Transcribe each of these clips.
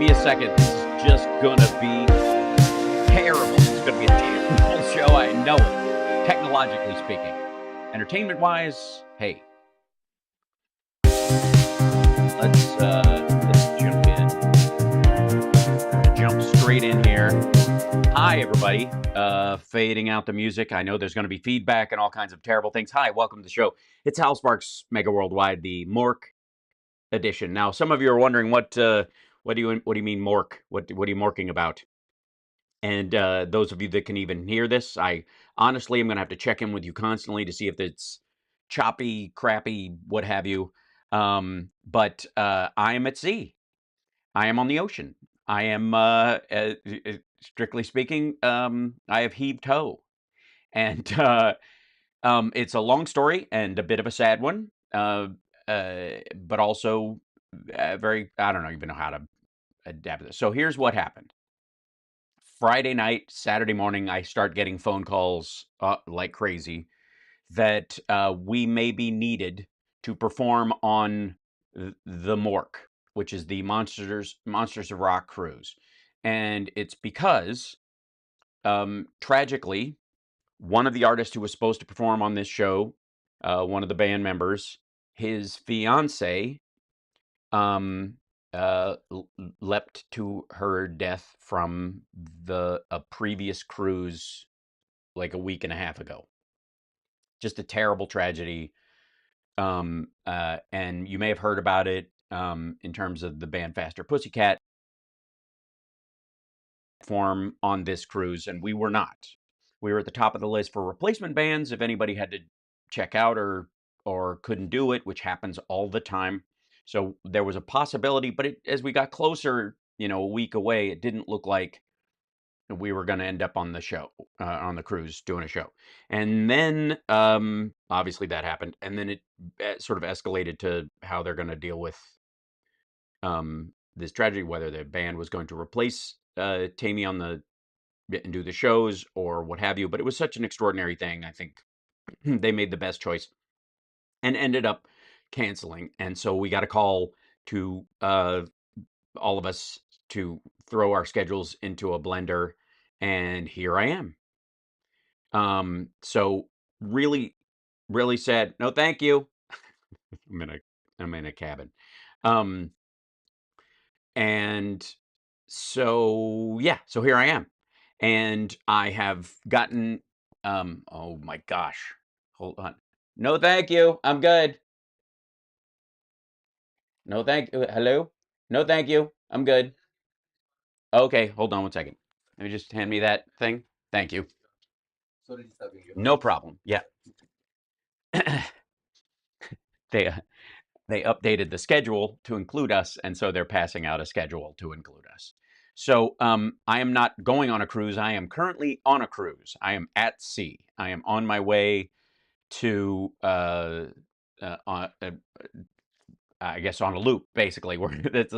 me a second. This is just gonna be terrible. It's gonna be a terrible show. I know it. Technologically speaking, entertainment-wise, hey, let's jump in. Jump straight in here. Hi, everybody. Fading out the music. I know there's going to be feedback and all kinds of terrible things. Hi, welcome to the show. It's Hal Sparks, Megaworldwide, the Mork edition. Now, some of you are wondering what do you mean Mork? What are you morking about? And those of you that can even hear this, I honestly am going to have to check in with you constantly to see if it's choppy, crappy, what have you. But I am at sea. I am on the ocean. I am, strictly speaking, I have heaved ho. And it's a long story and a bit of a sad one, but also very, I don't even know how to adapt this. So here's what happened. Friday night, Saturday morning, I start getting phone calls like crazy that we may be needed to perform on the Mork, which is the Monsters of Rock cruise. And it's because, tragically, one of the artists who was supposed to perform on this show, one of the band members, his fiance, leapt to her death from a previous cruise like a week and a half ago. Just a terrible tragedy. And you may have heard about it in terms of the band Faster Pussycat perform on this cruise, and we were not. We were at the top of the list for replacement bands if anybody had to check out or couldn't do it, which happens all the time. So there was a possibility, but as we got closer, a week away, it didn't look like we were going to end up on the show, on the cruise, doing a show. And then, obviously that happened. And then it sort of escalated to how they're going to deal with this tragedy, whether the band was going to replace Tammy and do the shows or what have you. But it was such an extraordinary thing. I think they made the best choice and ended up canceling. And so we got a call to all of us to throw our schedules into a blender, and here I am. So really, really sad. No, thank you. I'm in a cabin. And so yeah, so here I am. And I have gotten oh my gosh. Hold on. No, thank you. I'm good. No, thank you. Hello? No, thank you. I'm good. Okay, hold on one second. Let me just hand me that thing. Thank you. No problem. Yeah. They they updated the schedule to include us, and so they're passing out a schedule to include us. So I am not going on a cruise. I am currently on a cruise. I am at sea. I am on my way to I guess on a loop, basically. Where that's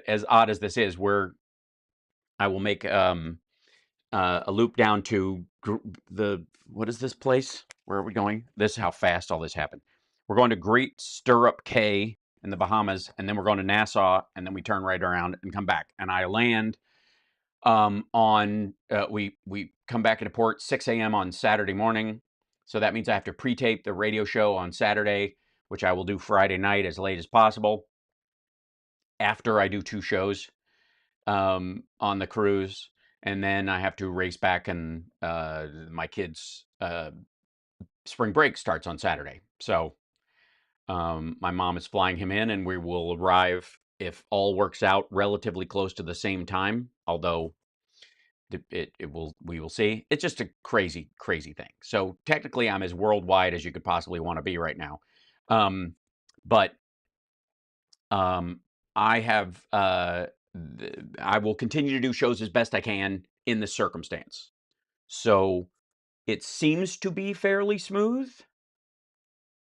as odd as this is, where I will make a loop down to what is this place? Where are we going? This is how fast all this happened. We're going to Great Stirrup Cay in the Bahamas, and then we're going to Nassau, and then we turn right around and come back. And I land on we come back into port 6 a.m. on Saturday morning. So that means I have to pre-tape the radio show on Saturday, which I will do Friday night as late as possible after I do 2 shows on the cruise. And then I have to race back, and my kids' spring break starts on Saturday. So my mom is flying him in, and we will arrive, if all works out, relatively close to the same time. Although we will see. It's just a crazy, crazy thing. So technically, I'm as worldwide as you could possibly want to be right now. But I have I will continue to do shows as best I can in this circumstance. So it seems to be fairly smooth.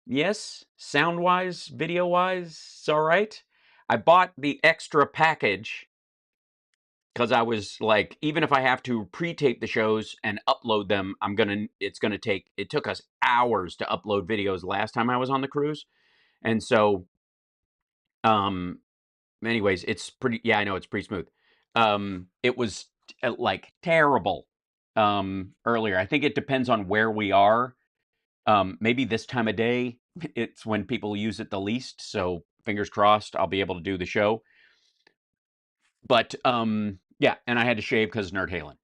Yes, sound-wise, video-wise, it's all right. I bought the extra package because I was like, even if I have to pre-tape the shows and upload them, it took us hours to upload videos last time I was on the cruise. And so anyways, it's pretty. Yeah, I know it's pretty smooth. It was like terrible earlier. I think it depends on where we are. Maybe this time of day, it's when people use it the least. So fingers crossed, I'll be able to do the show. But yeah, and I had to shave because Nerd Halen,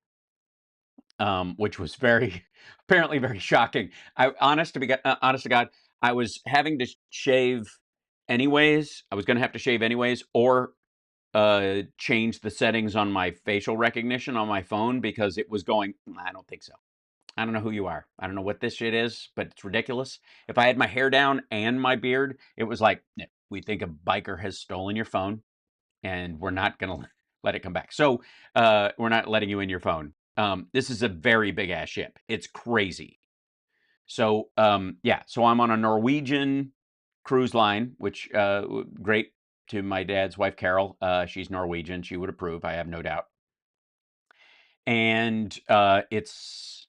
which was very apparently very shocking. I honest to God, I was having to shave anyways. I was going to have to shave anyways, or change the settings on my facial recognition on my phone because it was going. I don't think so. I don't know who you are. I don't know what this shit is, but it's ridiculous. If I had my hair down and my beard, it was like, "No, we think a biker has stolen your phone and we're not going to let it come back. So we're not letting you in your phone. This is a very big ass ship. It's crazy. So yeah, so I'm on a Norwegian cruise line, which great to my dad's wife, Carol. She's Norwegian. She would approve, I have no doubt. And it's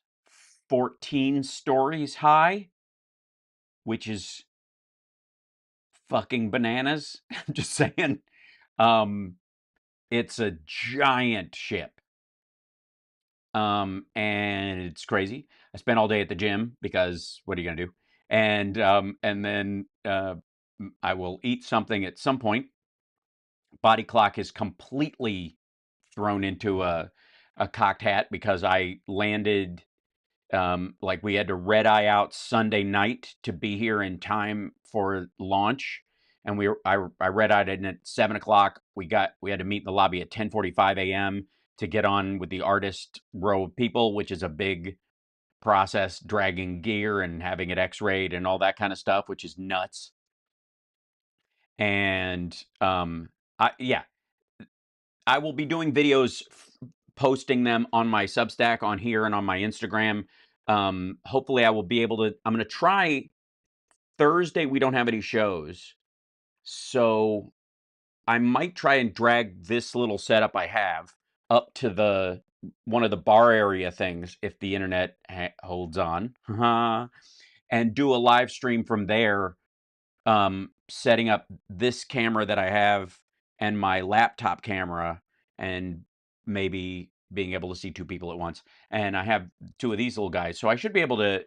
14 stories high, which is fucking bananas. I'm just saying. Um, it's a giant ship. And it's crazy. I spent all day at the gym because what are you gonna do? And then I will eat something at some point. Body clock is completely thrown into a cocked hat because I landed like we had to red eye out Sunday night to be here in time for launch, and I red eyed it at 7 o'clock. We had to meet in the lobby at 10:45 a.m. to get on with the artist row of people, which is a big process, dragging gear and having it X-rayed and all that kind of stuff, which is nuts. And yeah, I will be doing videos, posting them on my Substack, on here, and on my Instagram. Hopefully, I will be able to. I'm going to try Thursday. We don't have any shows, so I might try and drag this little setup I have up to the one of the bar area things if the internet holds on, and do a live stream from there, setting up this camera that I have and my laptop camera, and maybe being able to see two people at once. And I have two of these little guys, so I should be able to,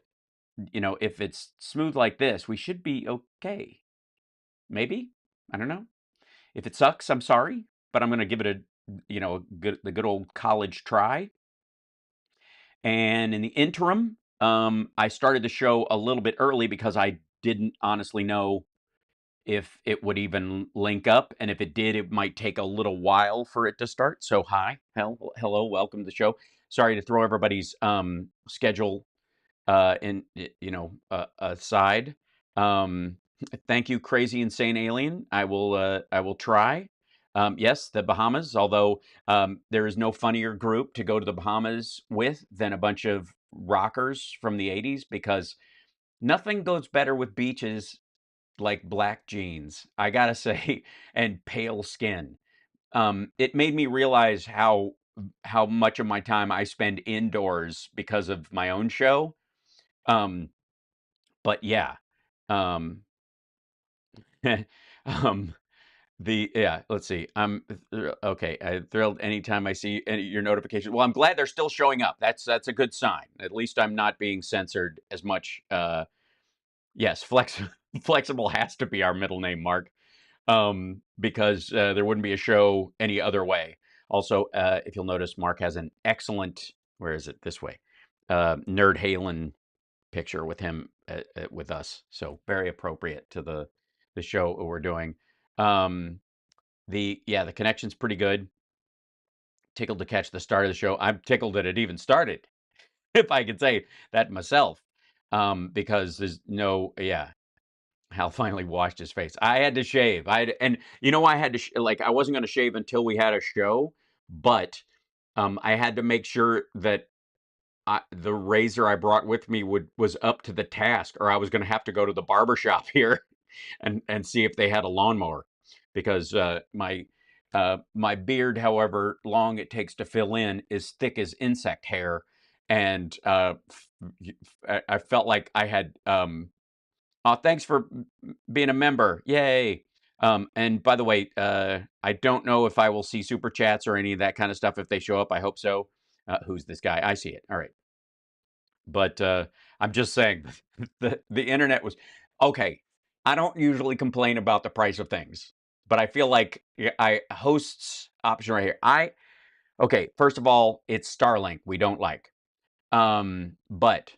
if it's smooth like this, we should be okay. Maybe, I don't know. If it sucks, I'm sorry, but I'm gonna give it the good old college try. And in the interim, I started the show a little bit early because I didn't honestly know if it would even link up, and if it did, it might take a little while for it to start. So hi, hello, welcome to the show. Sorry to throw everybody's schedule aside. Um, Thank you, crazy insane alien. I will try. Yes, the Bahamas. Although there is no funnier group to go to the Bahamas with than a bunch of rockers from the '80s, because nothing goes better with beaches like black jeans, I gotta say, and pale skin. It made me realize how much of my time I spend indoors because of my own show. Um, but yeah, um, um, yeah. Let's see. I'm okay. I'm thrilled anytime I see your notification. Well, I'm glad they're still showing up. That's a good sign. At least I'm not being censored as much. Yes, flexible has to be our middle name, Mark. Because there wouldn't be a show any other way. Also, if you'll notice, Mark has an excellent, where is it? This way, Nerd Halen picture with him with us. So very appropriate to the show we're doing. The connection's pretty good. Tickled to catch the start of the show. I'm tickled that it even started, if I could say that myself. Because there's no, yeah, Hal finally washed his face. I had to shave. And I had to like I wasn't going to shave until we had a show, but I had to make sure that the razor I brought with me was up to the task, or I was going to have to go to the barber shop here and see if they had a lawnmower, because my beard, however long it takes to fill in, is thick as insect hair, and I felt like I had. Thanks for being a member. Yay. And by the way, I don't know if I will see super chats or any of that kind of stuff if they show up. I hope so. Who's this guy? I see it. All right. But I'm just saying the internet was okay. I don't usually complain about the price of things, but I feel like I hosts option right here. Okay, first of all, it's Starlink we don't like. But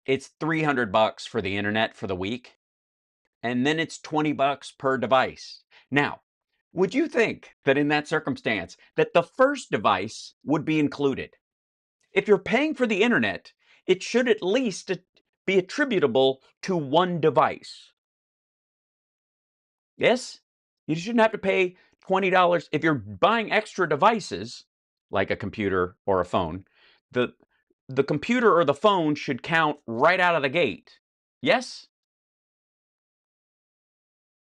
it's $300 for the internet for the week, and then it's $20 per device. Now, would you think that in that circumstance that the first device would be included? If you're paying for the internet, it should at least be attributable to one device. Yes? You shouldn't have to pay $20 if you're buying extra devices like a computer or a phone. The computer or the phone should count right out of the gate. Yes?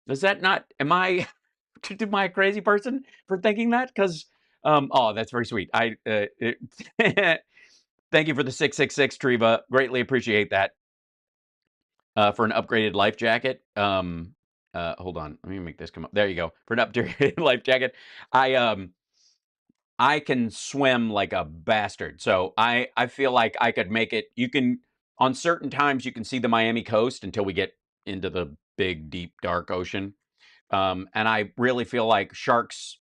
Does that not am I a crazy person for thinking that? Cuz oh, that's very sweet. Thank you for the 666 Treva. Greatly appreciate that. For an upgraded life jacket. Hold on. Let me make this come up. There you go. For an upgraded life jacket. I can swim like a bastard. So I feel like I could make it. You can on certain times you can see the Miami coast until we get into the big deep dark ocean. And I really feel like sharks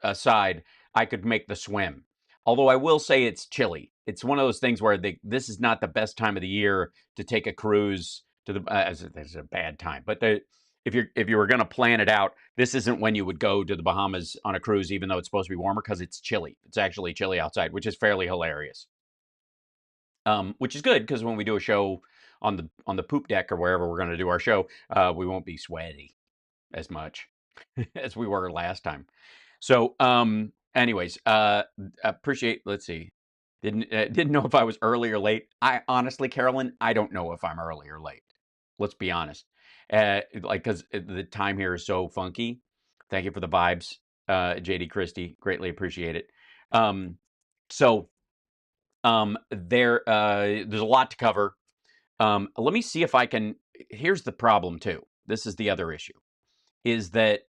aside, I could make the swim. Although I will say it's chilly. It's one of those things where this is not the best time of the year to take a cruise to the. It's a bad time, but if you were going to plan it out, this isn't when you would go to the Bahamas on a cruise, even though it's supposed to be warmer because it's chilly. It's actually chilly outside, which is fairly hilarious. Which is good because when we do a show on the poop deck or wherever we're going to do our show, we won't be sweaty as much as we were last time. So, anyways, appreciate. Let's see. Didn't know if I was early or late. I honestly, Carolyn, I don't know if I'm early or late. Let's be honest. Like, because the time here is so funky. Thank you for the vibes, JD Christie. Greatly appreciate it. So, there's a lot to cover. Let me see if I can. Here's the problem too. This is the other issue. Is that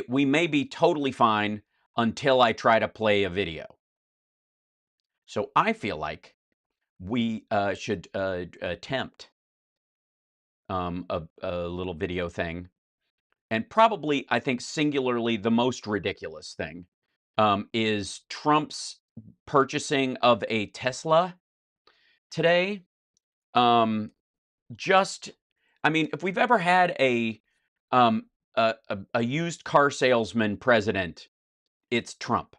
we may be totally fine until I try to play a video. So I feel like we should attempt a little video thing. And probably, I think, singularly, the most ridiculous thing is Trump's purchasing of a Tesla today. I mean, if we've ever had a used car salesman president, it's Trump.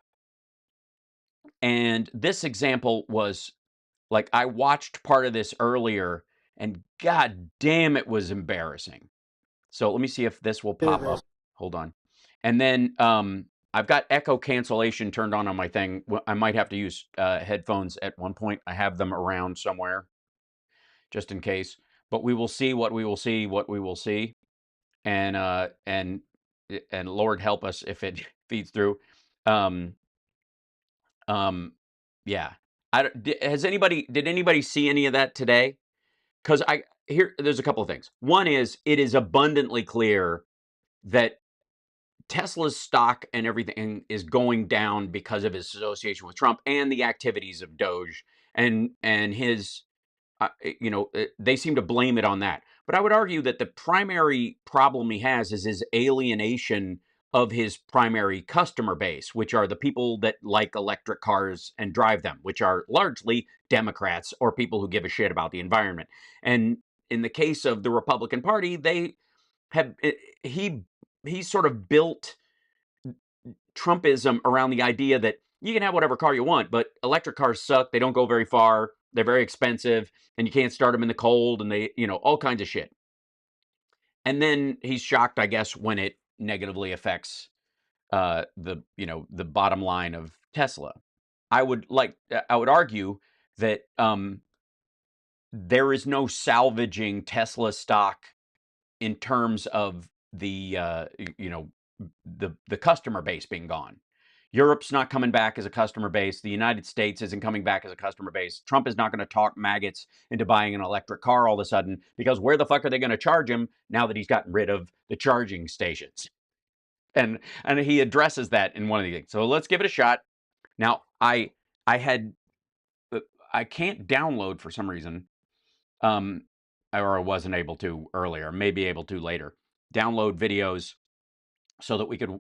And this example was like, I watched part of this earlier and god damn, it was embarrassing. So let me see if this will pop up. Hold on. And then I've got echo cancellation turned on my thing. I might have to use headphones at one point. I have them around somewhere just in case. But we will see what we will see, what we will see. And Lord help us if it feeds through. Yeah. Did anybody see any of that today? Because there's a couple of things. One is it is abundantly clear that Tesla's stock and everything is going down because of his association with Trump and the activities of Doge and his, they seem to blame it on that. But I would argue that the primary problem he has is his alienation of his primary customer base, which are the people that like electric cars and drive them, which are largely Democrats or people who give a shit about the environment. And in the case of the Republican Party, he sort of built Trumpism around the idea that you can have whatever car you want, but electric cars suck. They don't go very far. They're very expensive, and you can't start them in the cold, and they, all kinds of shit. And then he's shocked, I guess, when it negatively affects the bottom line of Tesla. I would argue that there is no salvaging Tesla stock in terms of the customer base being gone. Europe's not coming back as a customer base. The United States isn't coming back as a customer base. Trump is not going to talk maggots into buying an electric car all of a sudden, because where the fuck are they going to charge him now that he's gotten rid of the charging stations? And he addresses that in one of the things. So let's give it a shot. Now, I had I can't download for some reason, or I wasn't able to earlier, may be able to later, download videos so that we could,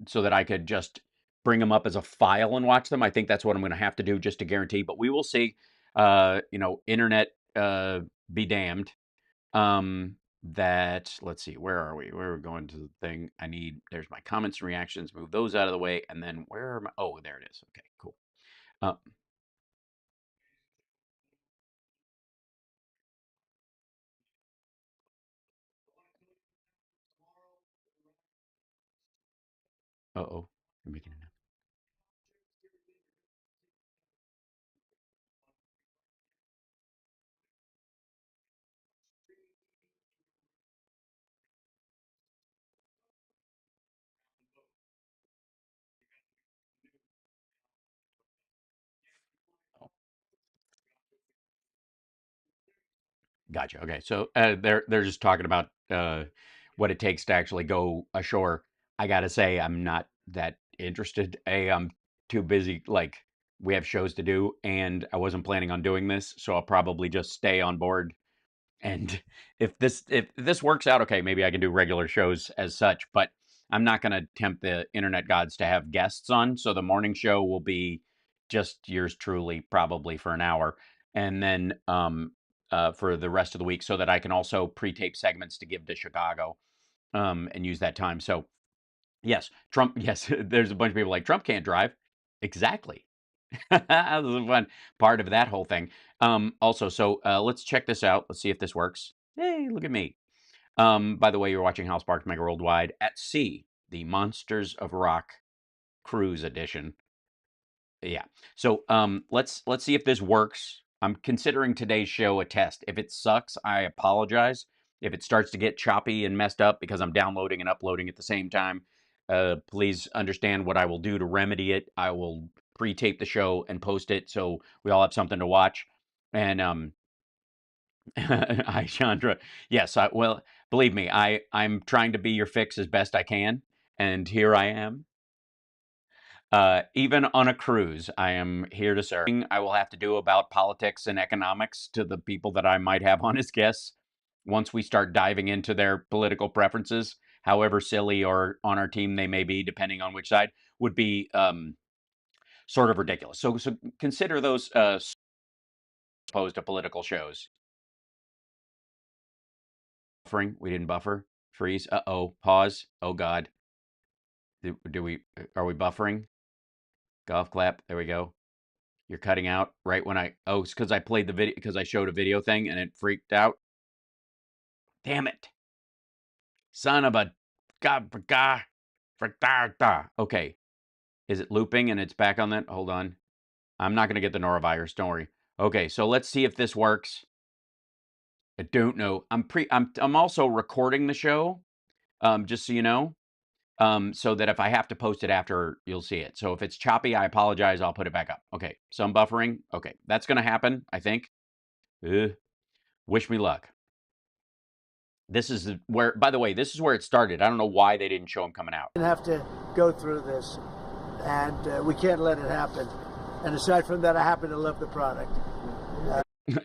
so that I could just bring them up as a file and watch them. I think that's what I'm going to have to do just to guarantee, but we will see. Internet be damned. That, let's see, where are we? Where are we going to the thing? There's my comments and reactions, move those out of the way, and then where are my, oh, there it is. Okay, cool. Uh-oh, you're making it now. Gotcha. Okay, so they're just talking about what it takes to actually go ashore. I gotta say, I'm not that interested. I'm too busy. Like, we have shows to do, and I wasn't planning on doing this, so I'll probably just stay on board. And if this works out, okay, maybe I can do regular shows as such. But I'm not gonna tempt the internet gods to have guests on. So the morning show will be just yours truly, probably for an hour, and then for the rest of the week, so that I can also pre-tape segments to give to Chicago, and use that time. So yes, Trump. Yes, there's a bunch of people like Trump can't drive. Exactly. That was a fun part of that whole thing. Also, so let's check this out. Let's see if this works. Hey, look at me. By the way, you're watching House Sparks Mega Worldwide at Sea, the Monsters of Rock Cruise Edition. Yeah. So let's see if this works. I'm considering today's show a test. If it sucks, I apologize. If it starts to get choppy and messed up because I'm downloading and uploading at the same time, please understand what I will do to remedy it. I will pre-tape the show and post it so we all have something to watch. And hi Chandra. Yes, well, believe me, I'm trying to be your fix as best I can, and here I am. Even on a cruise, I am here to serve. I will have to do about politics and economics to the people that I might have on as guests once we start diving into their political preferences, however silly or on our team they may be, depending on which side, would be sort of ridiculous. So consider those opposed to political shows. Buffering, we didn't buffer. Freeze. Uh-oh. Pause. Oh God. Are we buffering? Golf clap. There we go. You're cutting out right when it's because I played the video, because I showed a video thing and it freaked out. Damn it. Son of a God. Okay. Is it looping and it's back on that? Hold on. I'm not going to get the norovirus. Don't worry. Okay. So let's see if this works. I don't know. I'm also recording the show. Just so you know. So that if I have to post it after, you'll see it. So if it's choppy, I apologize. I'll put it back up. Okay. Some buffering. Okay. That's going to happen, I think. Wish me luck. This is where, by the way, this is where it started. I don't know why they didn't show him coming out. We have to go through this, and we can't let it happen. And aside from that, I happen to love the product.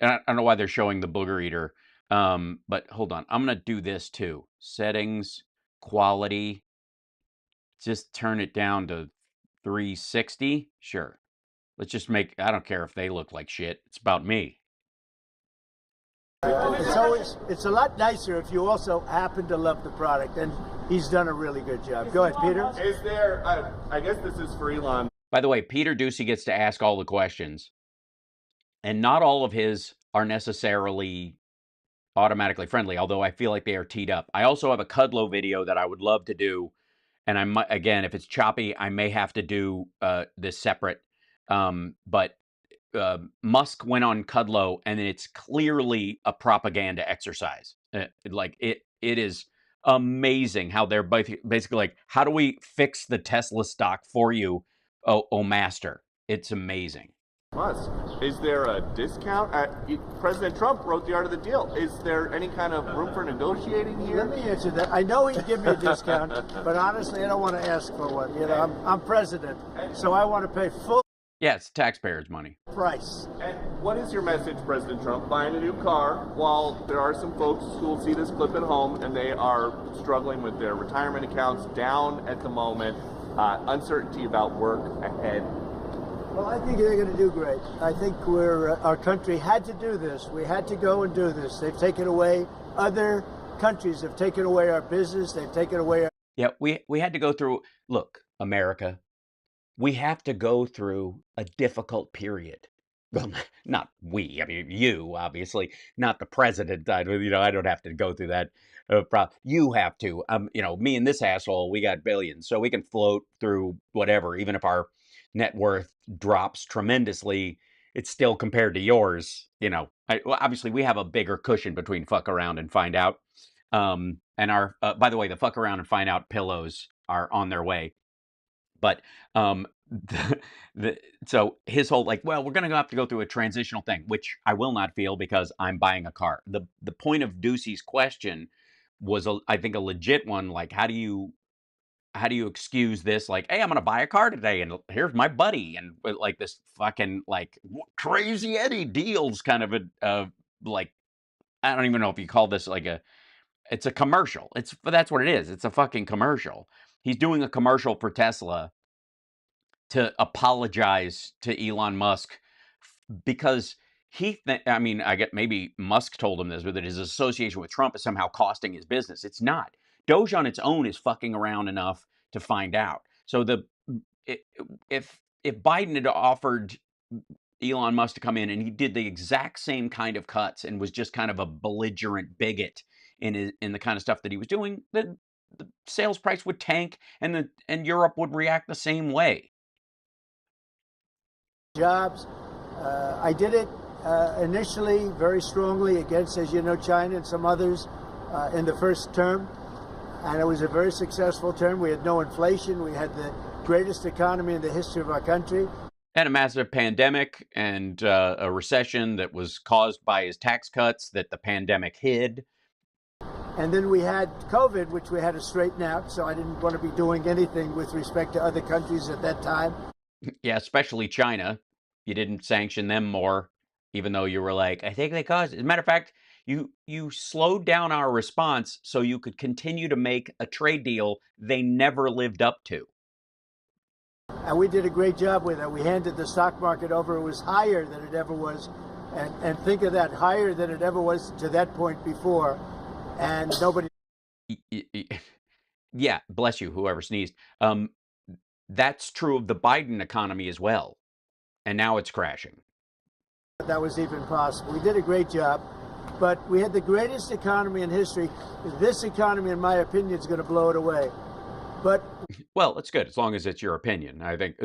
I don't know why they're showing the booger eater. But hold on. I'm going to do this too. Settings, quality. Just turn it down to 360. Sure. Let's just I don't care if they look like shit. It's about me. It's a lot nicer if you also happen to love the product, and he's done a really good job. Go ahead, Peter. Is there, I guess this is for Elon. By the way, Peter Ducey gets to ask all the questions, and not all of his are necessarily automatically friendly, although I feel like they are teed up. I also have a Kudlow video that I would love to do, and I might, again, if it's choppy, I may have to do this separate. But Musk went on Kudlow, and it's clearly a propaganda exercise. Like it is amazing how they're basically like, how do we fix the Tesla stock for you oh, master. It's amazing. Musk. Is there a discount? President Trump wrote the art of the deal. Is there any kind of room for negotiating here? Let me answer that. I know he'd give me a discount, but honestly, I don't want to ask for one. You know, I'm president, so I want to pay full Yes, taxpayers' money. price. And what is your message, President Trump? Buying a new car, while there are some folks who will see this clip at home and they are struggling with their retirement accounts down at the moment, uncertainty about work ahead. Well, I think they're going to do great. I think our country had to do this. We had to go and do this. They've taken away, other countries have taken away our business. They've taken away our... Yeah, we had to go through, look, America, we have to go through a difficult period. Well, not we, I mean, you, obviously, not the president. I don't have to go through that. You have to. Me and this asshole, we got billions, so we can float through whatever, even if our net worth drops tremendously. It's still compared to yours. Well, obviously, we have a bigger cushion between fuck around and find out. And our, by the way, the fuck around and find out pillows are on their way. But so his whole well, we're going to have to go through a transitional thing, which I will not feel because I'm buying a car. The point of Ducey's question was, I think, a legit one. Like, how do you excuse this? Like, hey, I'm going to buy a car today, and here's my buddy, and like this fucking crazy Eddie deals kind of a like, I don't even know if you call this it's a commercial. That's what it is. It's a fucking commercial. He's doing a commercial for Tesla to apologize to Elon Musk because I get maybe Musk told him this, but that his association with Trump is somehow costing his business. It's not. Doge on its own is fucking around enough to find out. So if Biden had offered Elon Musk to come in and he did the exact same kind of cuts and was just kind of a belligerent bigot in the kind of stuff that he was doing, the sales price would tank and Europe would react the same way. Jobs. I did it initially very strongly against, as you know, China and some others in the first term. And it was a very successful term. We had no inflation. We had the greatest economy in the history of our country. And a massive pandemic and a recession that was caused by his tax cuts that the pandemic hid. And then we had COVID, which we had to straighten out. So I didn't want to be doing anything with respect to other countries at that time. Yeah, especially China. You didn't sanction them more, even though you were like, I think they caused it. As a matter of fact, you slowed down our response so you could continue to make a trade deal they never lived up to. And we did a great job with it. We handed the stock market over. It was higher than it ever was. And think of that, higher than it ever was to that point before. And nobody... Yeah, bless you, whoever sneezed. That's true of the Biden economy as well. And now it's crashing. That was even possible. We did a great job, but we had the greatest economy in history. This economy, in my opinion, is going to blow it away. But well, it's good as long as it's your opinion. I think,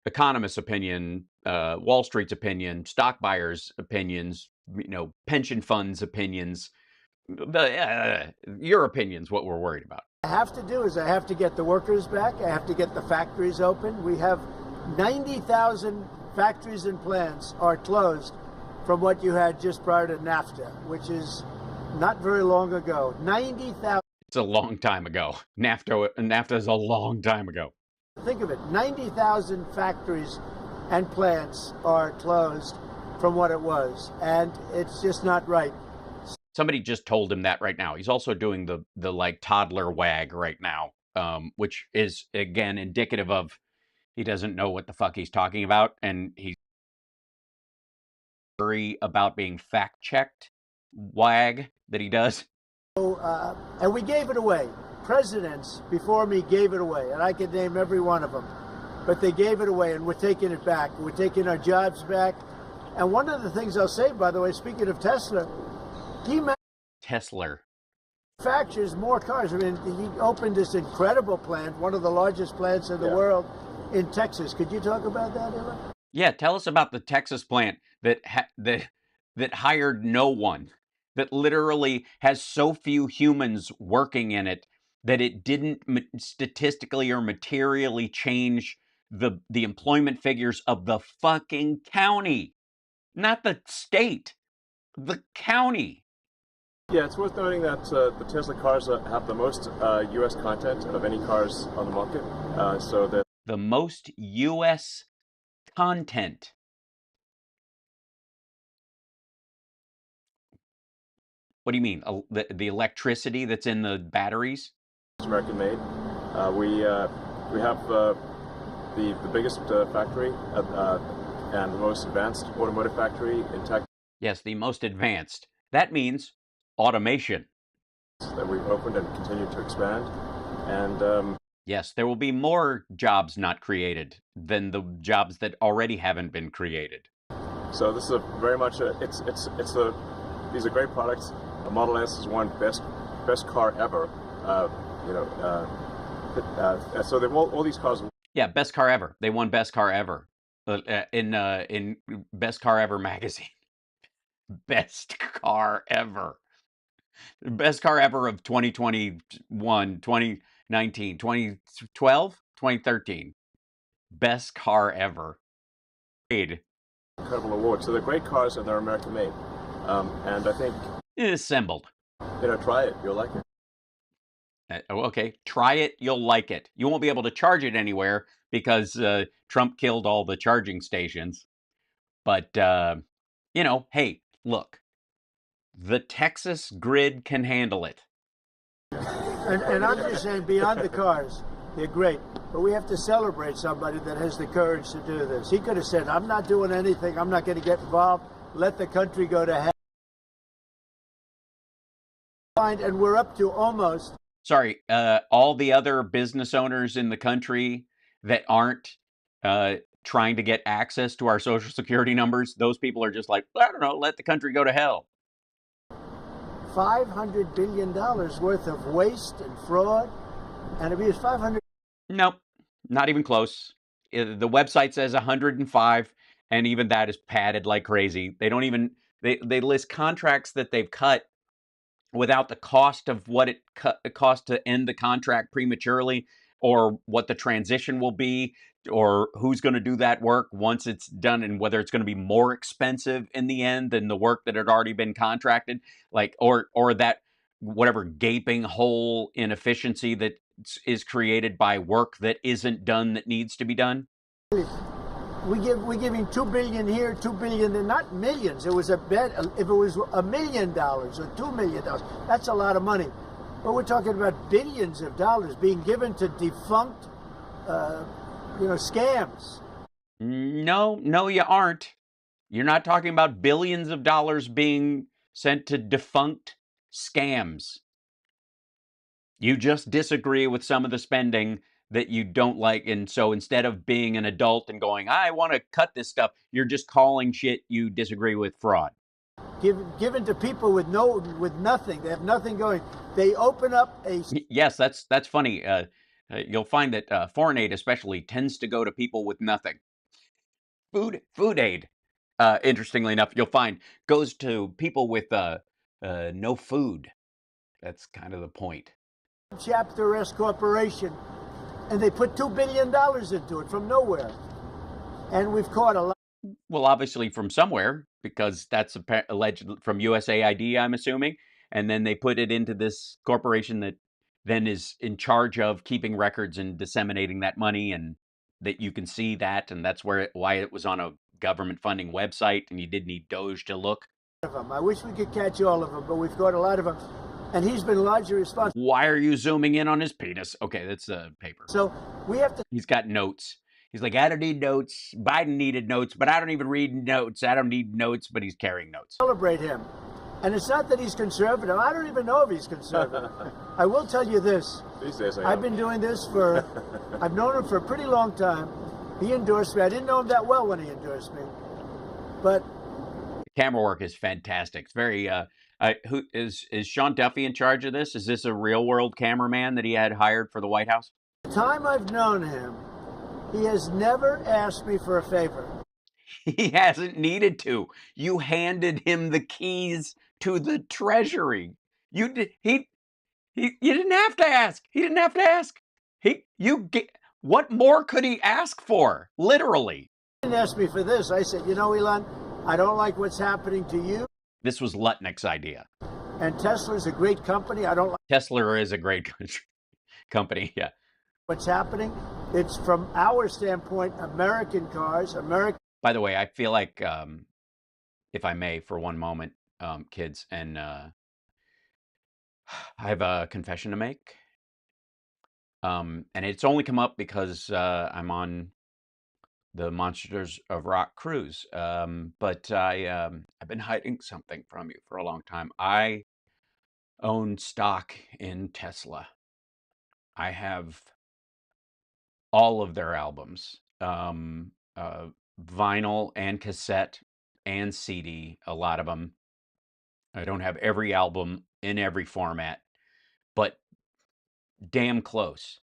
economists' opinion, Wall Street's opinion, stock buyers' opinions, pension funds' opinions. Your opinion's what we're worried about. What I have to do is I have to get the workers back. I have to get the factories open. We have 90,000 factories and plants are closed from what you had just prior to NAFTA, which is not very long ago. 90,000. It's a long time ago. NAFTA is a long time ago. Think of it. 90,000 factories and plants are closed from what it was, and it's just not right. Somebody just told him that right now. He's also doing the toddler wag right now, which is, again, indicative of he doesn't know what the fuck he's talking about, and he's worried about being fact-checked wag that he does. And we gave it away. Presidents before me gave it away, and I could name every one of them. But they gave it away, and we're taking it back. We're taking our jobs back. And one of the things I'll say, by the way, speaking of Tesla, he manufactures more cars. I mean, he opened this incredible plant, one of the largest plants in the world, in Texas. Could you talk about that, Ella? Yeah, tell us about the Texas plant that hired no one, that literally has so few humans working in it that it didn't statistically or materially change the employment figures of the fucking county, not the state, the county. Yeah, it's worth noting that the Tesla cars have the most U.S. content of any cars on the market. So that The most U.S. content. What do you mean? The electricity that's in the batteries? it's American made. We have the biggest factory and the most advanced automotive factory in Texas. Yes, the most advanced. That means automation. That we've opened and continue to expand. And yes, there will be more jobs not created than the jobs that already haven't been created. so this is very much these are great products. The Model S is one best car ever. So they've all these cars. Yeah, best car ever. They won best car ever in Best Car Ever magazine. Best car ever. Best car ever of 2021, 2019, 2012, 2013. Best car ever. Incredible award. So they're great cars and they're American made. And I think Assembled. try it. You'll like it. Okay, try it. You'll like it. You won't be able to charge it anywhere because Trump killed all the charging stations. But, hey, look, the Texas grid can handle it. And I'm just saying, beyond the cars, they're great. But we have to celebrate somebody that has the courage to do this. He could have said, I'm not doing anything. I'm not going to get involved. Let the country go to hell. And we're up to almost... Sorry, all the other business owners in the country that aren't trying to get access to our Social Security numbers, those people are just like, I don't know, let the country go to hell. $500 billion worth of waste and fraud, and abuse. 500. Nope, not even close. The website says 105, and even that is padded like crazy. They don't even they list contracts that they've cut without the cost of what it cost to end the contract prematurely, or what the transition will be, or who's going to do that work once it's done, and whether it's going to be more expensive in the end than the work that had already been contracted, like or that whatever gaping hole in efficiency that is created by work that isn't done that needs to be done. We're giving $2 billion here, $2 billion there, not millions. It was a bet. If it was $1 million or $2 million, that's a lot of money. But we're talking about billions of dollars being given to defunct, scams. No, you aren't. You're not talking about billions of dollars being sent to defunct scams. You just disagree with some of the spending that you don't like, and so instead of being an adult and going, I want to cut this stuff, you're just calling shit you disagree with fraud. Given to people with nothing. They have nothing going. They open up a... Yes, that's funny. You'll find that foreign aid especially tends to go to people with nothing. Food aid, interestingly enough, you'll find goes to people with no food. That's kind of the point. Chapter S corporation, and they put $2 billion into it from nowhere. And we've caught a lot. Well, obviously from somewhere, because that's alleged from USAID, I'm assuming. And then they put it into this corporation that then is in charge of keeping records and disseminating that money, and that you can see that. And that's why it was on a government funding website, and you did need Doge to look. I wish we could catch all of them, but we've caught a lot of them. And he's been largely responsible. Why are you zooming in on his penis? Okay, that's a paper. So we have to... He's got notes. He's like, I don't need notes. Biden needed notes, but I don't even read notes. I don't need notes, but he's carrying notes. Celebrate him. And it's not that he's conservative. I don't even know if he's conservative. I will tell you this. These days I've been doing this for... I've known him for a pretty long time. He endorsed me. I didn't know him that well when he endorsed me. But... Camera work is fantastic. It's very... who is Sean Duffy in charge of this? Is this a real world cameraman that he had hired for the White House? The time I've known him, he has never asked me for a favor. He hasn't needed to. You handed him the keys to the Treasury. You didn't have to ask. He didn't have to ask. What more could he ask for? Literally. He didn't ask me for this. I said, you know, Elon, I don't like what's happening to you. This was Lutnick's idea. And Tesla's a great company. I don't like Tesla is a great company, yeah. what's happening. It's from our standpoint, American cars, American. By the way, I feel like, if I may, for one moment, kids, and I have a confession to make. And it's only come up because I'm on the Monsters of Rock cruise. But I've been hiding something from you for a long time. I own stock in Tesla. I have all of their albums, vinyl and cassette and CD, a lot of them. I don't have every album in every format, but damn close.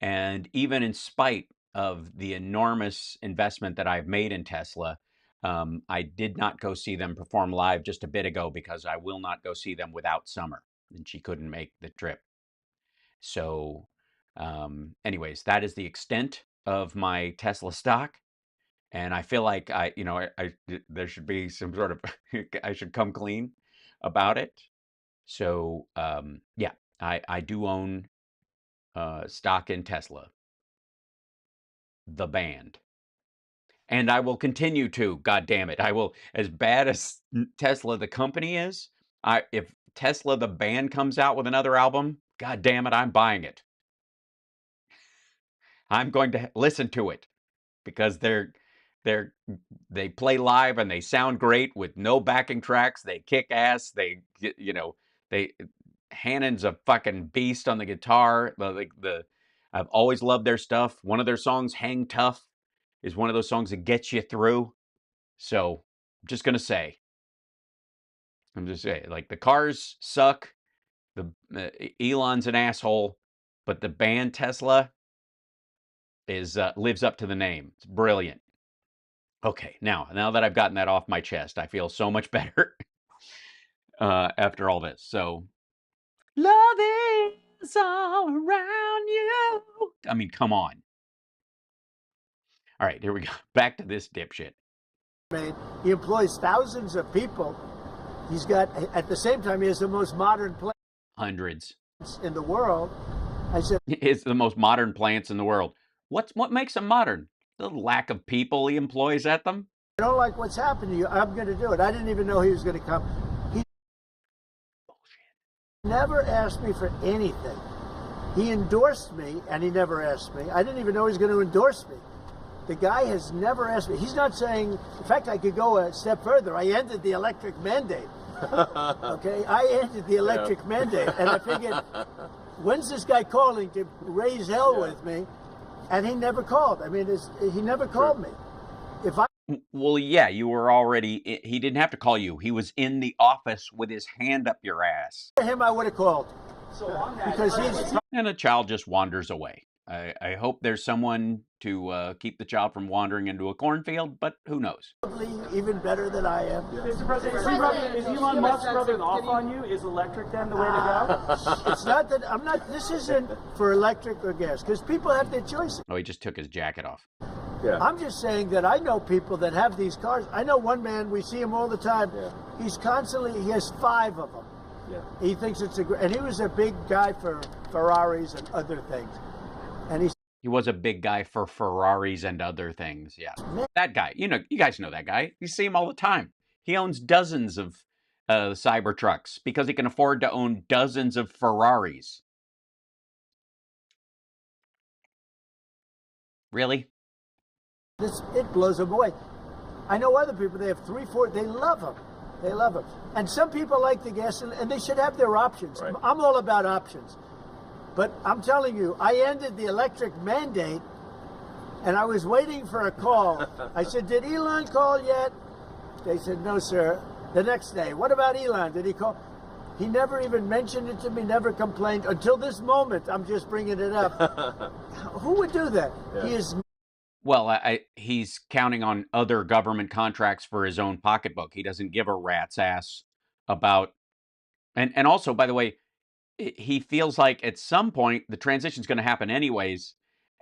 And even in spite of the enormous investment that I've made in Tesla, I did not go see them perform live just a bit ago because I will not go see them without Summer, and she couldn't make the trip. So anyways, that is the extent of my Tesla stock. And I feel like there should be some sort of, I should come clean about it. So yeah, I do own stock in Tesla, the band. And I will continue to, God damn it. I will, as bad as Tesla the company is, if Tesla the band comes out with another album, God damn it, I'm buying it. I'm going to listen to it because they play live and they sound great with no backing tracks. They kick ass. Hannin's a fucking beast on the guitar. I've always loved their stuff. One of their songs, "Hang Tough," is one of those songs that gets you through. So I'm just saying, like, the cars suck. Elon's an asshole, but the band Tesla lives up to the name. It's brilliant. Okay, now that I've gotten that off my chest, I feel so much better after all this. So, love is all around you. I mean, come on. All right, here we go. Back to this dipshit. He employs thousands of people. He's got, at the same time, he has the most modern plants Hundreds in the world. I said, it's the most modern plants in the world. What makes them modern? The lack of people he employs at them. I don't like what's happened to you. I'm going to do it. I didn't even know he was going to come. He never asked me for anything. He endorsed me, and he never asked me. I didn't even know he was going to endorse me. The guy has never asked me. He's not saying, in fact, I could go a step further. I ended the electric mandate. Okay, I ended the electric mandate, and I figured, when's this guy calling to raise hell with me? And he never called. I mean, he never called me. Well, yeah, you were already. He didn't have to call you. He was in the office with his hand up your ass. Him, I would have called. So on that, because he's. And a child just wanders away. I hope there's someone to keep the child from wandering into a cornfield, but who knows? Probably even better than I am. Mr. President, is Elon Musk rubbing off on you? Is electric then the way to go? It's not that I'm not. This isn't for electric or gas because people have their choices. Oh, he just took his jacket off. Yeah. I'm just saying that I know people that have these cars. I know one man. We see him all the time. Yeah. He's constantly. He has 5 of them. Yeah. He thinks it's a great. And he was a big guy for Ferraris and other things. And he was a big guy for Ferraris and other things. Yeah. That guy, you guys know that guy. You see him all the time. He owns dozens of Cybertrucks because he can afford to own dozens of Ferraris. Really? It blows them away. I know other people, they have 3, 4, they love them. They love them. And some people like the gas, and they should have their options. Right. I'm all about options. But I'm telling you, I ended the electric mandate, and I was waiting for a call. I said, did Elon call yet? They said, no, sir. The next day, what about Elon? Did he call? He never even mentioned it to me, never complained. Until this moment, I'm just bringing it up. Who would do that? Yeah. He is. Well, he's counting on other government contracts for his own pocketbook. He doesn't give a rat's ass about... And also, by the way, he feels like at some point the transition's going to happen anyways,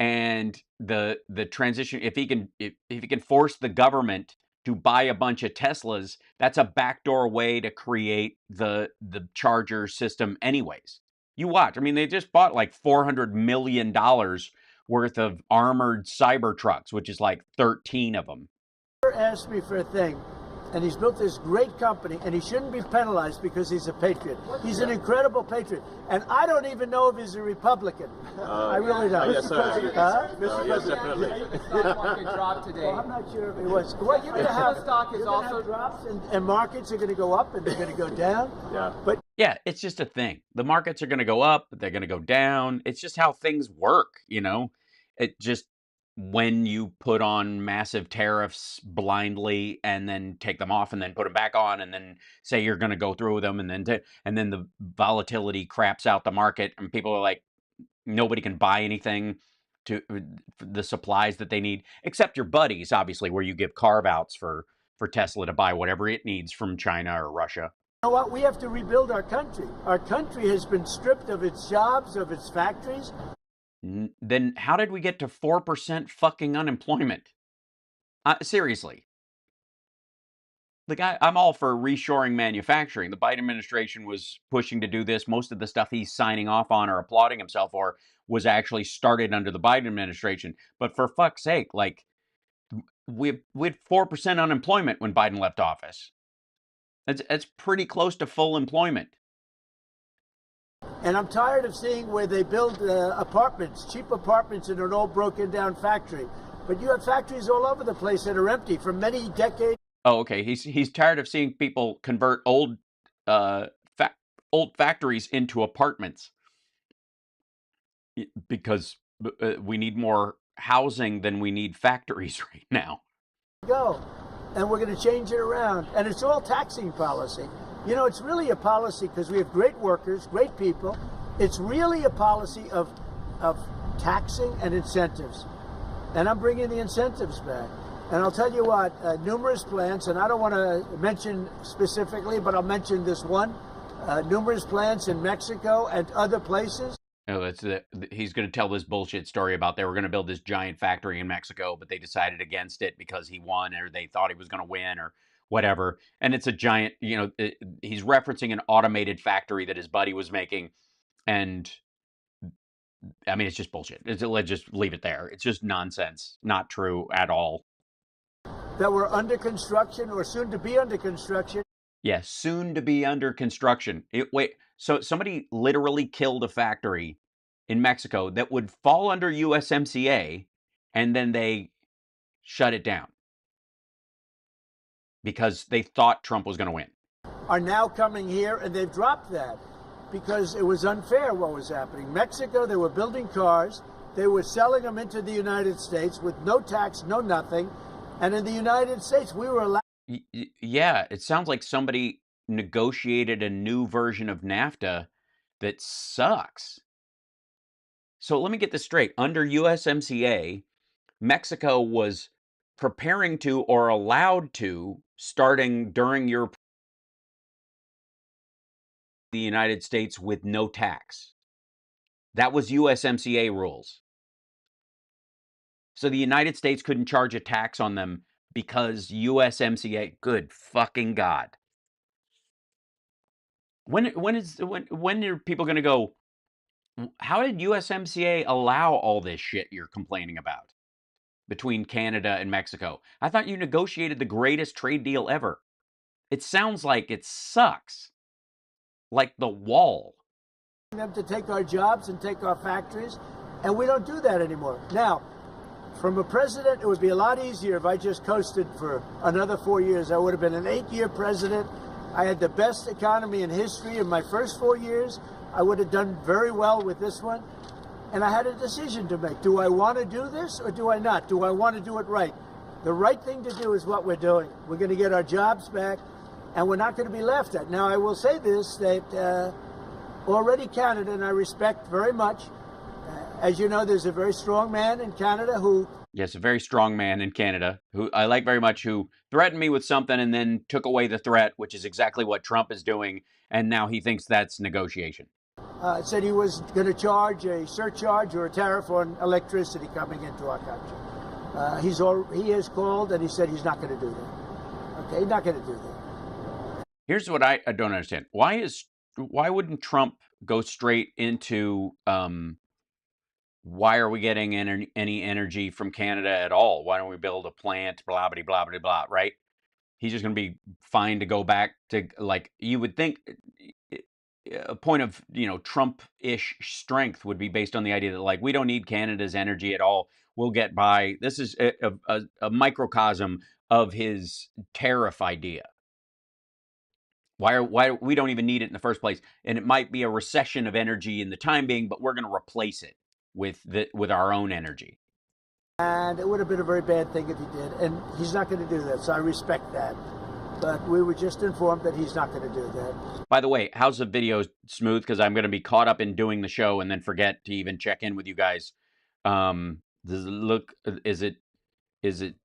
and the transition, if he can force the government to buy a bunch of Teslas, that's a backdoor way to create the charger system anyways. You watch. I mean, they just bought like $400 million worth of armored Cybertrucks, which is like 13 of them. Asked me for a thing, and he's built this great company, and he shouldn't be penalized because he's a patriot. He's an incredible patriot, and I don't even know if he's a Republican. I really don't. Yes, yes, definitely. The stock market dropped today. Well, I'm not sure if it was. Well, you're going to have stock is also drops, and markets are going to go up and they're going to go down. Yeah. But Yeah, it's just a thing. The markets are going to go up, they're going to go down. It's just how things work, you know? It just, when you put on massive tariffs blindly and then take them off and then put them back on and then say you're going to go through them and then the volatility craps out the market and people are like, nobody can buy anything to the supplies that they need, except your buddies, obviously, where you give carve outs for Tesla to buy whatever it needs from China or Russia. you know what? We have to rebuild our country. Our country has been stripped of its jobs, of its factories. Then how did we get to 4% fucking unemployment? Seriously. Like, I'm all for reshoring manufacturing. The Biden administration was pushing to do this. Most of the stuff he's signing off on or applauding himself for was actually started under the Biden administration. But for fuck's sake, like, we had 4% unemployment when Biden left office. That's pretty close to full employment. And I'm tired of seeing where they build apartments, cheap apartments in an old broken down factory. But you have factories all over the place that are empty for many decades. Oh, okay. He's tired of seeing people convert old factories into apartments because we need more housing than we need factories right now. Go, and we're going to change it around. And it's all taxing policy. You know, it's really a policy because we have great workers, great people. It's really a policy of taxing and incentives. And I'm bringing the incentives back. And I'll tell you what, numerous plants, and I don't want to mention specifically, but I'll mention this one, numerous plants in Mexico and other places. Oh, he's going to tell this bullshit story about they were going to build this giant factory in Mexico, but they decided against it because he won or they thought he was going to win or whatever. And it's a giant, you know, he's referencing an automated factory that his buddy was making. And I mean, it's just bullshit. Let's just leave it there. It's just nonsense. Not true at all. That were under construction or soon to be under construction. Yes, soon to be under construction. Wait, so somebody literally killed a factory in Mexico that would fall under USMCA, and then they shut it down because they thought Trump was going to win. Are now coming here, and they've dropped that because it was unfair what was happening. Mexico, they were building cars. They were selling them into the United States with no tax, no nothing. And in the United States, we were allowed. Yeah, it sounds like somebody negotiated a new version of NAFTA that sucks. So let me get this straight. Under USMCA, Mexico was preparing to or allowed to, starting during your the United States with no tax. That was USMCA rules. So the United States couldn't charge a tax on them because USMCA, good fucking God. When are people going to go, how did USMCA allow all this shit you're complaining about between Canada and Mexico? I thought you negotiated the greatest trade deal ever. It sounds like it sucks. Like the wall. Them to take our jobs and take our factories, and we don't do that anymore. Now, from a president, it would be a lot easier if I just coasted for another 4 years. I would have been an 8-year president. I had the best economy in history in my first 4 years. I would have done very well with this one. And I had a decision to make. Do I want to do this or do I not? Do I want to do it right? The right thing to do is what we're doing. We're going to get our jobs back, and we're not going to be laughed at. Now, I will say this, that already Canada, and I respect very much, as you know, there's a very strong man in Canada who... Yes, a very strong man in Canada who I like very much, who threatened me with something and then took away the threat, which is exactly what Trump is doing. And now he thinks that's negotiation. said he was going to charge a surcharge or a tariff on electricity coming into our country. He has called and he said he's not going to do that. Okay, he's not going to do that. Here's what I don't understand. Why wouldn't Trump go straight into why are we getting any energy from Canada at all? Why don't we build a plant? Blah blah blah blah blah. Right? He's just going to be fine to go back to, like, you would think a point of, Trump-ish strength would be based on the idea that, like, we don't need Canada's energy at all. We'll get by. This is a microcosm of his tariff idea. Why we don't even need it in the first place, and it might be a recession of energy in the time being, but we're going to replace it with our own energy. And it would have been a very bad thing if he did, and he's not going to do that. So I respect that. But we were just informed that he's not going to do that. By the way, how's the video smooth? Because I'm going to be caught up in doing the show and then forget to even check in with you guys. Does it look? Is it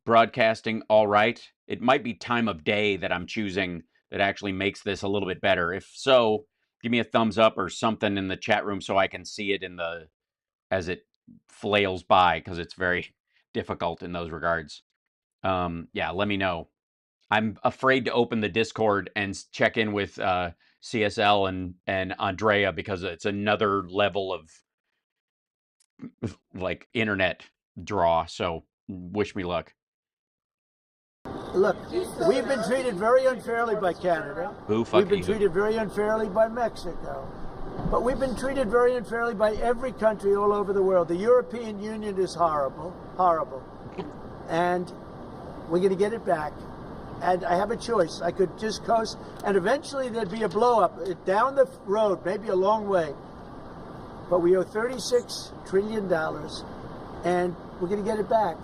broadcasting all right? It might be time of day that I'm choosing that actually makes this a little bit better. If so, give me a thumbs up or something in the chat room so I can see it as it flails by, because it's very difficult in those regards. Yeah, let me know. I'm afraid to open the Discord and check in with CSL and Andrea, because it's another level of like internet draw. So wish me luck. Look, we've been treated very unfairly by Canada. We've been treated very unfairly by Mexico. But we've been treated very unfairly by every country all over the world. The European Union is horrible, horrible. And we're going to get it back. And I have a choice. I could just coast, and eventually there'd be a blow-up down the road, maybe a long way. But we owe $36 trillion, and we're going to get it back.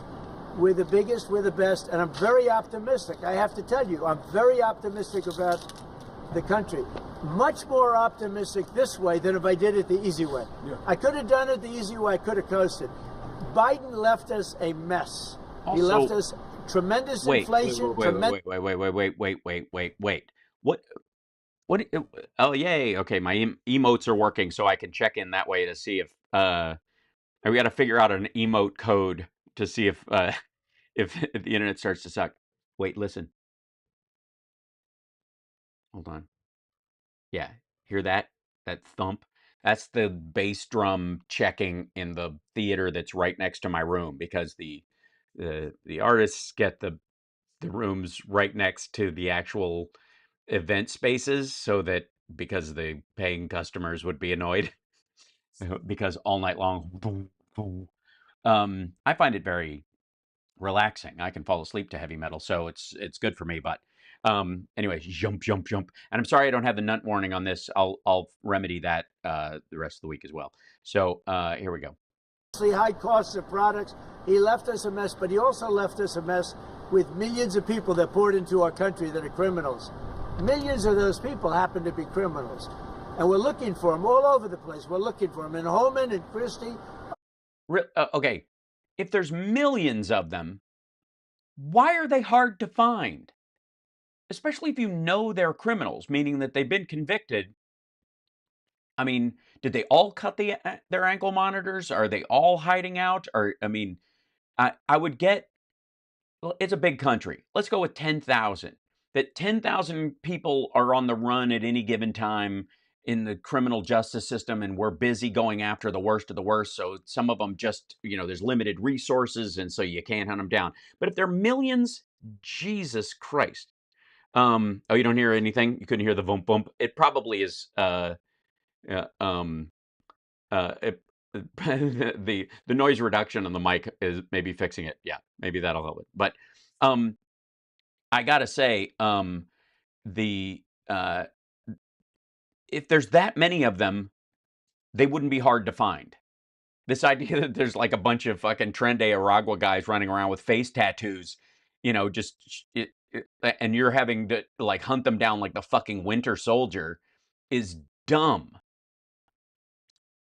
We're the biggest, we're the best, and I'm very optimistic. I have to tell you, I'm very optimistic about the country. Much more optimistic this way than if I did it the easy way. Yeah. I could have done it the easy way. I could have coasted. Biden left us a mess. Also, he left us tremendous inflation. Wait. What? Oh, yay. Okay, my emotes are working, so I can check in that way to see if we got to figure out an emote code to see if the internet starts to suck. Wait, listen. Hold on. Yeah, hear that? That thump? That's the bass drum checking in the theater that's right next to my room, because the artists get the rooms right next to the actual event spaces, so that, because the paying customers would be annoyed because all night long, boom, boom. I find it very relaxing. I can fall asleep to heavy metal, so it's good for me. But anyways, jump. And I'm sorry I don't have the nut warning on this. I'll remedy that the rest of the week as well. So here we go. High costs of products. He left us a mess, but he also left us a mess with millions of people that poured into our country that are criminals. Millions of those people happen to be criminals, and we're looking for them all over the place. We're looking for them in Homan and Christie. Okay, if there's millions of them, why are they hard to find? Especially if you know they're criminals, meaning that they've been convicted. I mean, did they all cut their ankle monitors? Are they all hiding out? Or, I mean, I would get, well, it's a big country. Let's go with 10,000. That 10,000 people are on the run at any given time in the criminal justice system, and we're busy going after the worst of the worst. So some of them just, there's limited resources, and so you can't hunt them down. But if they're millions, Jesus Christ. Oh, you don't hear anything? You couldn't hear the bump bump? It probably is the noise reduction on the mic is maybe fixing it. Yeah, maybe that'll help it. But I gotta say, if there's that many of them, they wouldn't be hard to find. This idea that there's like a bunch of fucking Tren de Aragua guys running around with face tattoos, and you're having to like hunt them down like the fucking Winter Soldier, is dumb.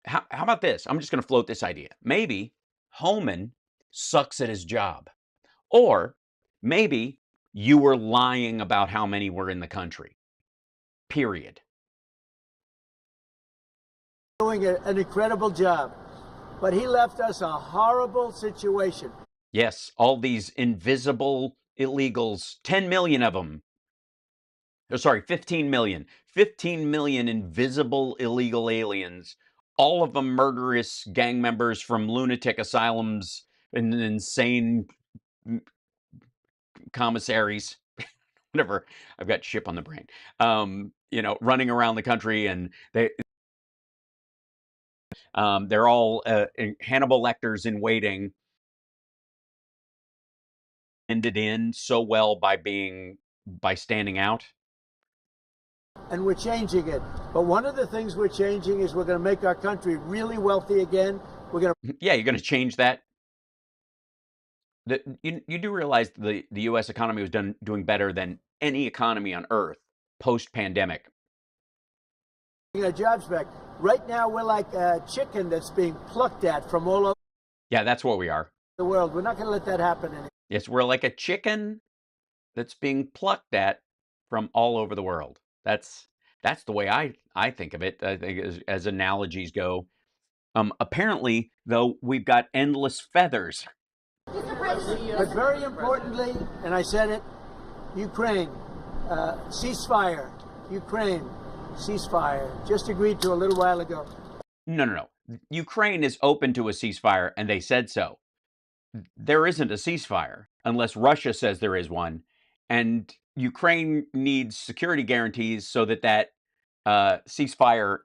How about this? I'm just going to float this idea. Maybe Homan sucks at his job. Or maybe you were lying about how many were in the country. Period. doing an incredible job. But he left us a horrible situation. Yes, all these invisible illegals, 10 million of them. Oh, sorry, 15 million. 15 million invisible illegal aliens, all of them murderous gang members from lunatic asylums and insane commissaries. Whatever. I've got ship on the brain. Running around the country, and they're all Hannibal Lecters in waiting. Ended in so well by standing out. And we're changing it. But one of the things we're changing is we're going to make our country really wealthy again. We're going to... Yeah, you're going to change that. You do realize the U.S. economy was doing better than any economy on Earth post-pandemic. Our jobs back. Right now, we're like a chicken that's being plucked at from all over Yeah, that's what we are. the world. We're not going to let that happen anymore. Yes, we're like a chicken that's being plucked at from all over the world. That's the way I think of it. I think as analogies go. Apparently, though, we've got endless feathers. But very importantly, and I said it, Ukraine, ceasefire. Ukraine, ceasefire. Just agreed to a little while ago. No. Ukraine is open to a ceasefire, and they said so. There isn't a ceasefire unless Russia says there is one, and Ukraine needs security guarantees so that ceasefire,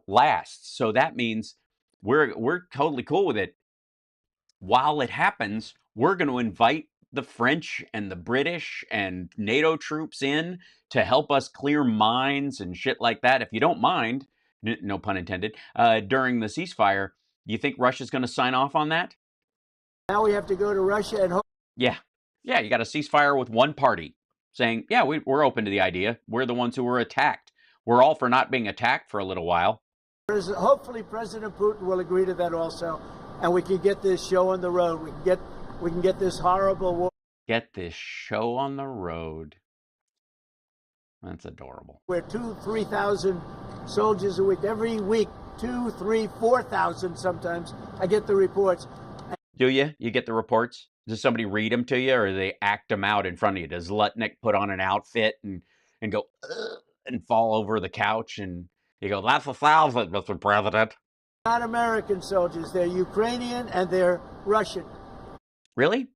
lasts. So that means we're totally cool with it. While it happens, we're going to invite the French and the British and NATO troops in to help us clear mines and shit like that. If you don't mind, no pun intended, during the ceasefire, you think Russia's going to sign off on that? Now we have to go to Russia and hope. Yeah, you got a ceasefire with one party saying, yeah, we're open to the idea. We're the ones who were attacked. We're all for not being attacked for a little while. Hopefully President Putin will agree to that also, and we can get this show on the road. We can get this horrible war. Get this show on the road. That's adorable. We're 2,000-3,000 soldiers a week. Every week, 2,000, 3,000, 4,000 sometimes. I get the reports. Do you? You get the reports? Does somebody read them to you, or do they act them out in front of you? Does Lutnick put on an outfit and go and fall over the couch, and you go, "That's 1,000, Mr. President"? Not American soldiers. They're Ukrainian and they're Russian. Really?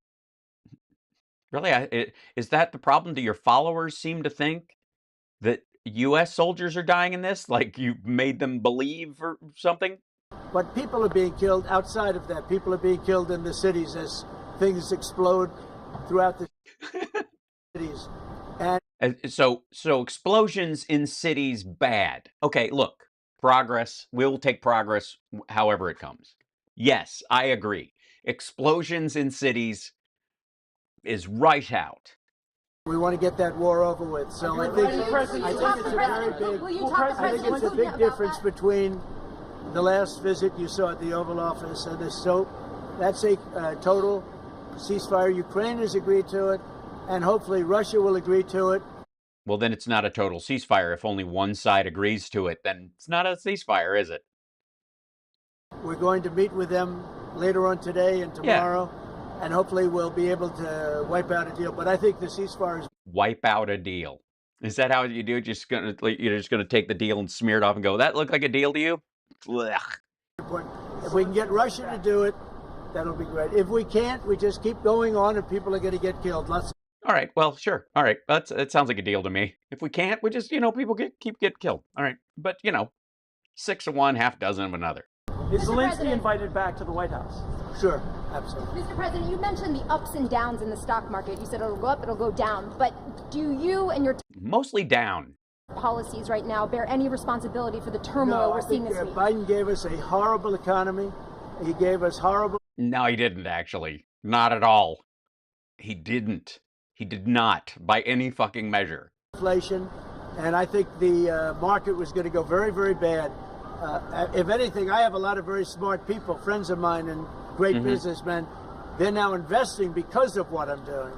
Really? Is that the problem? Do your followers seem to think that U.S. soldiers are dying in this? Like you made them believe or something? But people are being killed outside of that. People are being killed in the cities as things explode throughout the cities. And so explosions in cities, bad. Okay, look, progress. We'll take progress however it comes. Yes, I agree. Explosions in cities is right out. We want to get that war over with. So I think it's a big difference between the last visit you saw at the Oval Office and this. So that's a total ceasefire. Ukraine has agreed to it, and hopefully Russia will agree to it. Well, then it's not a total ceasefire. If only one side agrees to it, then it's not a ceasefire, is it? We're going to meet with them later on today and tomorrow, and hopefully we'll be able to wipe out a deal. But I think the ceasefire is... Wipe out a deal. Is that how you do it? You're just gonna take the deal and smear it off and go, that looked like a deal to you? Blech. If we can get Russia to do it, that'll be great. If we can't, we just keep going on and people are going to get killed. All right, well, sure. All right, that sounds like a deal to me. If we can't, we just, people keep getting killed. All right, but, 6 of one, half a dozen of another. Is Zelensky invited back to the White House? Sure, absolutely. Mr. President, you mentioned the ups and downs in the stock market. You said it'll go up, it'll go down. But do you and your mostly down policies right now bear any responsibility for the turmoil we're seeing this week? Biden gave us a horrible economy. He gave us horrible... No, he didn't, actually. Not at all. He didn't. He did not, by any fucking measure. Inflation, and I think the market was going to go very, very bad. If anything, I have a lot of very smart people, friends of mine and great businessmen. They're now investing because of what I'm doing.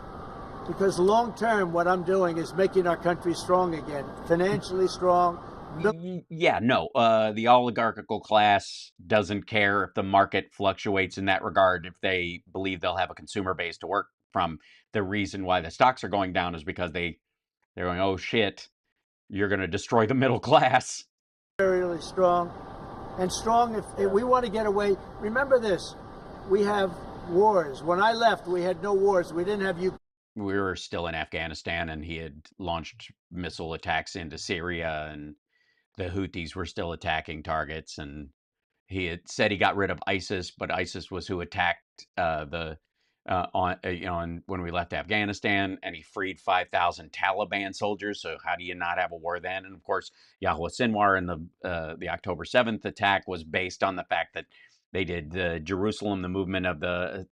Because long term, what I'm doing is making our country strong again, financially strong, Yeah, no. The oligarchical class doesn't care if the market fluctuates in that regard. If they believe they'll have a consumer base to work from, the reason why the stocks are going down is because they're going, oh shit, you're going to destroy the middle class. Really strong, and strong if we want to get away. Remember this: we have wars. When I left, we had no wars. We didn't have Ukraine. We were still in Afghanistan, and he had launched missile attacks into Syria, and the Houthis were still attacking targets, and he had said he got rid of ISIS, but ISIS was who attacked when we left Afghanistan, and he freed 5,000 Taliban soldiers. So how do you not have a war then? And of course, Yahya Sinwar and the October 7th attack was based on the fact that they did Jerusalem, the movement of the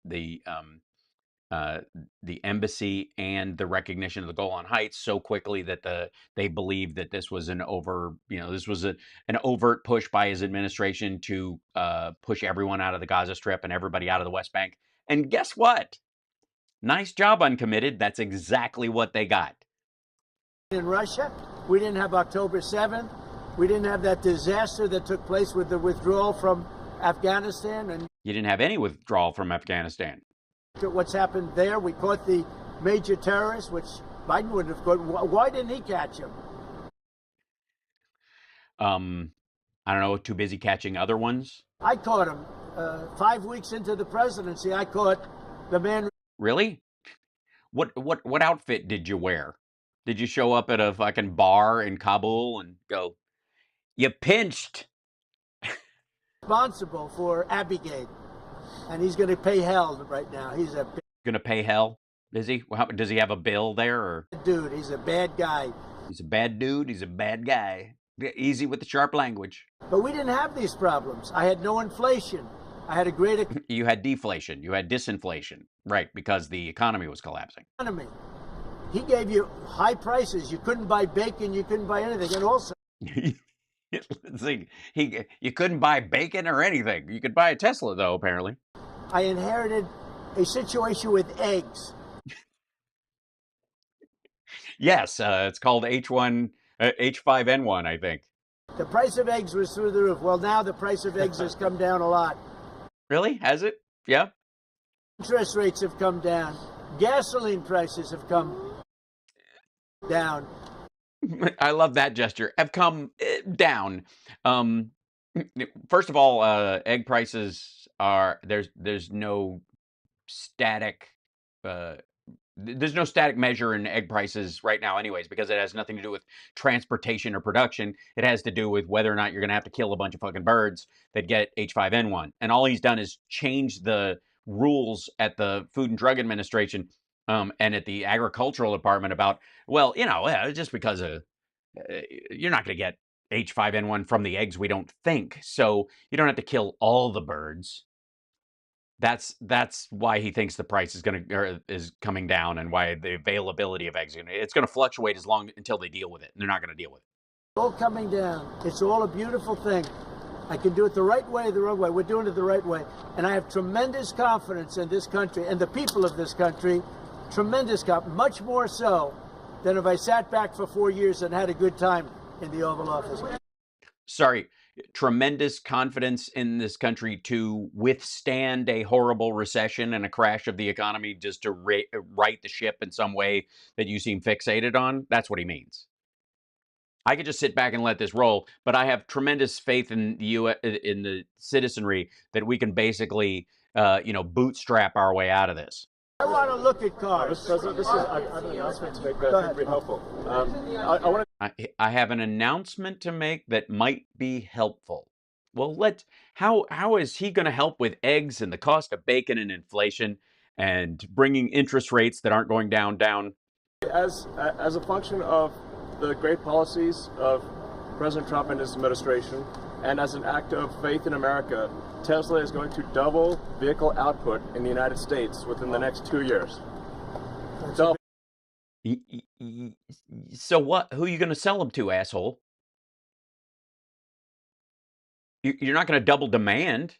embassy and the recognition of the Golan Heights so quickly that they believed that this was an overt push by his administration to push everyone out of the Gaza Strip and everybody out of the West Bank. And guess what? Nice job, Uncommitted. That's exactly what they got. In Russia, we didn't have October 7th. We didn't have that disaster that took place with the withdrawal from Afghanistan. And you didn't have any withdrawal from Afghanistan. What's happened there? We caught the major terrorist, which Biden wouldn't have caught. Why didn't he catch him? I don't know. Too busy catching other ones. I caught him 5 weeks into the presidency. I caught the man. Really? What outfit did you wear? Did you show up at a fucking bar in Kabul and go, you pinched? Responsible for Abigail, and he's going to pay hell right now. He's going to pay hell. Is he? Does he have a bill there? Or dude, he's a bad guy. He's a bad dude. He's a bad guy. Easy with the sharp language. But we didn't have these problems. I had no inflation. I had a great You had deflation. You had disinflation. Right, because the economy was collapsing. He gave you high prices. You couldn't buy bacon. You couldn't buy anything. And also, you couldn't buy bacon or anything. You could buy a Tesla, though, apparently. I inherited a situation with eggs. Yes, it's called H5N1, I think. The price of eggs was through the roof. Well, now the price of eggs has come down a lot. Really? Has it? Yeah. Interest rates have come down. Gasoline prices have come down. I love that gesture. Have come down. First of all, egg prices are there's no static measure in egg prices right now anyways, because it has nothing to do with transportation or production. It has to do with whether or not you're going to have to kill a bunch of fucking birds that get H5N1. And all he's done is change the rules at the Food and Drug Administration and at the Agricultural Department about, well, just because you're not going to get H5N1 from the eggs, we don't think. So you don't have to kill all the birds. That's why he thinks the price is coming down, and why the availability of eggs it's going to fluctuate until they deal with it. And they're not going to deal with it. All coming down. It's all a beautiful thing. I can do it the right way, the wrong way. We're doing it the right way. And I have tremendous confidence in this country and the people of this country. Tremendous confidence, much more so than if I sat back for 4 years and had a good time in the Oval Office. Sorry, tremendous confidence in this country to withstand a horrible recession and a crash of the economy just to right the ship in some way that you seem fixated on? That's what he means. I could just sit back and let this roll, but I have tremendous faith in the citizenry that we can basically, bootstrap our way out of this. I want to look at cars. Mr. President, I have an announcement to make that I think would be helpful. I have an announcement to make that might be helpful. Well, how is he going to help with eggs and the cost of bacon and inflation and bringing interest rates that aren't going down? As a function of the great policies of President Trump and his administration, and as an act of faith in America, Tesla is going to double vehicle output in the United States within the next 2 years. Double. So what? Who are you going to sell them to, asshole? You're not going to double demand.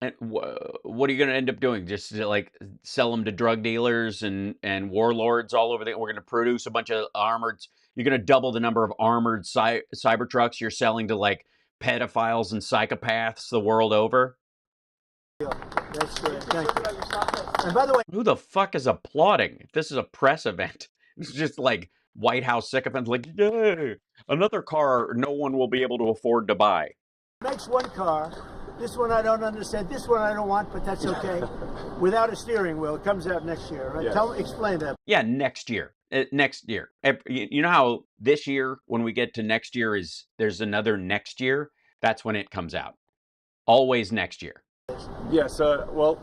And what are you going to end up doing? Just to, like, sell them to drug dealers and warlords all over the? We're going to produce a bunch of armored. You're going to double the number of armored cyber trucks you're selling to like pedophiles and psychopaths the world over. That's great. Thank you. And by the way, Who the fuck is applauding? If this is a press event, it's just like White House sycophants, like, yay, another car no one will be able to afford to buy. makes one car. This one I don't understand. This one I don't want, but that's okay. Without a steering wheel, it comes out next year, right? Yes. Explain that. Yeah, next year. Next year. You know how this year, when we get to next year, there's another next year? That's when it comes out. Always next year. Yes. Well,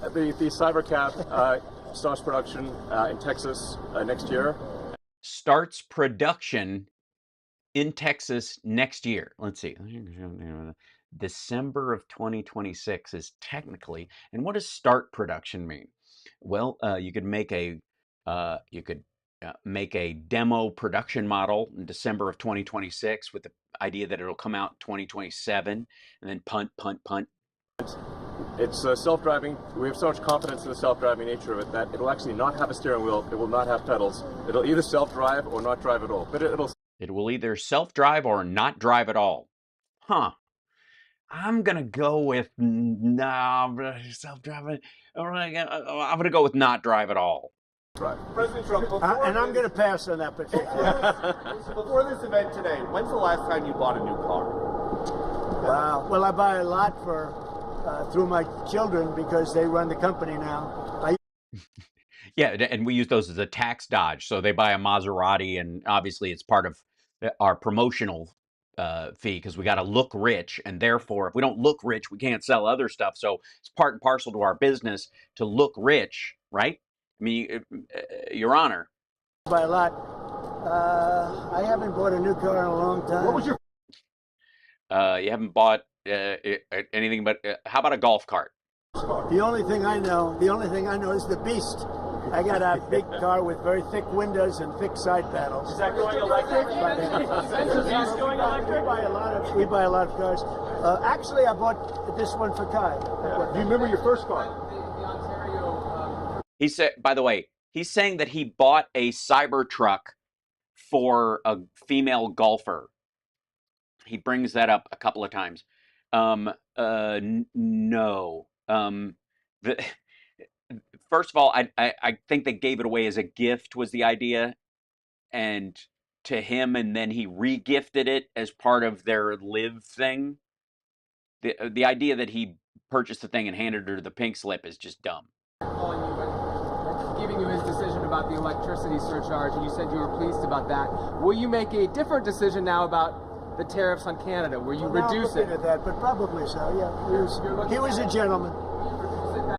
the Cybercab starts production in Texas next year. Starts production in Texas next year. Let's see. December of 2026 is technically. And what does start production mean? Well, you could make a demo production model in December of 2026 with the idea that it'll come out in 2027, and then punt. It's self-driving. We have so much confidence in the self-driving nature of it that it'll actually not have a steering wheel. It will not have pedals. It'll either self-drive or not drive at all. But it will either self-drive or not drive at all. Huh. I'm gonna go with self-driving. I'm gonna go with not drive at all. Right. President Trump, And I'm going to pass on that particular. before this event today, when's the last time you bought a new car? Wow. Well, I buy a lot through my children because they run the company now. Yeah, and we use those as a tax dodge. So they buy a Maserati, and obviously it's part of our promotional fee because we got to look rich, and therefore, if we don't look rich, we can't sell other stuff. So it's part and parcel to our business to look rich, right? I mean, Your Honor. By a lot. I haven't bought a new car in a long time. What was your? You haven't bought anything, but how about a golf cart? The only thing I know is the Beast. I got a big car with very thick windows and thick side panels. Is that going electric? Is this going electric? We buy a lot of cars. Actually, I bought this one for Kai. Do you remember your first car? He said, by the way, he's saying that he bought a Cybertruck for a female golfer. He brings that up a couple of times. No. First of all, I think they gave it away as a gift was the idea, and to him, and then he re-gifted it as part of their live thing. The idea that he purchased the thing and handed her the pink slip is just dumb. Giving you his decision about the electricity surcharge, and you said you were pleased about that. Will you make a different decision now about the tariffs on Canada? Will you reduce it? At that, but probably so. Yeah, he was a gentleman.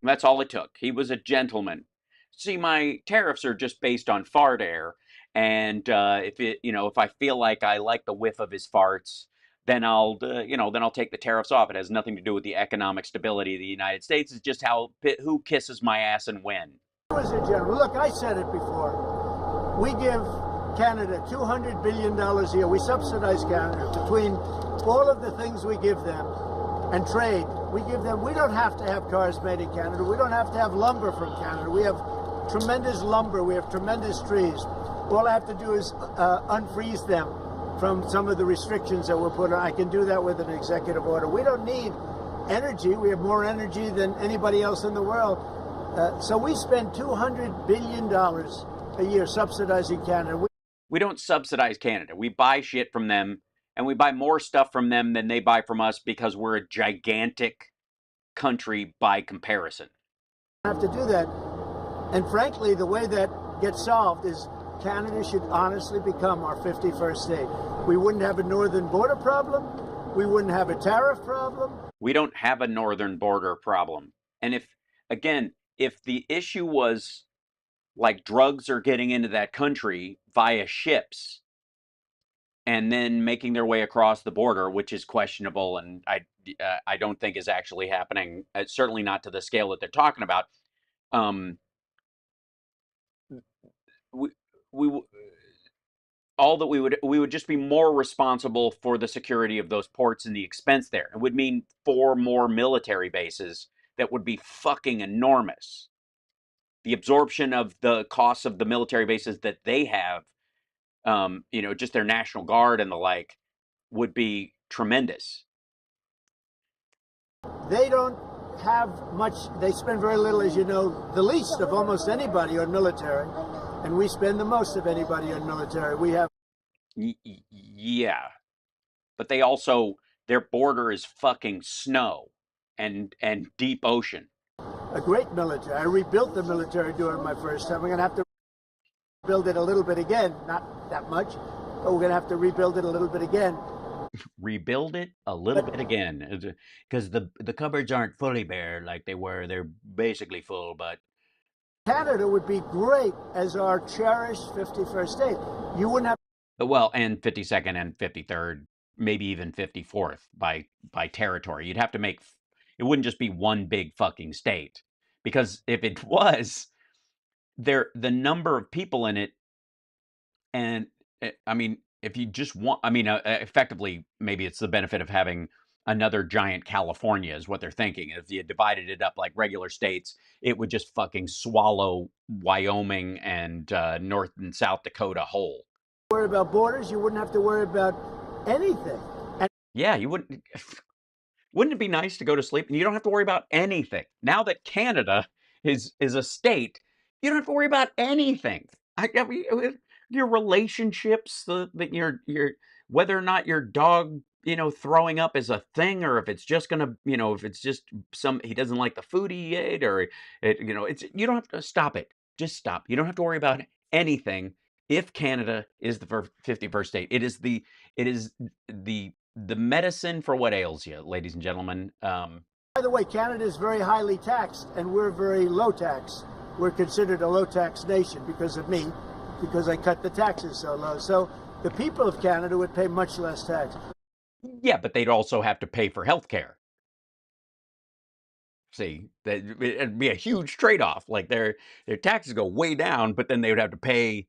That's all it took. He was a gentleman. See, my tariffs are just based on fart air, and if I feel like I like the whiff of his farts, then I'll take the tariffs off. It has nothing to do with the economic stability of the United States. It's just who kisses my ass and when. He was a gentleman. Look, I said it before. We give Canada $200 billion a year. We subsidize Canada between all of the things we give them and trade. We don't have to have cars made in Canada. We don't have to have lumber from Canada. We have tremendous lumber. We have tremendous trees. All I have to do is unfreeze them from some of the restrictions that were put on. I can do that with an executive order. We don't need energy. We have more energy than anybody else in the world. So we spend $200 billion a year subsidizing Canada. We don't subsidize Canada. We buy shit from them, and we buy more stuff from them than they buy from us because we're a gigantic country by comparison. Have to do that. And frankly, the way that gets solved is Canada should honestly become our 51st state. We wouldn't have a northern border problem. We wouldn't have a tariff problem. We don't have a northern border problem. And if the issue was like drugs are getting into that country via ships and then making their way across the border, which is questionable and I don't think is actually happening, certainly not to the scale that they're talking about. all that we would just be more responsible for the security of those ports and the expense there. It would mean 4 more military bases that would be fucking enormous. The absorption of the costs of the military bases that they have, you know, just their National Guard and the like, would be tremendous. They don't have much, they spend very little, as you know, the least of almost anybody on military, and we spend the most of anybody on military. We have. Yeah. But they also, their border is fucking snow and deep ocean. A great military. I rebuilt the military during my first time. We're going to have to build it a little bit again. Not that much, but we're going to have to rebuild it a little bit again. Rebuild it a little bit again, because the cupboards aren't fully bare like they were. They're basically full, but Canada would be great as our cherished 51st state. You wouldn't have. Well, and 52nd and 53rd, maybe even 54th by territory. You'd have to make, it wouldn't just be one big fucking state, because if it was, the number of people in it, and I mean, if you just want, I mean, effectively, maybe it's the benefit of having another giant California is what they're thinking. If you divided it up like regular states, it would just fucking swallow Wyoming and North and South Dakota whole. Worry about borders. You wouldn't have to worry about anything. And yeah, you wouldn't. Wouldn't it be nice to go to sleep and you don't have to worry about anything? Now that Canada is a state, you don't have to worry about anything. I mean, your relationships, your whether or not your dog, you know, throwing up is a thing, or if it's just gonna, you know, if it's just he doesn't like the food he ate, or you know, you don't have to stop it. Just stop. You don't have to worry about anything. If Canada is the 51st state, it is the medicine for what ails you, ladies and gentlemen. By the way, Canada is very highly taxed, and we're very low tax. We're considered a low tax nation because of me, because I cut the taxes so low. So the people of Canada would pay much less tax. Yeah, but they'd also have to pay for health care. See, it'd be a huge trade-off. Like their taxes go way down, but then they would have to pay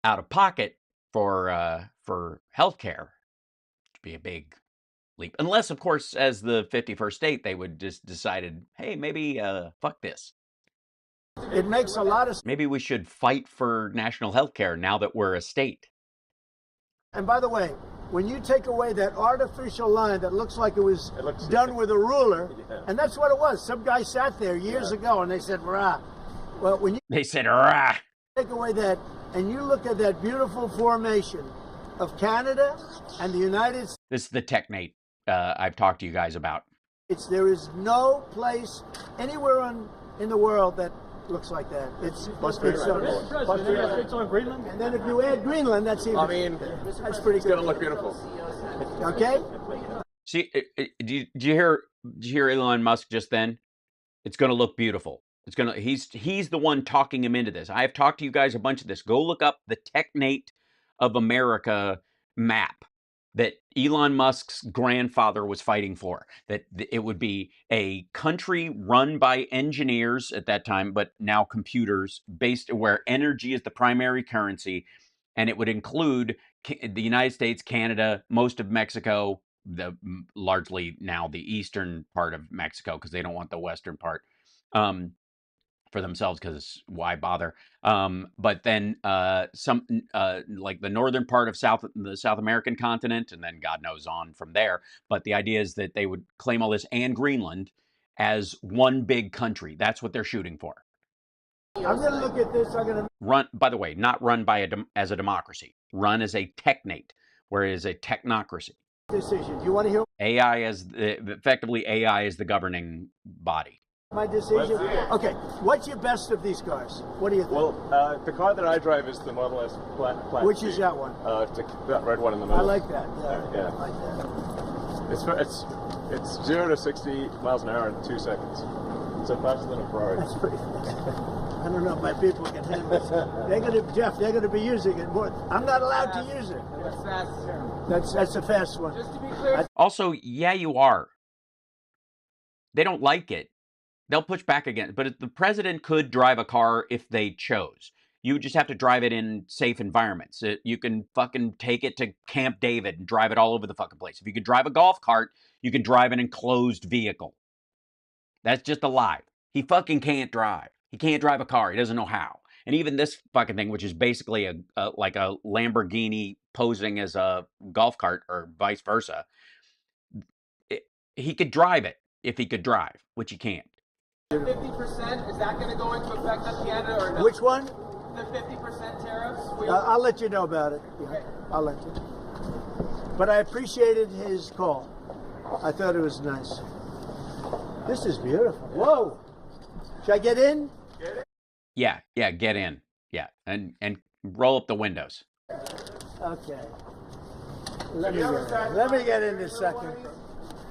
out of pocket for health care. To be a big leap. Unless, of course, as the 51st state, they would just decided, hey, maybe fuck this. It makes a lot of sense. Maybe we should fight for national health care now that we're a state. And by the way, when you take away that artificial line that looks like it was done with a ruler, and that's what it was. Some guy sat there years ago and they said, rah. Well, when you rah, take away that, and you look at that beautiful formation of Canada and the United States. This is the technate I've talked to you guys about. There is no place anywhere in the world that looks like that. It's on Greenland. And then if you add Greenland, that's even. I mean, that's pretty good. It's gonna look beautiful. Okay. See, did you hear Elon Musk just then? It's going to look beautiful. It's gonna. He's the one talking him into this. I have talked to you guys a bunch of this. Go look up the Technate of America map that Elon Musk's grandfather was fighting for. That it would be a country run by engineers at that time, but now computers, based where energy is the primary currency, and it would include the United States, Canada, most of Mexico, largely now the eastern part of Mexico because they don't want the western part. For themselves, because why bother? But then some like the northern part of the South American continent, and then God knows on from there. But the idea is that they would claim all this and Greenland as one big country. That's what they're shooting for. I'm going to look at this. I'm going to run. By the way, not run by as a democracy. Run as a technate, where it is a technocracy. Decision. Do you want to hear AI as effectively AI is the governing body. My decision? Okay, what's your best of these cars? What do you think? Well, the car that I drive is the Model S Plaid. Which is that one? That red one in the middle. I like that. Yeah. I like that. It's 0 to 60 miles an hour in 2 seconds. So faster than a Ferrari. That's pretty fast. I don't know if my people can handle it. They're gonna be using it more. I'm not allowed to use it. That's a fast one. Just to be clear. Also, yeah, you are. They don't like it. They'll push back again. But the president could drive a car if they chose. You just have to drive it in safe environments. You can fucking take it to Camp David and drive it all over the fucking place. If you could drive a golf cart, you can drive an enclosed vehicle. That's just a lie. He fucking can't drive. He can't drive a car. He doesn't know how. And even this fucking thing, which is basically like a Lamborghini posing as a golf cart or vice versa, he could drive it if he could drive, which he can't. 50%, is that going to go into effect on Canada or no? Which one? The 50% tariffs? I'll let you know about it. Yeah, Okay. I'll let you. But I appreciated his call. I thought it was nice. This is beautiful. Whoa! Should I get in? Yeah, get in. Yeah, and roll up the windows. Okay. Let me get in this second.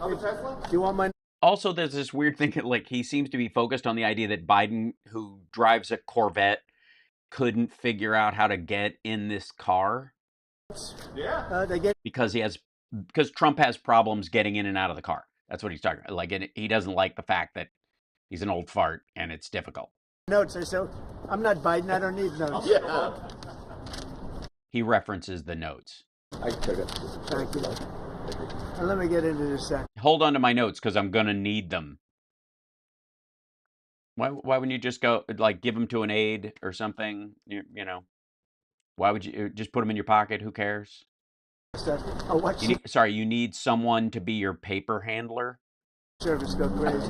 On the Tesla? Do you want my? Also, there's this weird thing that, like, he seems to be focused on the idea that Biden, who drives a Corvette, couldn't figure out how to get in this car. Yeah. They get. Because Trump has problems getting in and out of the car. That's what he's talking about. Like, and he doesn't like the fact that he's an old fart and it's difficult. Notes. I said, I'm not Biden. I don't need notes. Yeah. He references the notes. I took it. Thank you. And let me get into this second. Hold on to my notes because I'm gonna need them. Why wouldn't you just go, like, give them to an aide or something? You know, why would you just put them in your pocket? Who cares? Oh, what You need someone to be your paper handler. service go crazy?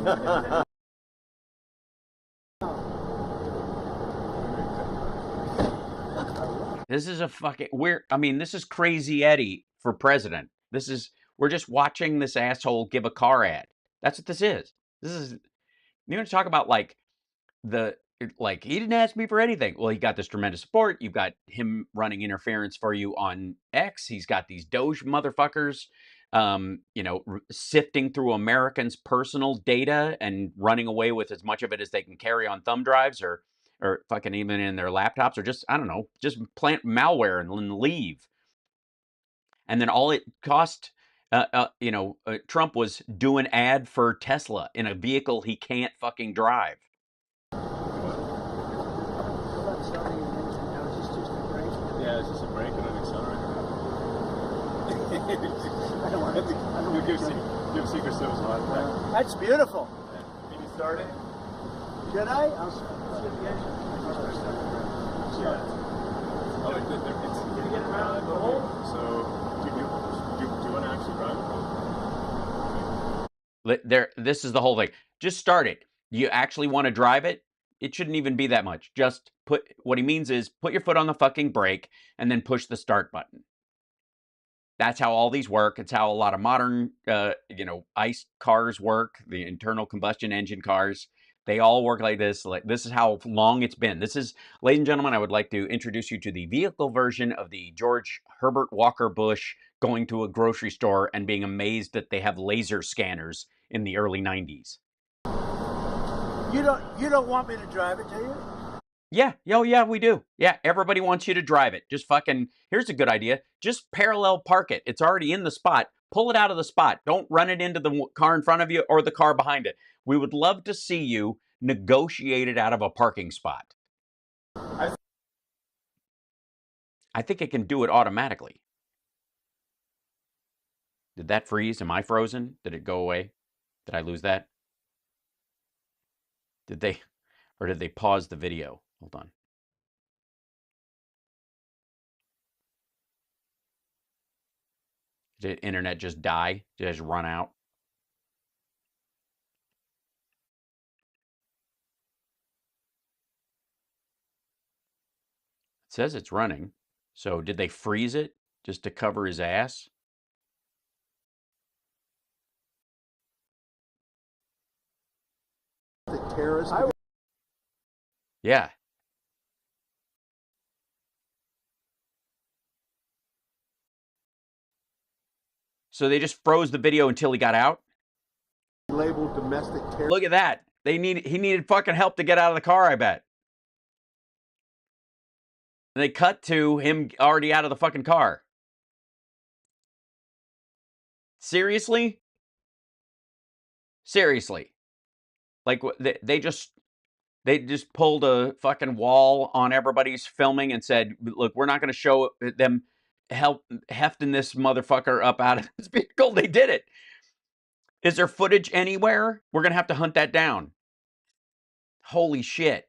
This is a fucking this is Crazy Eddie for president. We're just watching this asshole give a car ad. That's what this is. You want to talk about like he didn't ask me for anything. Well, he got this tremendous support. You've got him running interference for you on X. He's got these Doge motherfuckers, sifting through Americans' personal data and running away with as much of it as they can carry on thumb drives or fucking even in their laptops, or just, I don't know, just plant malware and leave. And then all it cost, Trump was do an ad for Tesla in a vehicle he can't fucking drive. Yeah, it's just a brake and an accelerator. I don't want to. Give Secret Service a lot of time. That's beautiful. Can you start it? Should I? I'll start the engine. Oh, it's can you get around the hole? So, do you want to actually drive it? This is the whole thing. Just start it. You actually want to drive it? It shouldn't even be that much. Just what he means is put your foot on the fucking brake and then push the start button. That's how all these work. It's how a lot of modern, ICE cars work, the internal combustion engine cars. They all work like this. Like, this is how long it's been. This is, ladies and gentlemen, I would like to introduce you to the vehicle version of the George Herbert Walker Bush going to a grocery store and being amazed that they have laser scanners in the early 90s. You don't want me to drive it, do you? Yeah, yeah, we do. Yeah, everybody wants you to drive it. Just fucking, here's a good idea. Just parallel park it. It's already in the spot. Pull it out of the spot. Don't run it into the car in front of you or the car behind it. We would love to see you negotiate it out of a parking spot. I think it can do it automatically. Did that freeze? Am I frozen? Did it go away? Did I lose that? Did they pause the video? Hold on. Did the internet just die? Did it just run out? It says it's running. So did they freeze it just to cover his ass? The terrorist. Yeah. So they just froze the video until he got out? Labeled domestic terror. Look at that. He needed fucking help to get out of the car, I bet. And they cut to him already out of the fucking car. Seriously? Seriously. Like, they just... They just pulled a fucking wall on everybody's filming and said, look, we're not going to show them hefting this motherfucker up out of this vehicle. They did it. Is there footage anywhere? We're going to have to hunt that down. Holy shit.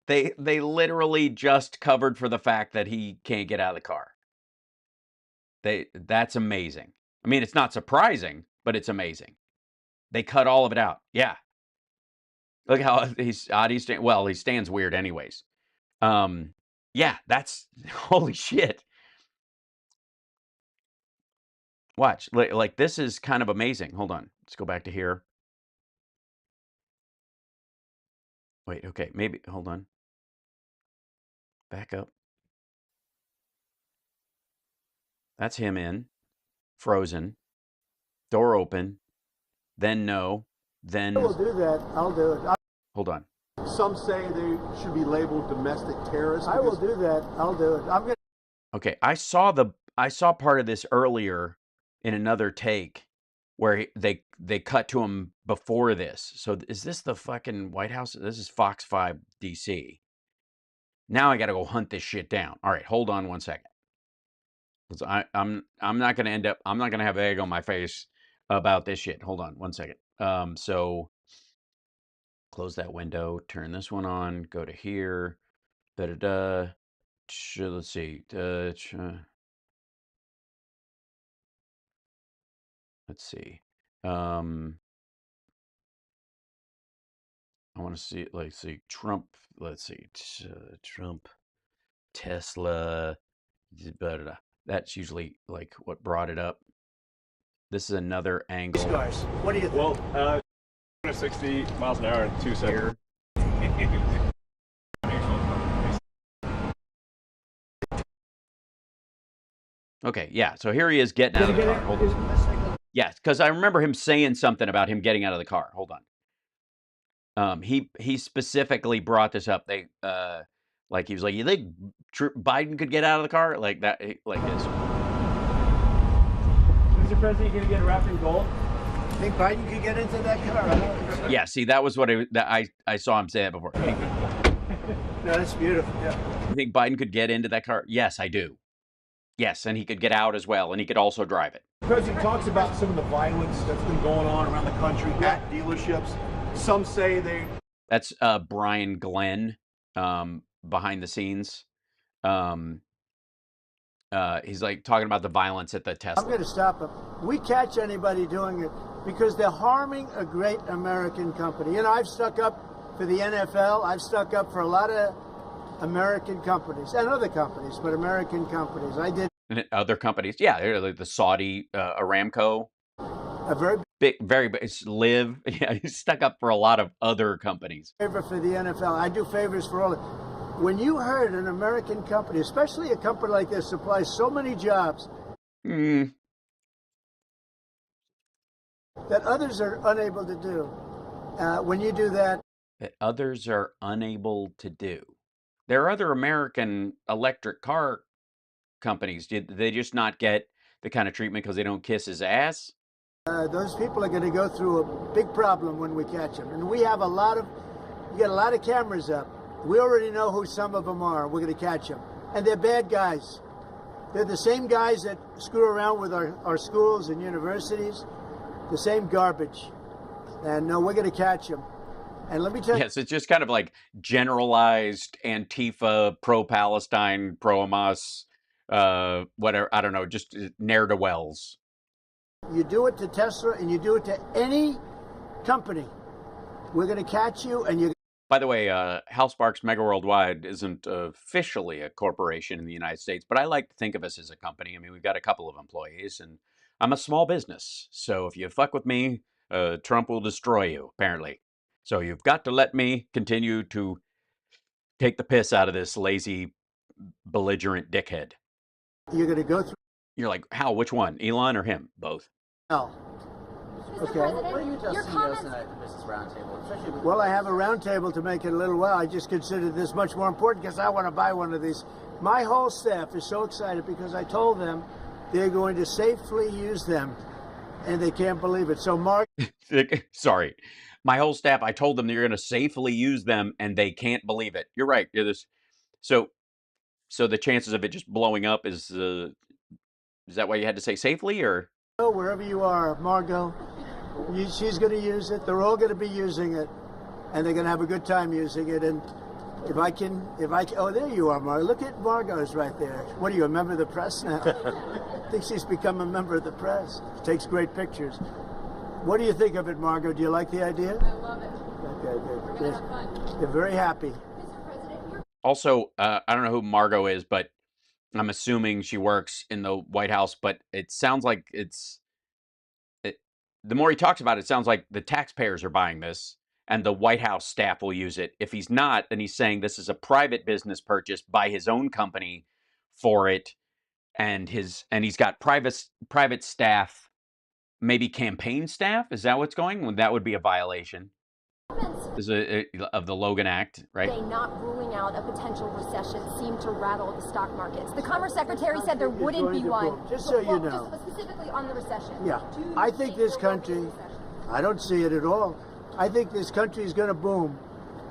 They literally just covered for the fact that he can't get out of the car. That's amazing. I mean, it's not surprising, but it's amazing. They cut all of it out. Yeah. Look how he's odd. Well, he stands weird anyways. Yeah, that's holy shit. Watch. Like this is kind of amazing. Hold on. Let's go back to here. Wait, okay. Maybe hold on. Back up. That's him in. Frozen. Door open. Then no. Then I will do that. I'll do it. hold on. Some say they should be labeled domestic terrorists. I will do that. I'll do it. I'm going to. Okay, I saw part of this earlier in another take where they cut to him before this. So is this the fucking White House? This is Fox 5 DC. Now I got to go hunt this shit down. All right, hold on one second. I'm not going to I'm not going to have egg on my face about this shit. Hold on one second. So close that window, turn this one on, go to here. Let's see. Let's see. I want to see. Let's see. Trump. Let's see. Trump. Tesla. That's usually like what brought it up. This is another angle. Scars. What do you think? Well, 60 miles an hour in 2 seconds. Okay, yeah. So here he is getting out of the car. Hold on. Yes, because I remember him saying something about him getting out of the car. Hold on. He specifically brought this up. They like he was like, you think Biden could get out of the car like that? Like this. Mr. President, you gonna get wrapped in gold? Think Biden could get into that car? Yeah. See, that was what I saw him say that before. No, that's beautiful. Yeah. You think Biden could get into that car? Yes, I do. Yes, and he could get out as well, and he could also drive it. The president talks about some of the violence that's been going on around the country at dealerships. Some say they... That's Brian Glenn behind the scenes. He's like talking about the violence at the Tesla. I'm going to stop them. We catch anybody doing it because they're harming a great American company. You know, I've stuck up for the NFL. I've stuck up for a lot of American companies and other companies, but American companies. I did. And other companies, yeah, like the Saudi Aramco. A very very big. Live. Yeah, he's stuck up for a lot of other companies. favor for the NFL. I do favors for all. When you heard an American company, especially a company like this, supplies so many jobs that others are unable to do. When you do that, others are unable to do. There are other American electric car companies. Did they just not get the kind of treatment because they don't kiss his ass? those people are going to go through a big problem when we catch them. And we have we got a lot of cameras up. We already know who some of them are. We're going to catch them. And they're bad guys. They're the same guys that screw around with our schools and universities. The same garbage. And no, we're going to catch them. And let me tell you. Yes, it's just kind of like generalized Antifa, pro-Palestine, pro-Hamas, whatever, I don't know, just ne'er-do-wells. You do it to Tesla and you do it to any company. We're going to catch you and you. By the way, Hal Sparks Megaworldwide isn't officially a corporation in the United States, but I like to think of us as a company. I mean, we've got a couple of employees and I'm a small business. So if you fuck with me, Trump will destroy you, apparently. So you've got to let me continue to take the piss out of this lazy, belligerent dickhead. You're going to go through. You're like, Hal, which one? Elon or him? Both. Hell. Mr. Okay. President, What do you tell your CEOs comments. tonight at the business roundtable, especially with Well, I have a roundtable to make it a little while. I just considered this much more important because I want to buy one of these. My whole staff is so excited because I told them they're going to safely use them and they can't believe it. So Mark, sorry, my whole staff, I told them that you're going to safely use them, and they can't believe it. You're right. So the chances of it just blowing up is that why you had to say safely, or? Wherever you are, Margot, she's going to use it. They're all going to be using it, and they're going to have a good time using it. And if I can, oh, there you are, Margot. Look at Margot's right there. What are you, a member of the press now? I think she's become a member of the press. Takes great pictures. What do you think of it, Margot? Do you like the idea? I love it. Okay, good. We're gonna have fun. They're very happy. Mr. President, Also, I don't know who Margot is, but I'm assuming she works in the White House. But it sounds like the more he talks about it, it sounds like the taxpayers are buying this, and the White House staff will use it. If he's not, then he's saying this is a private business purchase by his own company for it, and he's got private staff, maybe campaign staff. Is that what's going? Well, that would be a violation. This is of the Logan Act, right? they not ruling out a potential recession seemed to rattle the stock markets. The Commerce Secretary said there wouldn't be one. Just so you know. Just specifically on the recession. Yeah, Do you I think this there will be a country, recession? I don't see it at all. I think this country is going to boom.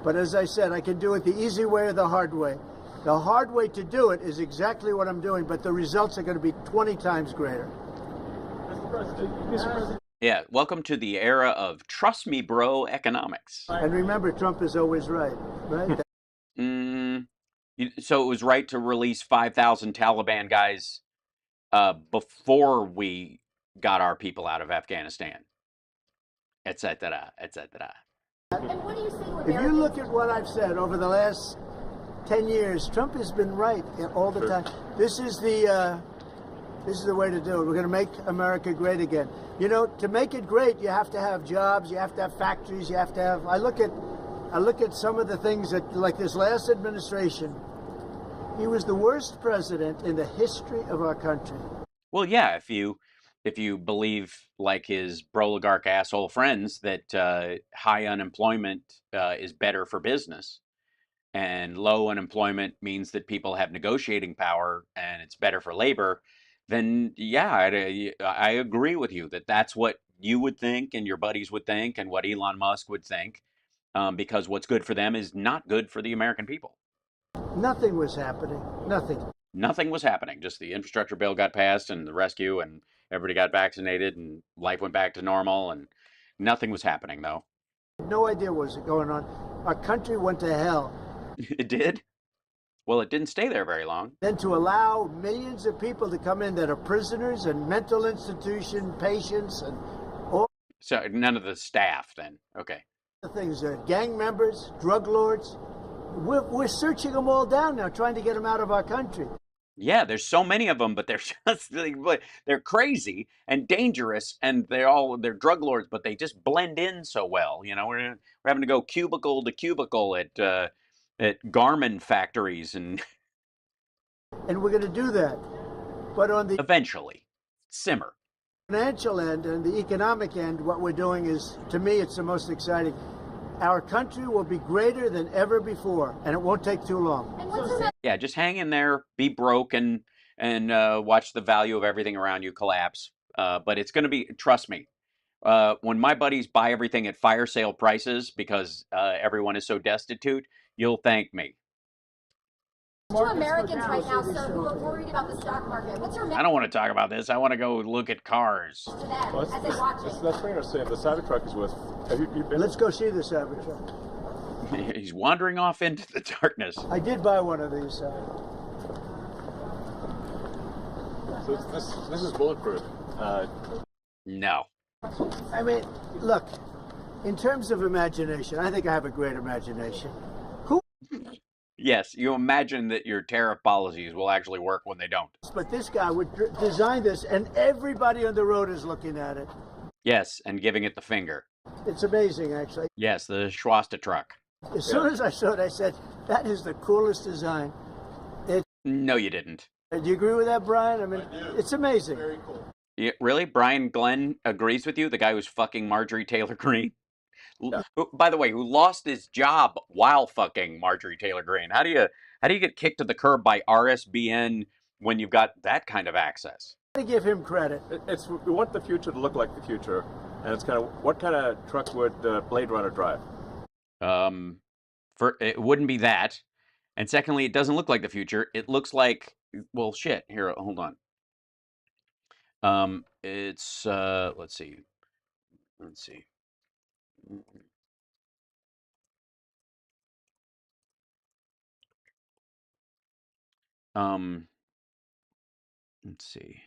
But as I said, I can do it the easy way or the hard way. The hard way to do it is exactly what I'm doing, but the results are going to be 20 times greater. Mr. President. Yeah, welcome to the era of trust me, bro, economics. And remember, Trump is always right, right? So it was right to release 5,000 Taliban guys before we got our people out of Afghanistan, etc., etc. And what do you say to If Americans? you look at what I've said over the last 10 years, Trump has been right all the time. This is the way to do it. We're going to make America great again. You know, to make it great, you have to have jobs, you have to have factories, you have to have. I look at some of the things that, like this last administration, he was the worst president in the history of our country. Well, yeah, if you believe, like his broligarch asshole friends, that high unemployment is better for business, and low unemployment means that people have negotiating power and it's better for labor, then yeah, I agree with you that that's what you would think and your buddies would think and what Elon Musk would think, because what's good for them is not good for the American people. Nothing was happening. Nothing. Nothing was happening. Just the infrastructure bill got passed and the rescue, and everybody got vaccinated and life went back to normal, and nothing was happening, though. No idea what was going on. Our country went to hell. It did? Well, it didn't stay there very long. Then to allow millions of people to come in that are prisoners and mental institution patients and all So none of the staff then. Okay. the things, gang members, drug lords. We're searching them all down now, trying to get them out of our country. Yeah, there's so many of them, but they're just they're crazy and dangerous, and they're drug lords, but they just blend in so well. You know, we're having to go cubicle to cubicle at Garmin factories, and And we're going to do that. But on the eventually simmer. financial end and the economic end, what we're doing is, to me, it's the most exciting. Our country will be greater than ever before, and it won't take too long. And what's the Yeah, just hang in there, be broke, and watch the value of everything around you collapse. But it's going to be, trust me, when my buddies buy everything at fire sale prices because everyone is so destitute, you'll thank me. to Americans right now, sir, who are worried about the stock market? What's your I message don't want to talk about this. I want to go look at cars. to them as they watch it? That's pretty interesting. The Cybertruck is with. Have you been? Let's go see this Cybertruck. He's wandering off into the darkness. I did buy one of these. So this is bulletproof. No. I mean, look, in terms of imagination, I think I have a great imagination. Yes, you imagine that your tariff policies will actually work when they don't. But this guy would design this, and everybody on the road is looking at it. Yes, and giving it the finger. It's amazing, actually. Yes, the Schwasta truck. As soon as I saw it, I said, that is the coolest design. No, you didn't. Do you agree with that, Brian? I mean, it's amazing. Very cool. Really? Brian Glenn agrees with you? The guy who's fucking Marjorie Taylor Greene? Yeah. Who, by the way, who lost his job while fucking Marjorie Taylor Greene? How do you get kicked to the curb by RSBN when you've got that kind of access? to give him credit. We want the future to look like the future, and it's kind of what kind of truck would Blade Runner drive? It wouldn't be that, and secondly, it doesn't look like the future. It looks like, well, shit. Here, hold on. It's let's see. Let's see. Let's see.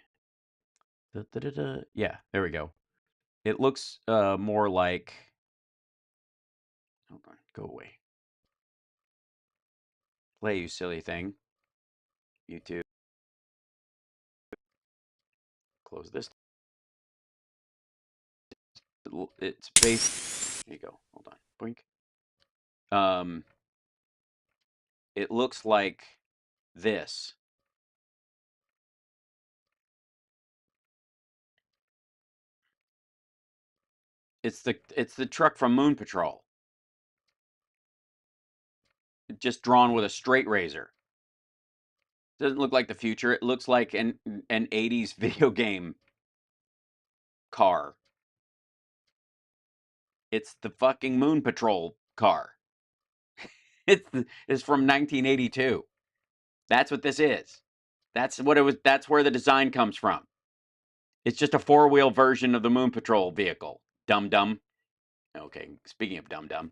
Yeah, there we go. It looks more like. Hold on, go away. Play, you silly thing. YouTube. Close this. It's based. There you go. Hold on. Boink. It looks like this. It's the truck from Moon Patrol. Just drawn with a straight razor. Doesn't look like the future. It looks like an 80s video game car. It's the fucking Moon Patrol car. It's from 1982. That's what this is. That's what it was. That's where the design comes from. It's just a four-wheel version of the Moon Patrol vehicle. Dum-dum. Okay, speaking of dum-dum.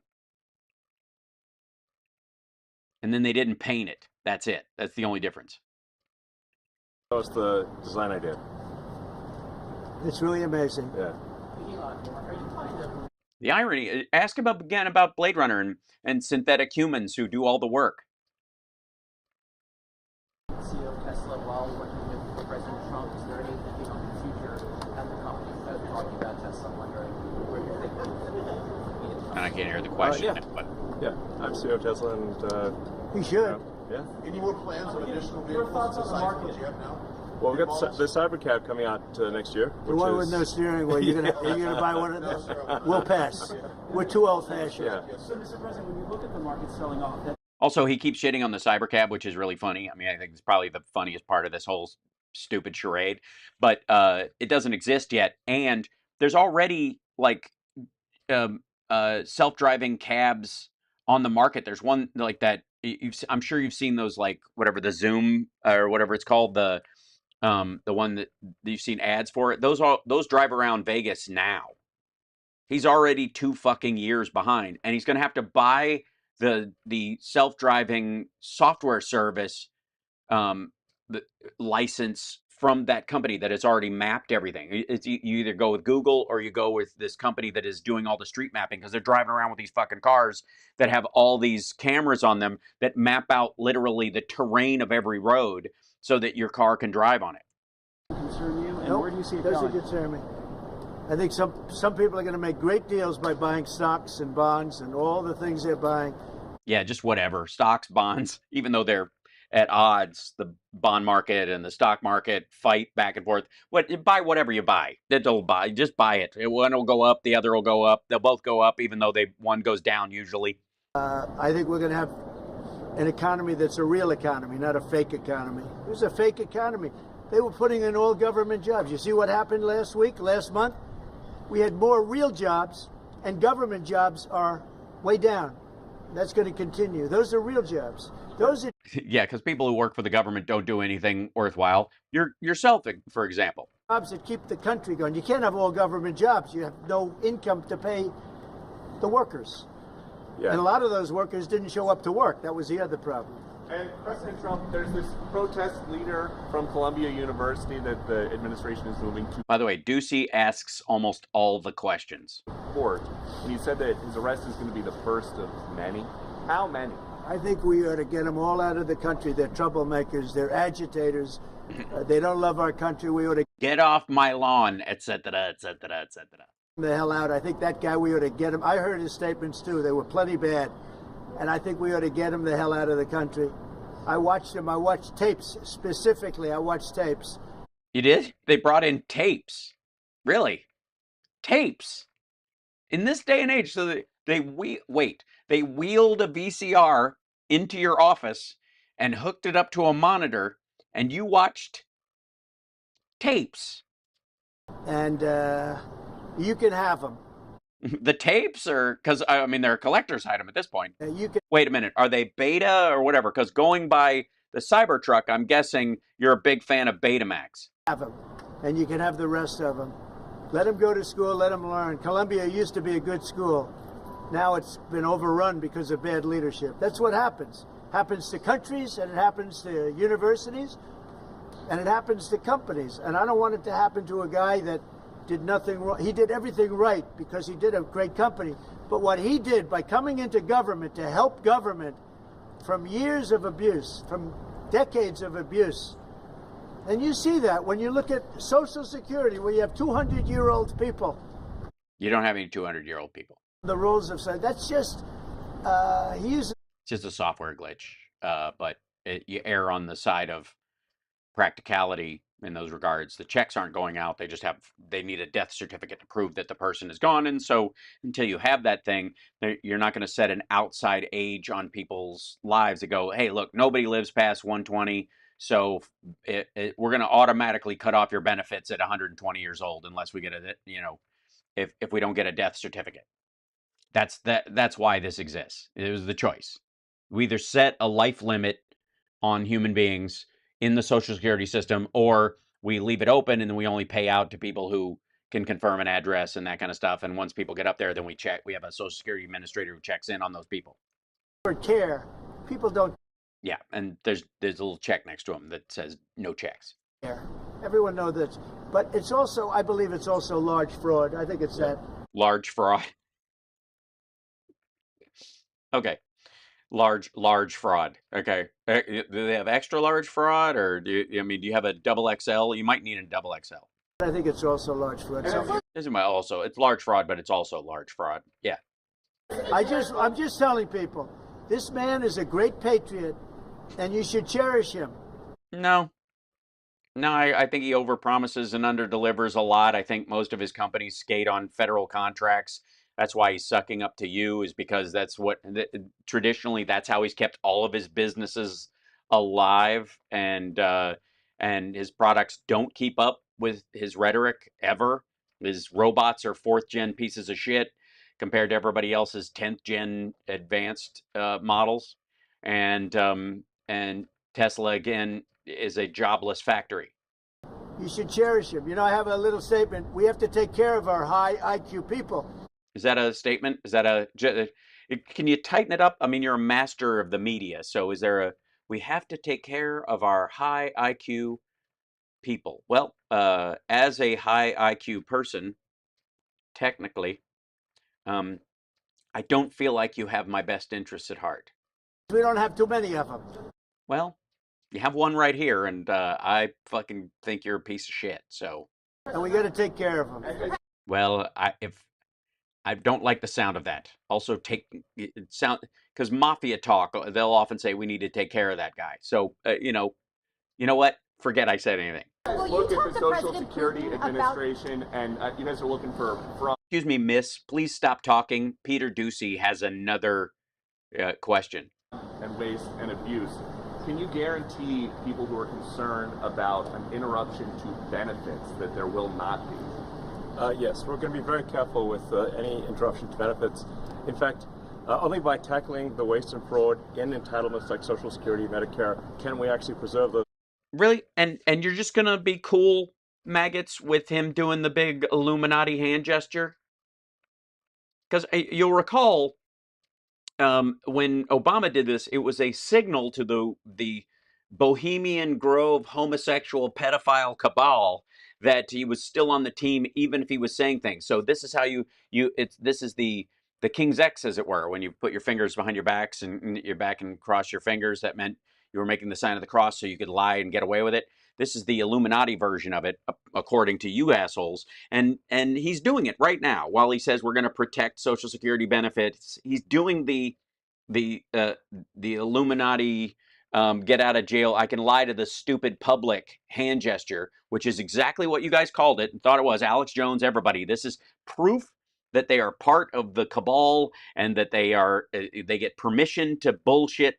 And then they didn't paint it. That's it. That's the only difference. That was the design idea. It's really amazing. Yeah. The irony, ask again about Blade Runner and synthetic humans who do all the work. CEO of Tesla, while working with President Trump, is there anything on the future at the company that is talking about Tesla? I'm wondering where you think. And I can't hear the question. But Yeah, I'm CEO of Tesla, and He should. yeah. Any more plans of additional Your vehicles thoughts on the besides market? what you have now? Well, we've got the Cybercab coming out next year. The one with no steering wheel. You're gonna buy one of those? We'll pass. We're too old-fashioned. Yeah. So, Mr. President, when you look at the market selling off, that also, he keeps shitting on the Cybercab, which is really funny. I mean, I think it's probably the funniest part of this whole stupid charade. But it doesn't exist yet, and there's already like self-driving cabs on the market. There's one like that. I'm sure you've seen those, like whatever the Zoom or whatever it's called, the one that you've seen ads for it. Those drive around Vegas now. He's already 2 fucking years behind, and he's going to have to buy the self-driving software service the license from that company that has already mapped everything. It's, you either go with Google or you go with this company that is doing all the street mapping, because they're driving around with these fucking cars that have all these cameras on them that map out literally the terrain of every road so that your car can drive on it. concern you, and Nope, where do you see it doesn't going? concern me. I think some people are going to make great deals by buying stocks and bonds and all the things they're buying. Yeah, just whatever. Stocks, bonds, even though they're at odds, the bond market and the stock market fight back and forth. Buy whatever you buy. Just buy it. One will go up, the other will go up. They'll both go up, even though one goes down usually. I think we're going to have an economy that's a real economy, not a fake economy. It was a fake economy. They were putting in all government jobs. You see what happened last month? We had more real jobs, and government jobs are way down. That's going to continue. Those are real jobs. Those are Yeah, because people who work for the government don't do anything worthwhile. Yourself, for example. jobs that keep the country going. You can't have all government jobs. You have no income to pay the workers. Yeah. And a lot of those workers didn't show up to work. That was the other problem. And President Trump, there's this protest leader from Columbia University that the administration is moving to By the way, Ducey asks almost all the questions. court. And he said that his arrest is going to be the first of many. How many? I think we ought to get them all out of the country. They're troublemakers. They're agitators. They don't love our country. We ought to Get off my lawn, etc., etc., etc. get the hell out. I think that guy, we ought to get him. I heard his statements, too. They were plenty bad. And I think we ought to get him the hell out of the country. I watched him. I watched tapes. Specifically, I watched tapes. You did? They brought in tapes. Really? Tapes. In this day and age, so they wheeled a VCR into your office and hooked it up to a monitor, and you watched Tapes. And you can have them. The tapes are, because I mean, they're a collector's item at this point. You can Wait a minute, are they beta or whatever? Because going by the Cybertruck, I'm guessing you're a big fan of Betamax. have them, and you can have the rest of them. Let them go to school, let them learn. Columbia used to be a good school. Now it's been overrun because of bad leadership. That's what happens. Happens to countries, and it happens to universities, and it happens to companies. And I don't want it to happen to a guy that did nothing wrong. He did everything right because he did a great company. But what he did by coming into government to help government from years of abuse, from decades of abuse, and you see that when you look at Social Security, where you have 200-year-old people. You don't have any 200-year-old people. The rules of society. That's just It's just a software glitch, but you err on the side of practicality in those regards. The checks aren't going out. They need a death certificate to prove that the person is gone. And so until you have that thing, you're not going to set an outside age on people's lives to go, hey, look, nobody lives past 120. So we're going to automatically cut off your benefits at 120 years old unless we get if we don't get a death certificate. That's why this exists. It was the choice. We either set a life limit on human beings in the Social Security system, or we leave it open and then we only pay out to people who can confirm an address and that kind of stuff. And once people get up there, then we have a Social Security administrator who checks in on those people. for care. People don't Yeah, and there's a little check next to them that says no checks. care. Everyone knows that. But it's also, I believe it's also large fraud. I think it's that. Large fraud. Okay. Large fraud. Okay. Do they have extra large fraud, or do you have a double XL? You might need a double XL. I think it's also large fraud. So It's large fraud, but it's also large fraud. Yeah. I'm just telling people, this man is a great patriot, and you should cherish him. No, I think he overpromises and underdelivers a lot. I think most of his companies skate on federal contracts. That's why he's sucking up to you, is because that's what traditionally that's how he's kept all of his businesses alive, and his products don't keep up with his rhetoric ever. His robots are 4th gen pieces of shit compared to everybody else's 10th gen advanced models, and Tesla again is a jobless factory. You should cherish him. I have a little statement. We have to take care of our high IQ people. Is that a statement? Is that can you tighten it up? I mean, you're a master of the media. So is there we have to take care of our high IQ people? Well, as a high IQ person, technically, I don't feel like you have my best interests at heart. We don't have too many of them. Well, you have one right here, and I fucking think you're a piece of shit. So. And we got to take care of them. Well, I don't like the sound of that. Also, because mafia talk, they'll often say we need to take care of that guy. So, you know what? Forget I said anything. Well, Look you at talked the to Social President Security Putin Administration, and you guys are looking for fraud. Excuse me, miss. Please stop talking. Peter Ducey has another question. And waste and abuse. Can you guarantee people who are concerned about an interruption to benefits that there will not be? Yes, we're going to be very careful with any interruption to benefits. In fact, only by tackling the waste and fraud in entitlements like Social Security, Medicare, can we actually preserve those. Really? And you're just going to be cool, maggots, with him doing the big Illuminati hand gesture? Because you'll recall when Obama did this, it was a signal to the Bohemian Grove homosexual pedophile cabal that he was still on the team, even if he was saying things. So this is how this is the King's X, as it were. When you put your fingers behind your backs and your back and cross your fingers, that meant you were making the sign of the cross so you could lie and get away with it. This is the Illuminati version of it, according to you assholes. And he's doing it right now. While he says we're going to protect Social Security benefits, he's doing the Illuminati get out of jail, I can lie to the stupid public hand gesture, which is exactly what you guys called it and thought it was. Alex Jones, everybody. This is proof that they are part of the cabal and that they get permission to bullshit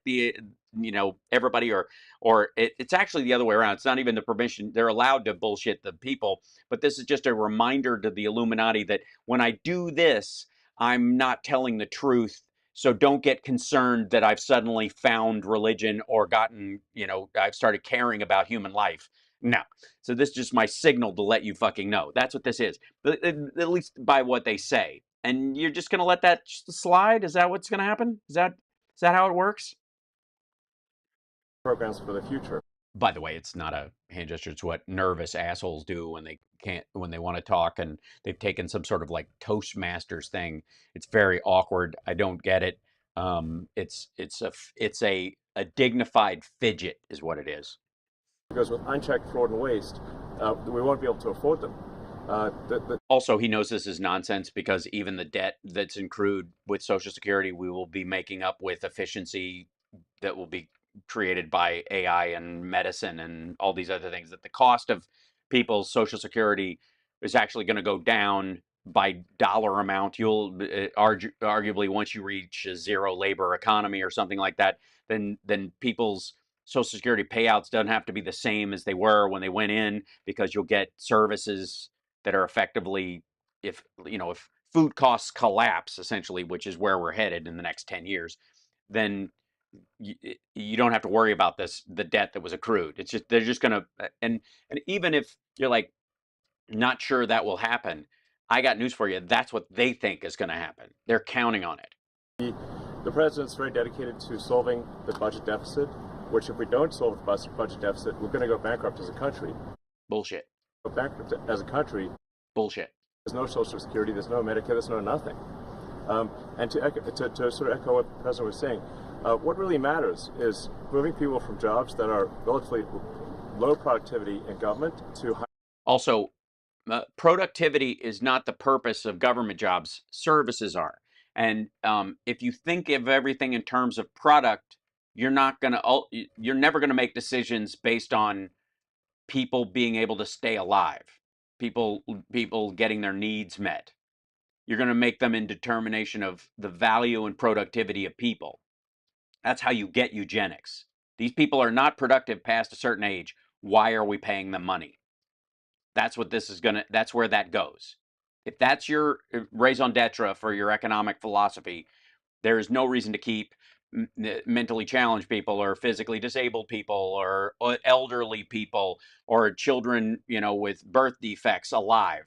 everybody, or it's actually the other way around. It's not even the permission. They're allowed to bullshit the people, but this is just a reminder to the Illuminati that when I do this, I'm not telling the truth. So don't get concerned that I've suddenly found religion or gotten, I've started caring about human life. No. So this is just my signal to let you fucking know. That's what this is. But at least by what they say. And you're just going to let that slide? Is that what's going to happen? Is that how it works? Programs for the future. By the way, it's not a hand gesture. It's what nervous assholes do when they want to talk, and they've taken some sort of like Toastmasters thing. It's very awkward. I don't get it. It's a dignified fidget is what it is. Because with unchecked fraud and waste, we won't be able to afford them. Also, he knows this is nonsense because even the debt that's accrued with Social Security, we will be making up with efficiency that will be created by AI and medicine and all these other things. That the cost of people's Social Security is actually going to go down by dollar amount. You'll arguably, once you reach a zero labor economy or something like that, then people's Social Security payouts doesn't have to be the same as they were when they went in, because you'll get services that are effectively, if food costs collapse, essentially, which is where we're headed in the next 10 years, then you don't have to worry about the debt that was accrued. It's just, they're just going to, and even if you're like not sure that will happen, I got news for you. That's what they think is going to happen. They're counting on it. The president's very dedicated to solving the budget deficit, which if we don't solve the budget deficit, we're going to go bankrupt as a country. Bullshit. Go bankrupt as a country. Bullshit. There's no Social Security, there's no Medicare, there's no nothing. And to sort of echo what the president was saying, what really matters is moving people from jobs that are relatively low productivity in government to high. Also, productivity is not the purpose of government jobs. Services are. And if you think of everything in terms of product, you're never going to make decisions based on people being able to stay alive, people getting their needs met. You're going to make them in determination of the value and productivity of people. That's how you get eugenics. These people are not productive past a certain age. Why are we paying them money? That's what this is that's where that goes. If that's your raison d'etre for your economic philosophy, there is no reason to keep mentally challenged people or physically disabled people or elderly people or children, with birth defects alive.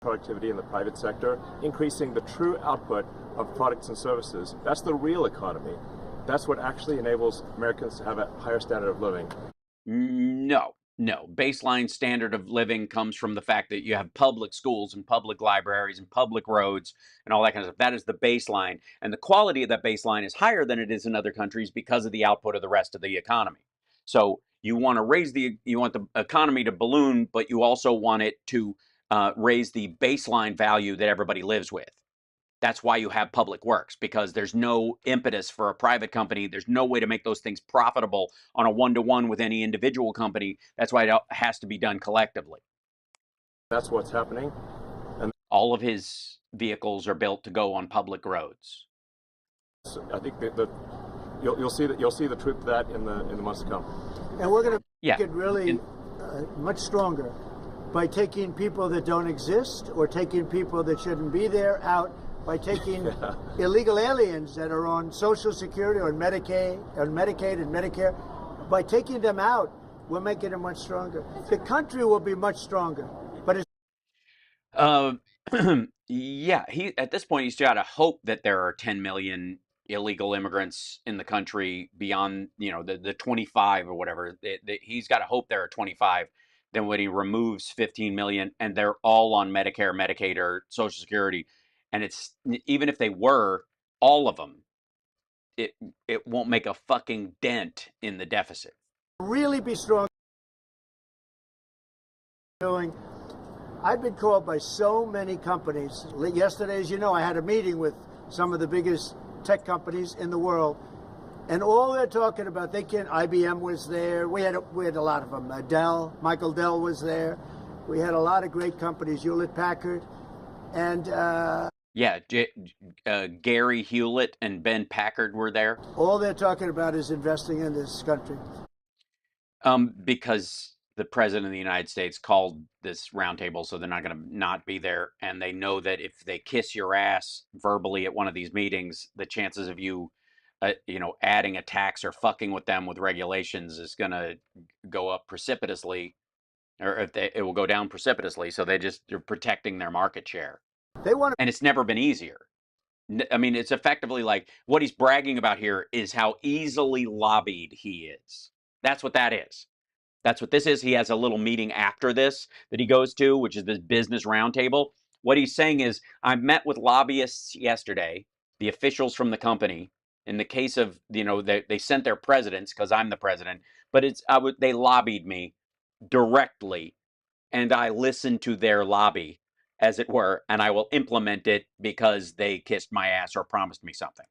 Productivity in the private sector, increasing the true output of products and services. That's the real economy. That's what actually enables Americans to have a higher standard of living. No. Baseline standard of living comes from the fact that you have public schools and public libraries and public roads and all that kind of stuff. That is the baseline. And the quality of that baseline is higher than it is in other countries because of the output of the rest of the economy. So you want to you want the economy to balloon, but you also want it to raise the baseline value that everybody lives with. That's why you have public works, because there's no impetus for a private company. There's no way to make those things profitable on a one-to-one with any individual company. That's why it has to be done collectively. That's what's happening. And all of his vehicles are built to go on public roads. I think that you'll see the truth of that in the months to come. And we're going to make it really much stronger by taking people that don't exist or taking people that shouldn't be there out, by taking illegal aliens that are on Social Security or Medicaid and Medicare. By taking them out, we're making it much stronger. The country will be much stronger. But yeah, at this point he's got to hope that there are 10 million illegal immigrants in the country beyond, the 25 or whatever. He's got to hope there are 25. Then when he removes 15 million and they're all on Medicare, Medicaid, or Social Security, and it's, even if they were, all of them, it won't make a fucking dent in the deficit. Really be strong. I've been called by so many companies. Yesterday, as you know, I had a meeting with some of the biggest tech companies in the world, and all they're talking about, IBM was there. We had a lot of them. Michael Dell was there. We had a lot of great companies, Hewlett Packard, and Yeah, Gary Hewlett and Ben Packard were there. All they're talking about is investing in this country. Because the president of the United States called this roundtable, so they're not going to not be there. And they know that if they kiss your ass verbally at one of these meetings, the chances of you, adding a tax or fucking with them with regulations is going to go up precipitously, or it will go down precipitously. So they're protecting their market share. And it's never been easier. I mean, it's effectively like what he's bragging about here is how easily lobbied he is. That's what that is. That's what this is. He has a little meeting after this that he goes to, which is this business roundtable. What he's saying is, I met with lobbyists yesterday, the officials from the company. In the case of, they sent their presidents because I'm the president, but they lobbied me directly, and I listened to their lobby, as it were, and I will implement it because they kissed my ass or promised me something.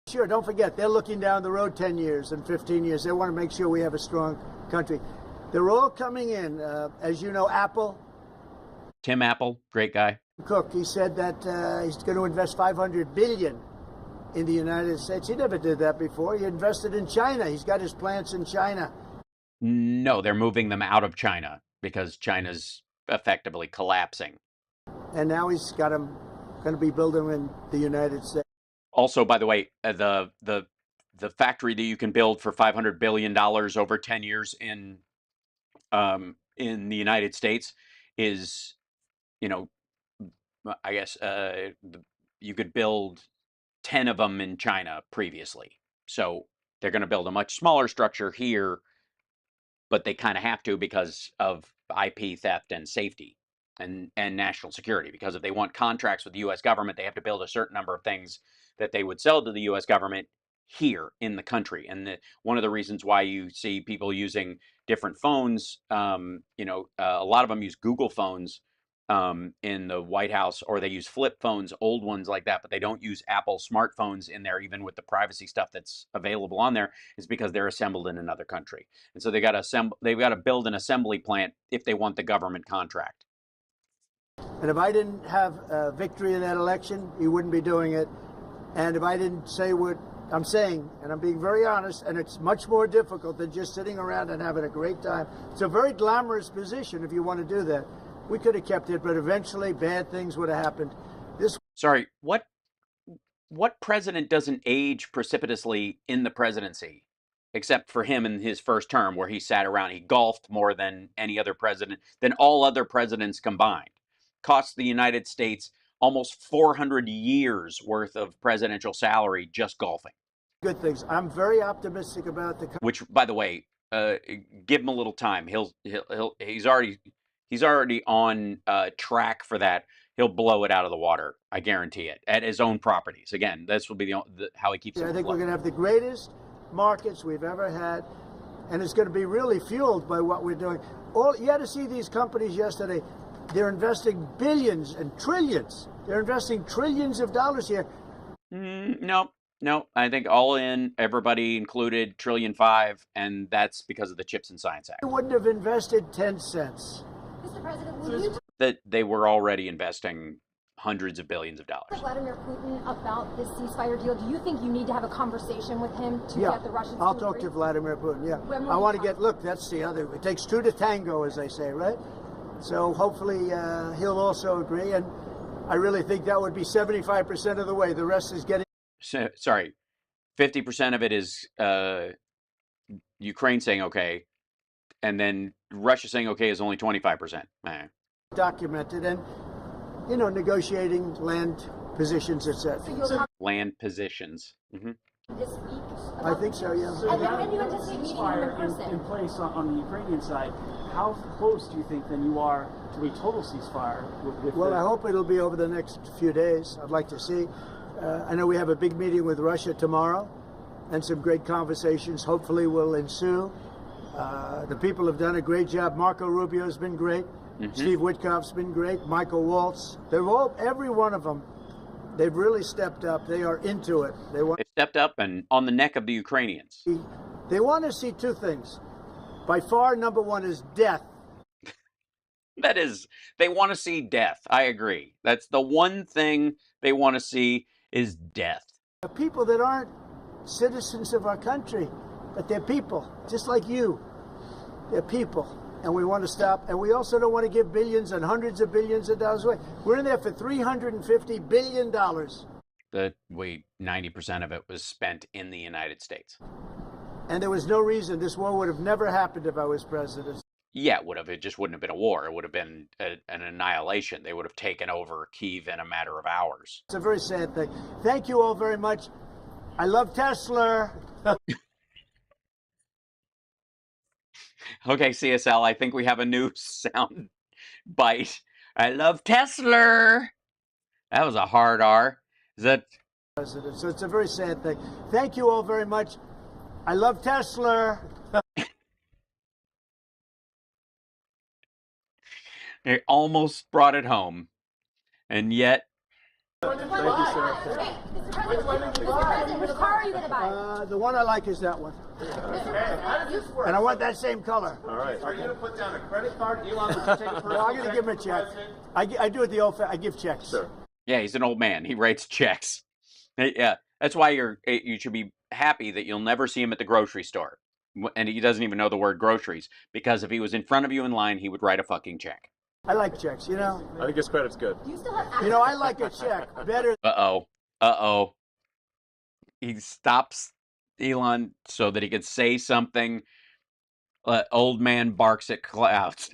Sure, don't forget, they're looking down the road 10 years and 15 years. They want to make sure we have a strong country. They're all coming in. As you know, Apple. Tim Apple, great guy. Cook, he said that he's going to invest $500 billion in the United States. He never did that before. He invested in China. He's got his plants in China. No, they're moving them out of China because China's effectively collapsing. And now he's got them going to be building in the United States. Also, by the way, the factory that you can build for $500 billion over 10 years in the United States is, I guess you could build 10 of them in China previously. So they're going to build a much smaller structure here, but they kind of have to because of IP theft and safety and national security. Because if they want contracts with the U.S. government, they have to build a certain number of things that they would sell to the U.S. government here in the country. And one of the reasons why you see people using different phones, a lot of them use Google phones in the White House, or they use flip phones, old ones like that, but they don't use Apple smartphones in there, even with the privacy stuff that's available on there, is because they're assembled in another country. And so they've got to build an assembly plant if they want the government contract. And if I didn't have victory in that election, he wouldn't be doing it. And if I didn't say what I'm saying, and I'm being very honest, and it's much more difficult than just sitting around and having a great time. It's a very glamorous position if you want to do that. We could have kept it, but eventually bad things would have happened. Sorry, what president doesn't age precipitously in the presidency, except for him in his first term, where he sat around, he golfed more than any other president, than all other presidents combined. Cost the United States almost 400 years worth of presidential salary just golfing. Good things. I'm very optimistic about the. Which, by the way, give him a little time. He's already on track for that. He'll blow it out of the water. I guarantee it. At his own properties. Again, this will be how he keeps it. I think we're going to have the greatest markets we've ever had, and it's going to be really fueled by what we're doing. You had to see these companies yesterday. They're investing billions and trillions. They're investing trillions of dollars here. No. I think all in, everybody included, $1.5 trillion, and that's because of the Chips and Science Act. They wouldn't have invested 10 cents. Mr. President, will you that they were already investing hundreds of billions of dollars. Vladimir Putin about this ceasefire deal? Do you think you need to have a conversation with him to get the Russians I'll to talk agree? to Vladimir Putin, yeah. When I will want you to look, that's the other, it takes two to tango, as they say, right? So hopefully he'll also agree, and I really think that would be 75% of the way. The rest is getting... Sorry, 50% of it is Ukraine saying okay, and then Russia saying okay is only 25%. Documented and, negotiating land positions, etc. Land positions. This week? I think so, yeah. So And that when do you anticipate meeting him in person? in place on the Ukrainian side, how close do you think then you are to a total ceasefire? Well, I hope it'll be over the next few days. I'd like to see. I know we have a big meeting with Russia tomorrow, and some great conversations hopefully will ensue. The people have done a great job. Marco Rubio's been great. Mm-hmm. Steve Witkoff's been great. Michael Waltz. Every one of them, they've really stepped up. They are into it. They've stepped up and on the neck of the Ukrainians. They want to see two things. By far, number one is death. That is, they want to see death. I agree. That's the one thing they want to see is death. People that aren't citizens of our country, but they're people, just like you. They're people, and we want to stop. And we also don't want to give billions and hundreds of billions of dollars away. We're in there for $350 billion. 90% of it was spent in the United States. And there was no reason this war would have never happened if I was president. Yeah, it would have. It just wouldn't have been a war. It would have been an annihilation. They would have taken over Kyiv in a matter of hours. It's a very sad thing. Thank you all very much. I love Tesla. Okay, CSL, I think we have a new sound bite. I love Tesla. That was a hard R. Is that? So it's a very sad thing. Thank you all very much. I love Tesla. It almost brought it home. And yet... Thank you, sir. Okay, Mr. President, which car are you going to buy? The one I like is that one. And I want that same color. All right. Are you going to put down a credit card? Elon, would you take a No, I'm going to give him a check. I do it the old I give checks. Sure. Yeah, he's an old man. He writes checks. Yeah, that's why you should be happy that you'll never see him at the grocery store. And he doesn't even know the word groceries. Because if he was in front of you in line, he would write a fucking check. I like checks, you know. I think his credit's good. You know, I like a check better. Uh-oh. He stops Elon so that he could say something. Old man barks at clouds.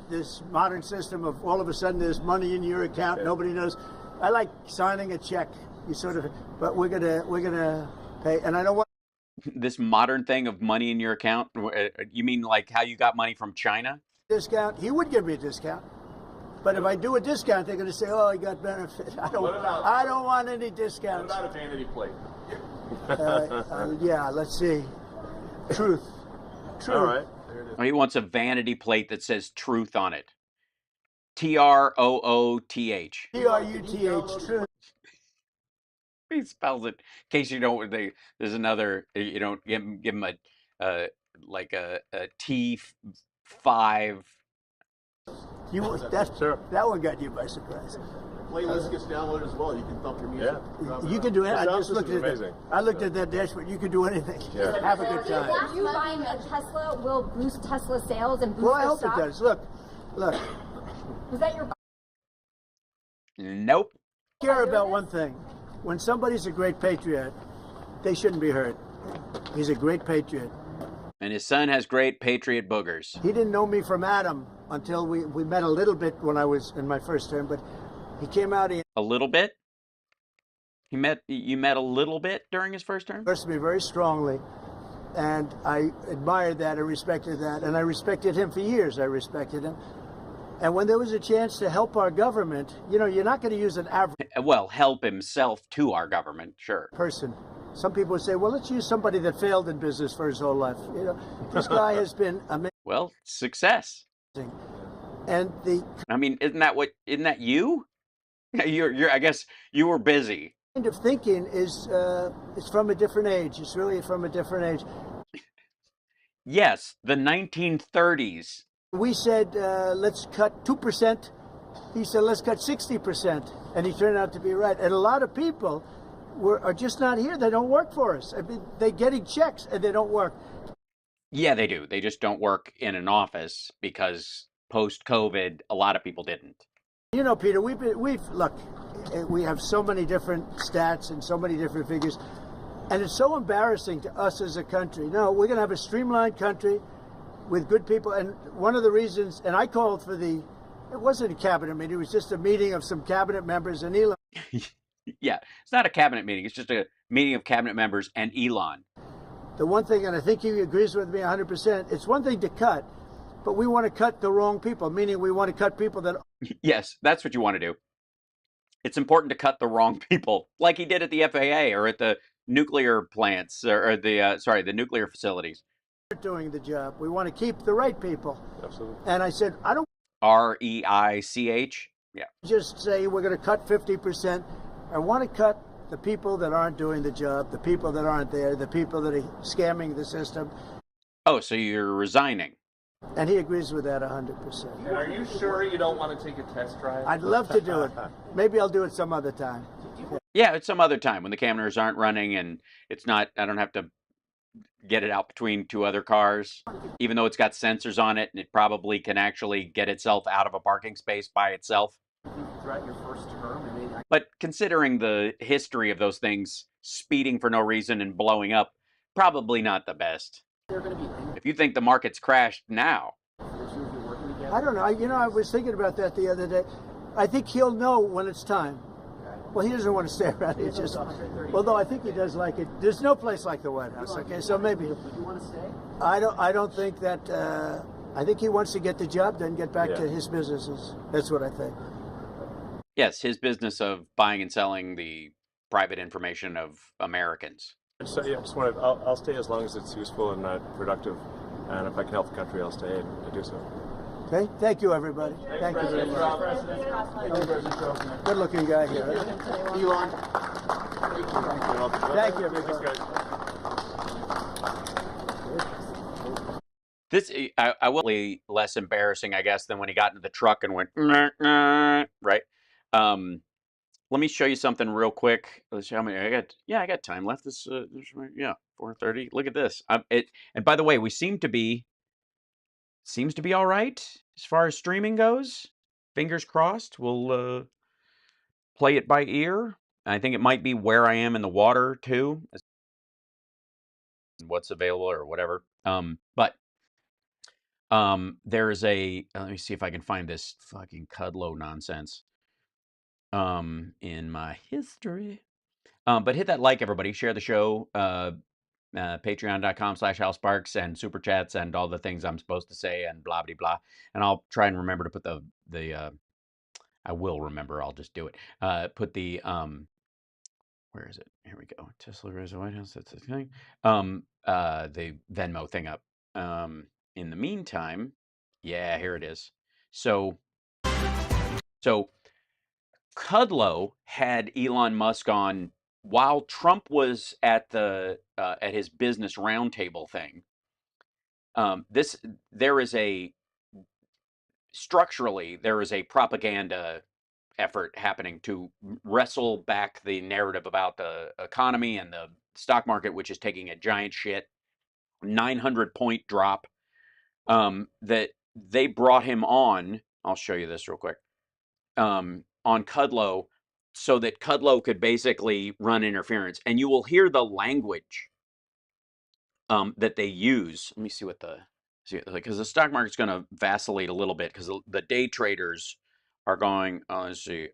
This modern system of all of a sudden there's money in your account, nobody knows. I like signing a check. You sort of, but we're gonna pay, and I don't want this modern thing of money in your account. You mean like how you got money from China? Discount. He would give me a discount, but if I do a discount, they're going to say, "Oh, he got benefit." I don't want any discounts. What about a vanity plate? Yeah, let's see. Truth. All right. He wants a vanity plate that says truth on it. TROOTH. TRUTH. Truth. He spells it. In case you don't, there's another. You don't give him a like a T5. That one got you by surprise. Playlist gets downloaded as well. You can thump your music. Yeah. You can do it. I just looked at it. I looked at that dashboard. You can do anything. Yeah. Have a good time. Are you buying a Tesla will boost Tesla sales and boost Well, I their hope stock? it does. Look. Was that your? Nope. Care about one thing. When somebody's a great patriot, they shouldn't be hurt. He's a great patriot. And his son has great patriot boogers. He didn't know me from Adam until we met a little bit when I was in my first term, but he came out. A little bit? You met a little bit during his first term? Endorsed me very strongly, and I admired that, I respected that, and I respected him for years. I respected him. And when there was a chance to help our government, you know, you're not going to use an average Well, help himself to our government, sure. person. Some people would say, well, let's use somebody that failed in business for his whole life. You know, this guy has been amazing. Well, success. And I mean, isn't that you? You're I guess you were busy. kind of thinking is it's from a different age. It's really from a different age. Yes, the 1930s. We said, let's cut 2%. He said, let's cut 60%. And he turned out to be right. And a lot of people are just not here. They don't work for us. I mean, they're getting checks and they don't work. Yeah, they do. They just don't work in an office because post-COVID, a lot of people didn't. You know, Peter, look, we have so many different stats and so many different figures. And it's so embarrassing to us as a country. No, we're going to have a streamlined country with good people. And one of the reasons, and I called for it wasn't a cabinet meeting, it was just a meeting of some cabinet members and Elon. Yeah, it's not a cabinet meeting. It's just a meeting of cabinet members and Elon. The one thing, and I think he agrees with me 100%, it's one thing to cut, but we want to cut the wrong people, meaning we want to cut people that... Yes, that's what you want to do. It's important to cut the wrong people, like he did at the FAA or at the nuclear plants, or the nuclear facilities. Doing the job. We want to keep the right people. Absolutely. And I said, I don't REICH? Yeah. just say we're going to cut 50%. I want to cut the people that aren't doing the job, the people that aren't there, the people that are scamming the system. Oh, so you're resigning? And he agrees with that 100%. And are you sure you don't want to take a test drive? I'd love to do it. Maybe I'll do it some other time. Yeah, it's some other time when the cameras aren't running and it's not, I don't have to get it out between two other cars, even though it's got sensors on it and it probably can actually get itself out of a parking space by itself. Throughout your first term, But considering the history of those things speeding for no reason and blowing up, probably not the best. If you think the market's crashed now. I don't know. I was thinking about that the other day. I think he'll know when it's time. Well, he doesn't want to stay around. He just, although I think he does like it. There's no place like the White House. Okay, so maybe. do you want to stay? I don't think that. I think he wants to get the job done, get back to his businesses. That's what I think. Yes, his business of buying and selling the private information of Americans. So yeah, just wanted. I'll stay as long as it's useful and productive, and if I can help the country, I'll stay and do so. Okay, thank you, everybody. Thank you very much. Good-looking guy here. Elon. Thank you, everybody. This I will be less embarrassing, I guess, than when he got into the truck and went right. Let me show you something real quick. Let's see how many I got. Yeah, I got time left. This 4:30. Look at this. And by the way, we seems to be all right as far as streaming goes. Fingers crossed. We'll play it by ear. I think it might be where I am in the water too. What's available or whatever. But there's a let me see if I can find this fucking Cudlow nonsense in my history. But hit that like, everybody. Share the show. Patreon.com/HalSparks and super chats and all the things I'm supposed to say and blah blah blah. And I'll try and remember to put the I will remember. I'll just do it. Put the where is it? Here we go. Tesla goes to White House. That's the thing. The Venmo thing up. In the meantime, yeah, here it is. So Cudlow had Elon Musk on while Trump was at the at his business roundtable thing. Structurally there is a propaganda effort happening to wrestle back the narrative about the economy and the stock market, which is taking a giant shit. 900-point drop. That they brought him on. I'll show you this real quick. On Cudlow, so that Cudlow could basically run interference, and you will hear the language that they use. Let me see what because the stock market's going to vacillate a little bit because the day traders are going. Oh, let's see,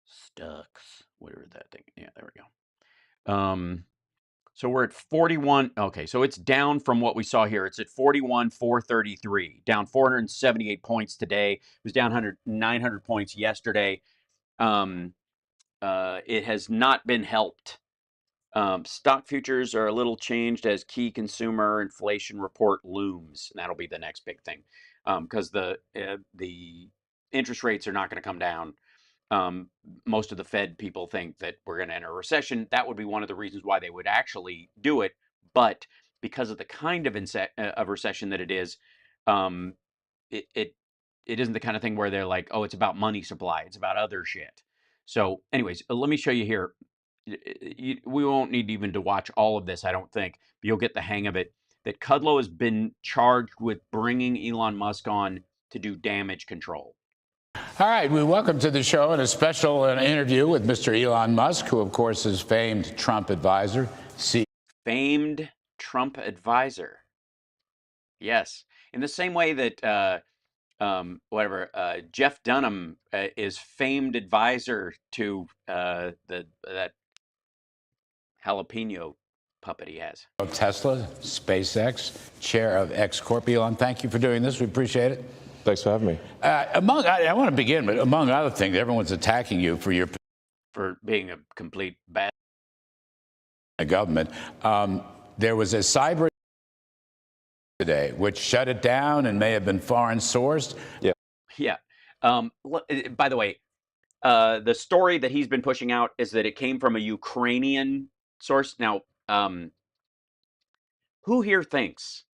stocks, whatever that thing. Yeah, there we go. So we're at 41. Okay, so it's down from what we saw here. It's at 41,433, down 478 points today. It was down 900 points yesterday. It has not been helped. Stock futures are a little changed as key consumer inflation report looms. And that'll be the next big thing because the interest rates are not going to come down. Most of the Fed people think that we're going to enter a recession. That would be one of the reasons why they would actually do it. But because of the kind of recession that it is, it isn't the kind of thing where they're like, oh, it's about money supply. It's about other shit. So anyways, let me show you here. We won't need even to watch all of this, I don't think. But you'll get the hang of it. That Cudlow has been charged with bringing Elon Musk on to do damage control. All right, we welcome to the show and a special interview with Mr. Elon Musk, who, of course, is famed Trump advisor. Famed Trump advisor. Yes. In the same way that, Jeff Dunham is famed advisor to that jalapeno puppet he has. Tesla, SpaceX, chair of X Corp. Elon, thank you for doing this. We appreciate it. Thanks for having me. I want to begin, but among other things, everyone's attacking you for being a complete bad government. There was a cyber today which shut it down and may have been foreign sourced. Yeah. Yeah. By the way, the story that he's been pushing out is that it came from a Ukrainian source. Now, who here thinks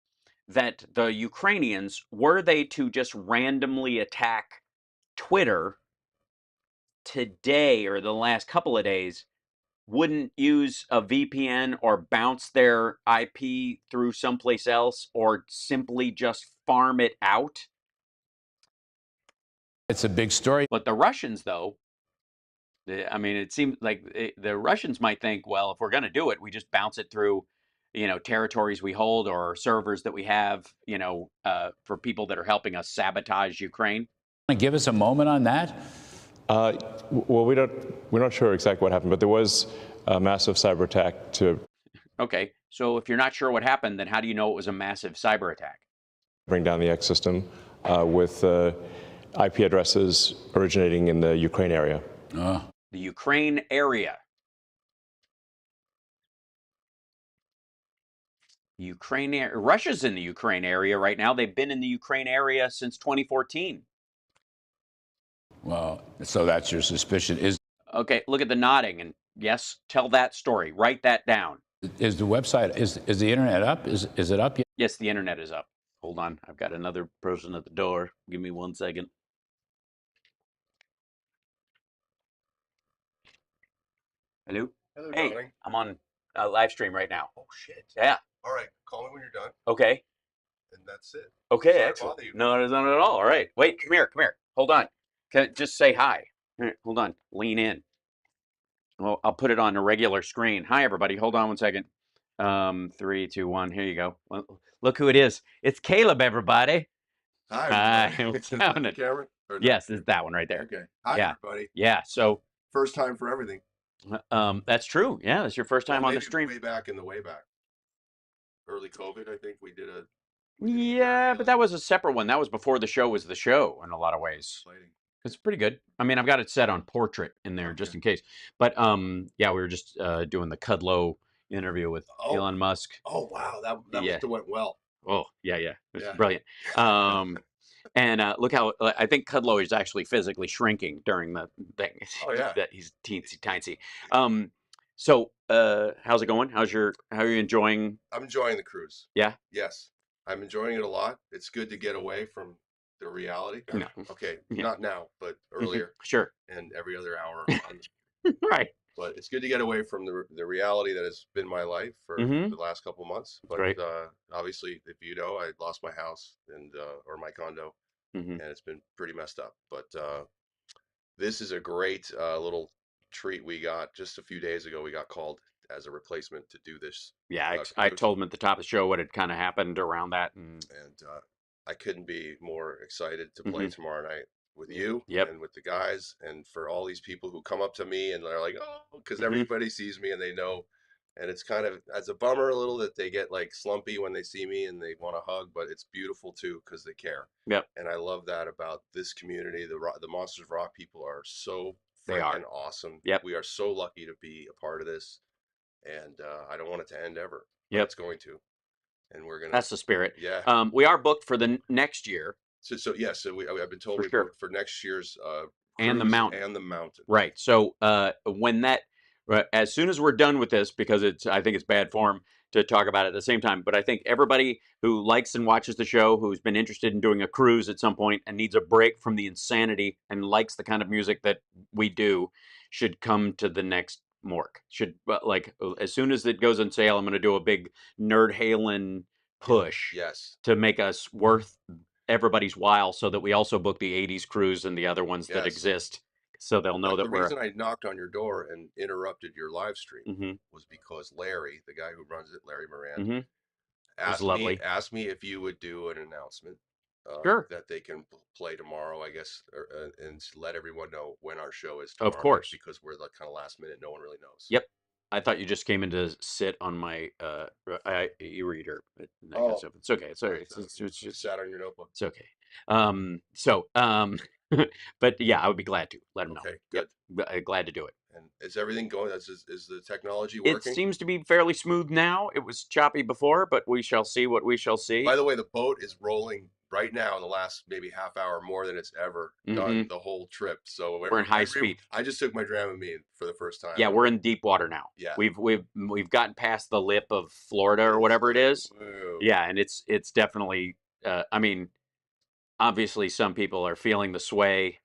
that the Ukrainians, were they to just randomly attack Twitter today or the last couple of days, wouldn't use a VPN or bounce their IP through someplace else or simply just farm it out? It's a big story. But the Russians, though, I mean, it seems like the Russians might think, well, if we're going to do it, we just bounce it through, territories we hold or servers that we have, for people that are helping us sabotage Ukraine. Give us a moment on that. Well, we're not sure exactly what happened, but there was a massive cyber attack to Okay, so if you're not sure what happened, then how do you know it was a massive cyber attack? bring down the X system with IP addresses originating in the Ukraine area. The Ukraine area. Russia's in the Ukraine area right now. They've been in the Ukraine area since 2014. Well, so that's your suspicion. Okay, look at the nodding, and yes, tell that story. Write that down. Is the website, is the internet up? Is it up yet? Yes, the internet is up. Hold on, I've got another person at the door. Give me 1 second. Hello? Hello, Hey, darling. I'm on a live stream right now. Oh, shit. Yeah. All right. Call me when you're done, Okay. and that's it. Okay, Sorry to excellent. bother you. No, it's not at all. All right. Wait, come here. Hold on. Just say hi. Here, hold on. Lean in. Well, I'll put it on a regular screen. Hi, everybody. Hold on 1 second. 3, 2, 1. Here you go. Well, look who it is. It's Caleb, everybody. Hi, Hi. everybody. Is that the camera? Or no? Yes, it's that one right there. Okay. Hi, Yeah. everybody. Yeah. So, First time for everything. that's true. Yeah, that's your first time Well, on the maybe stream. Way back in the way back. Early COVID, I think we did a. Yeah, but that was a separate one. That was before the show was the show in a lot of ways. Lighting. It's pretty good. I mean, I've got it set on portrait in there just in case. But yeah, we were just doing the Kudlow interview with Oh. Elon Musk. Oh wow, that Yeah. must have went well. Oh, yeah. It was Yeah. brilliant. And look how I think Kudlow is actually physically shrinking during the thing. Oh, yeah. That he's teensy tiny. So how's it going? How are you enjoying? I'm enjoying the cruise. Yeah. Yes, I'm enjoying it a lot. It's good to get away from the reality. No. Okay, Yeah. not now, but earlier Sure. and every other hour. Right. But it's good to get away from the reality that has been my life for Mhm. the last couple months. But Right. obviously, if you know, I lost my house and or my condo, Mhm. and it's been pretty messed up. But this is a great little treat we got just a few days ago. We got called as a replacement to do this. Yeah, I cruise. told him at the top of the show what had kind of happened around that, and I couldn't be more excited to play Mhm. tomorrow night with you Yep. and with the guys, and for all these people who come up to me and they're like, oh, because Mhm. everybody sees me and they know. And it's kind of, as a bummer a little that they get like slumpy when they see me and they want a hug, but it's beautiful too because they care. Yep. And I love that about this community. The Monsters of Rock people are so They are. freaking awesome. Yep. We are so lucky to be a part of this, and I don't want it to end ever. But Yep. it's going to, and we're gonna. That's the spirit. Yeah. We are booked for the next year. So yes, I've been told For we sure. booked for next year's And the cruise mountain. and the mountain. Right. So when that, as soon as we're done with this, because I think it's bad form to talk about it at the same time, but I think everybody who likes and watches the show, who's been interested in doing a cruise at some point and needs a break from the insanity and likes the kind of music that we do, should come to the next Mork. Should as soon as it goes on sale, I'm going to do a big Nerd Halen push. Yes. To make us worth everybody's while, so that we also book the 80s cruise and the other ones that Yes. exist, so they'll know that The we're. reason I knocked on your door and interrupted your live stream Mhm. was because Larry, the guy who runs it, Larry Moran, Mhm. asked me if you would do an announcement Sure. that they can play tomorrow, I guess, and let everyone know when our show is tomorrow. Of course. Because we're like kind of last minute. No one really knows. Yep. I thought you just came in to sit on my e-reader. But that kind of stuff. It's okay. It's all right. It's Just sat on your notebook. It's okay. But yeah, I would be glad to let them know. Okay, Yep. Glad to do it. And is everything going? Is the technology It working? seems to be fairly smooth now. It was choppy before, but we shall see what we shall see. By the way, the boat is rolling right now in the last maybe half hour more than it's ever Mm-hmm. done the whole trip. So we're in high speed. I just took my Dramamine for the first time. Yeah, we're in deep water now. Yeah. We've gotten past the lip of Florida or whatever it is. Whoa. Yeah, and it's definitely I mean, obviously some people are feeling the sway.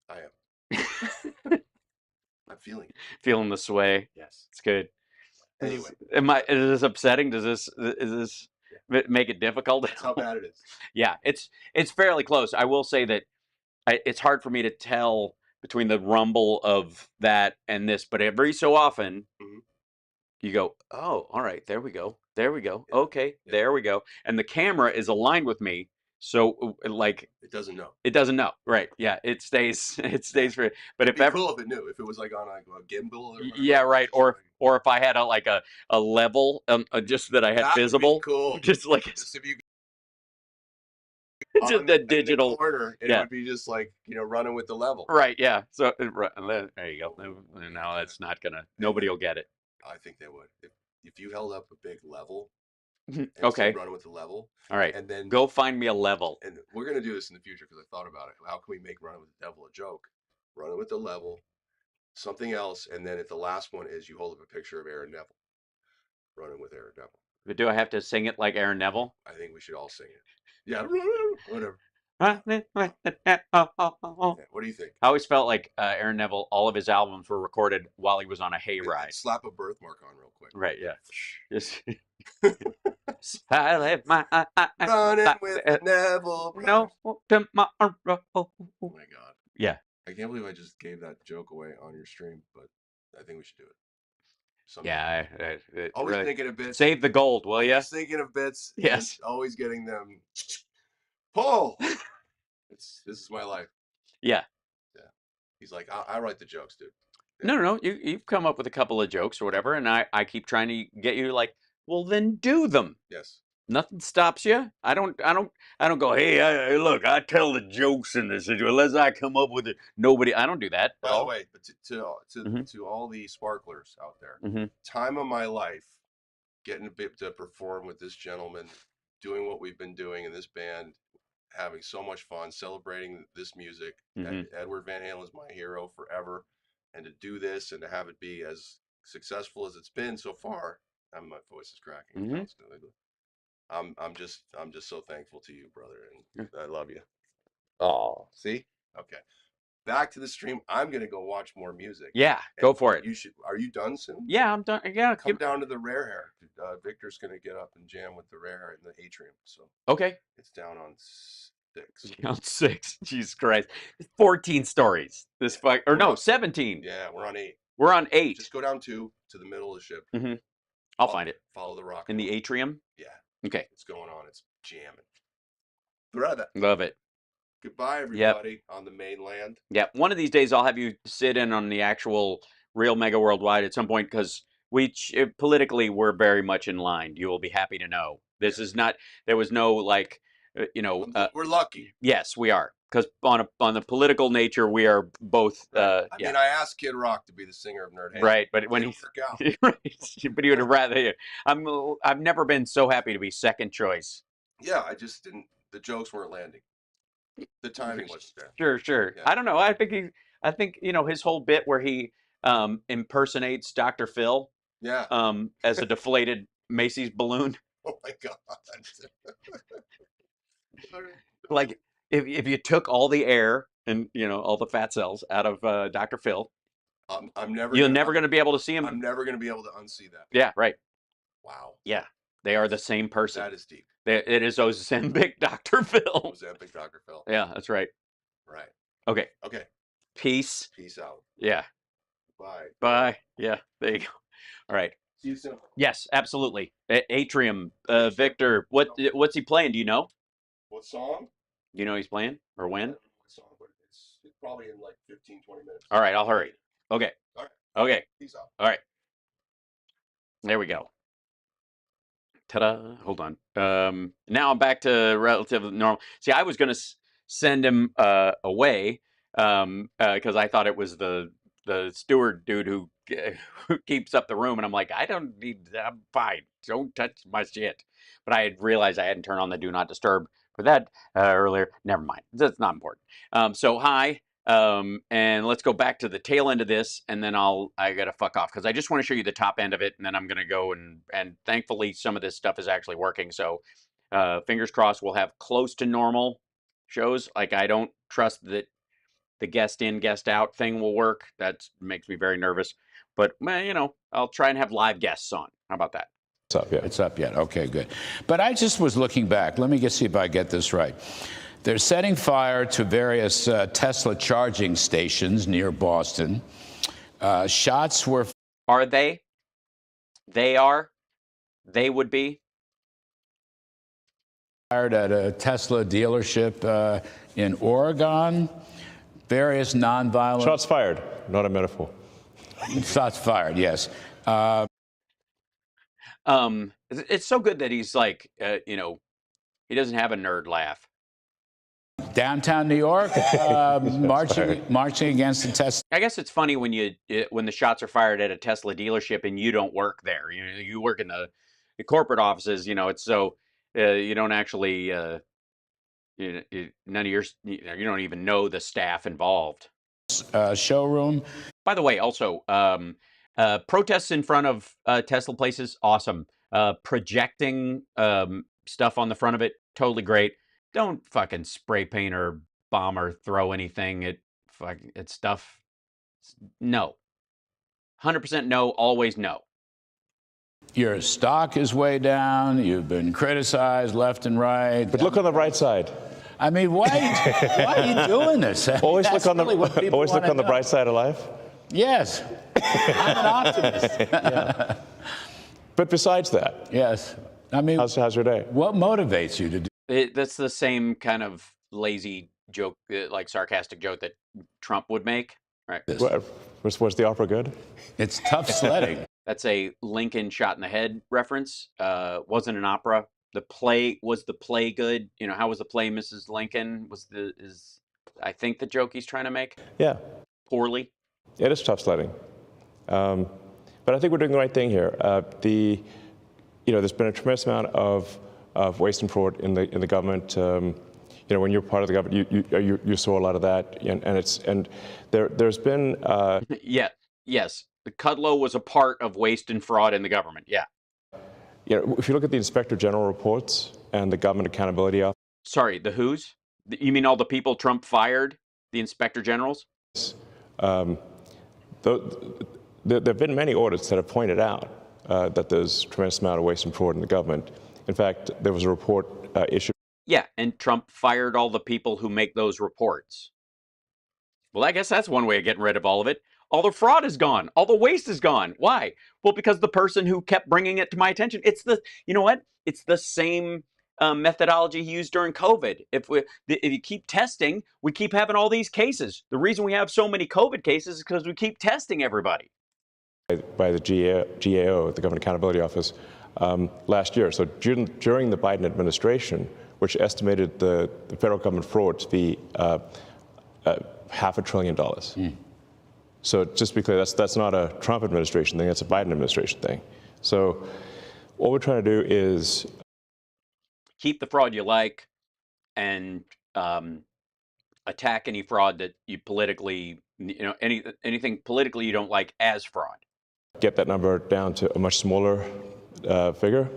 I am. I'm feeling the sway. Yes. It's good. Anyway, Is this upsetting? Is this make it difficult? That's how bad it is. Yeah, it's fairly close. I will say that it's hard for me to tell between the rumble of that and this, but every so often you go, oh, all right, there we go. There we go. Okay, there we go. And the camera is aligned with me. So like it doesn't know. It doesn't know. Right. Yeah. It stays for but It'd be cool if it knew. If it was like on like a gimbal or yeah, right. Or if I had a level just that I had visible. Would be cool. Just like just if you just the digital corner, and it would be just like, you know, running with the level. Right, yeah. So there you go. No, that's not gonna nobody will get it. I think they would. If you held up a big level. Okay. Running with the level. All right. And then go find me a level. And we're gonna do this in the future because I thought about it. How can we make Running with the Devil a joke? Running with the level, something else, and then at the last one is you hold up a picture of Aaron Neville. Running with Aaron Neville. But do I have to sing it like Aaron Neville? I think we should all sing it. Yeah. Whatever. What do you think? I always felt like Aaron Neville, all of his albums were recorded while he was on a hayride. Slap a birthmark on real quick. Right, yeah. Just I left my running with Neville. No tomorrow. Oh my God. Yeah. I can't believe I just gave that joke away on your stream, but I think we should do it. Sometime. Yeah, always really, thinking of bits. Save the gold, will you? Thinking of bits. Yes. Always getting them. Paul. This is my life. Yeah. Yeah. He's like, I write the jokes, dude. Yeah. No. You've come up with a couple of jokes or whatever, and I keep trying to get you to like, well, then do them. Yes. Nothing stops you. I don't go, hey, look, I tell the jokes in this situation. Unless I come up with it, nobody. I don't do that. By the way, but to all the sparklers out there, time of my life, getting to perform with this gentleman, doing what we've been doing in this band, having so much fun, celebrating this music. Edward Van Halen is my hero forever, and to do this and to have it be as successful as it's been so far, my voice is cracking. I'm just so thankful to you, brother, and I love you. Oh, see? Okay. Back to the stream. I'm gonna go watch more music. Yeah, go for it. You should. Are you done soon? Yeah, I'm done. Yeah, come down to the Rare Hair. Victor's gonna get up and jam with the Rare Hair in the atrium. So okay, it's down on 6. On 6. Jesus Christ, 14 stories. This fight, or no, 17. Yeah, we're on 8. We're on 8. Just go down to the middle of the ship. I'll find it. Follow the rock in the atrium. Yeah. Okay. It's going on. It's jamming. Brother. Love it. Goodbye, everybody on the mainland. Yeah. One of these days, I'll have you sit in on the actual real Mega Worldwide at some point because politically we're very much in line. You will be happy to know this is not. There was no like, we're lucky. Yes, we are. Because on the political nature, we are both. I mean, I asked Kid Rock to be the singer of Nerd Hate. Right, but when he right, but he would have rather. I've never been so happy to be second choice. Yeah, I just didn't. The jokes weren't landing. The timing wasn't Sure. there. Yeah. I don't know. I think his whole bit where he impersonates Dr. Phil. Yeah. As a deflated Macy's balloon. Oh my God. Like. If you took all the air and all the fat cells out of Dr. Phil, you're never going to be able to see him. I'm never going to be able to unsee that. Yeah, right. Wow. Yeah, they are the same person. That is deep. It is Ozempic Dr. Phil. Ozempic Dr. Phil. Yeah, that's right. Right. Okay. Okay. Peace. Peace out. Yeah. Bye. Bye. Yeah. There you go. All right. See you soon. Yes, absolutely. Atrium. Victor. What's he playing? Do you know? What song? You know he's playing or when? I don't know what song, but it's probably in like 15, 20 minutes. All right, I'll hurry. Okay. All right. Okay. Peace out. All right. There we go. Ta-da. Hold on. Now I'm back to relatively normal. See, I was going to send him away because I thought it was the steward dude who keeps up the room, and I'm like, I'm fine. Don't touch my shit. But I had realized I hadn't turned on the do not disturb for that earlier. Never mind. That's not important. So hi, and let's go back to the tail end of this, and then I gotta fuck off because I just want to show you the top end of it, and then I'm gonna go and thankfully some of this stuff is actually working. So fingers crossed we'll have close to normal shows. Like I don't trust that the guest in, guest out thing will work. That makes me very nervous. But you know, I'll try and have live guests on. How about that? It's up yet. It's up yet. Okay, good. But I just was looking back. Let me see if I get this right. They're setting fire to various Tesla charging stations near Boston. Shots were. Are they? They are. They would be. Fired at a Tesla dealership in Oregon. Various nonviolent. Shots fired, not a metaphor. Shots fired, yes. It's so good that he's like, you know, he doesn't have a nerd laugh. Downtown New York, marching against the Tesla. I guess it's funny when when the shots are fired at a Tesla dealership and you don't work there. You work in the corporate offices. You know, it's so you don't actually. None of your, you don't even know the staff involved. Showroom. By the way, also protests in front of Tesla places, awesome. Projecting stuff on the front of it, totally great. Don't fucking spray paint or bomb or throw anything at stuff. No. 100% no, always no. Your stock is way down. You've been criticized left and right. But look on the bright side. I mean, why are you doing this? Always look on the bright side of life. Yes, I'm an optimist. Yeah. But besides that, yes. I mean, how's your day? What motivates you to do? That's the same kind of lazy joke, like sarcastic joke that Trump would make, right? Was the opera good? It's tough sledding. That's a Lincoln shot in the head reference. Wasn't an opera. The play good? You know, how was the play, Mrs. Lincoln? I think the joke he's trying to make? Yeah. Poorly. It is tough sledding, but I think we're doing the right thing here. There's been a tremendous amount of waste and fraud in the government. When you're part of the government, you saw a lot of that, and there's been. Yes. The Kudlow was a part of waste and fraud in the government. Yeah. If you look at the Inspector General reports and the Government Accountability Office. Sorry, the who's? You mean all the people Trump fired? The Inspector Generals? There have been many audits that have pointed out that there's a tremendous amount of waste and fraud in the government. In fact, there was a report issued. Yeah, and Trump fired all the people who make those reports. Well, I guess that's one way of getting rid of all of it. All the fraud is gone. All the waste is gone. Why? Well, because the person who kept bringing it to my attention, you know what? It's the same methodology he used during COVID. If you keep testing, we keep having all these cases. The reason we have so many COVID cases is because we keep testing everybody. By the GAO, the Government Accountability Office, last year. So during the Biden administration, which estimated the federal government fraud to be $500 billion. Mm. So just to be clear, that's not a Trump administration thing, that's a Biden administration thing. So what we're trying to do is keep the fraud you like and attack any fraud that you politically, anything politically you don't like as fraud. Get that number down to a much smaller figure.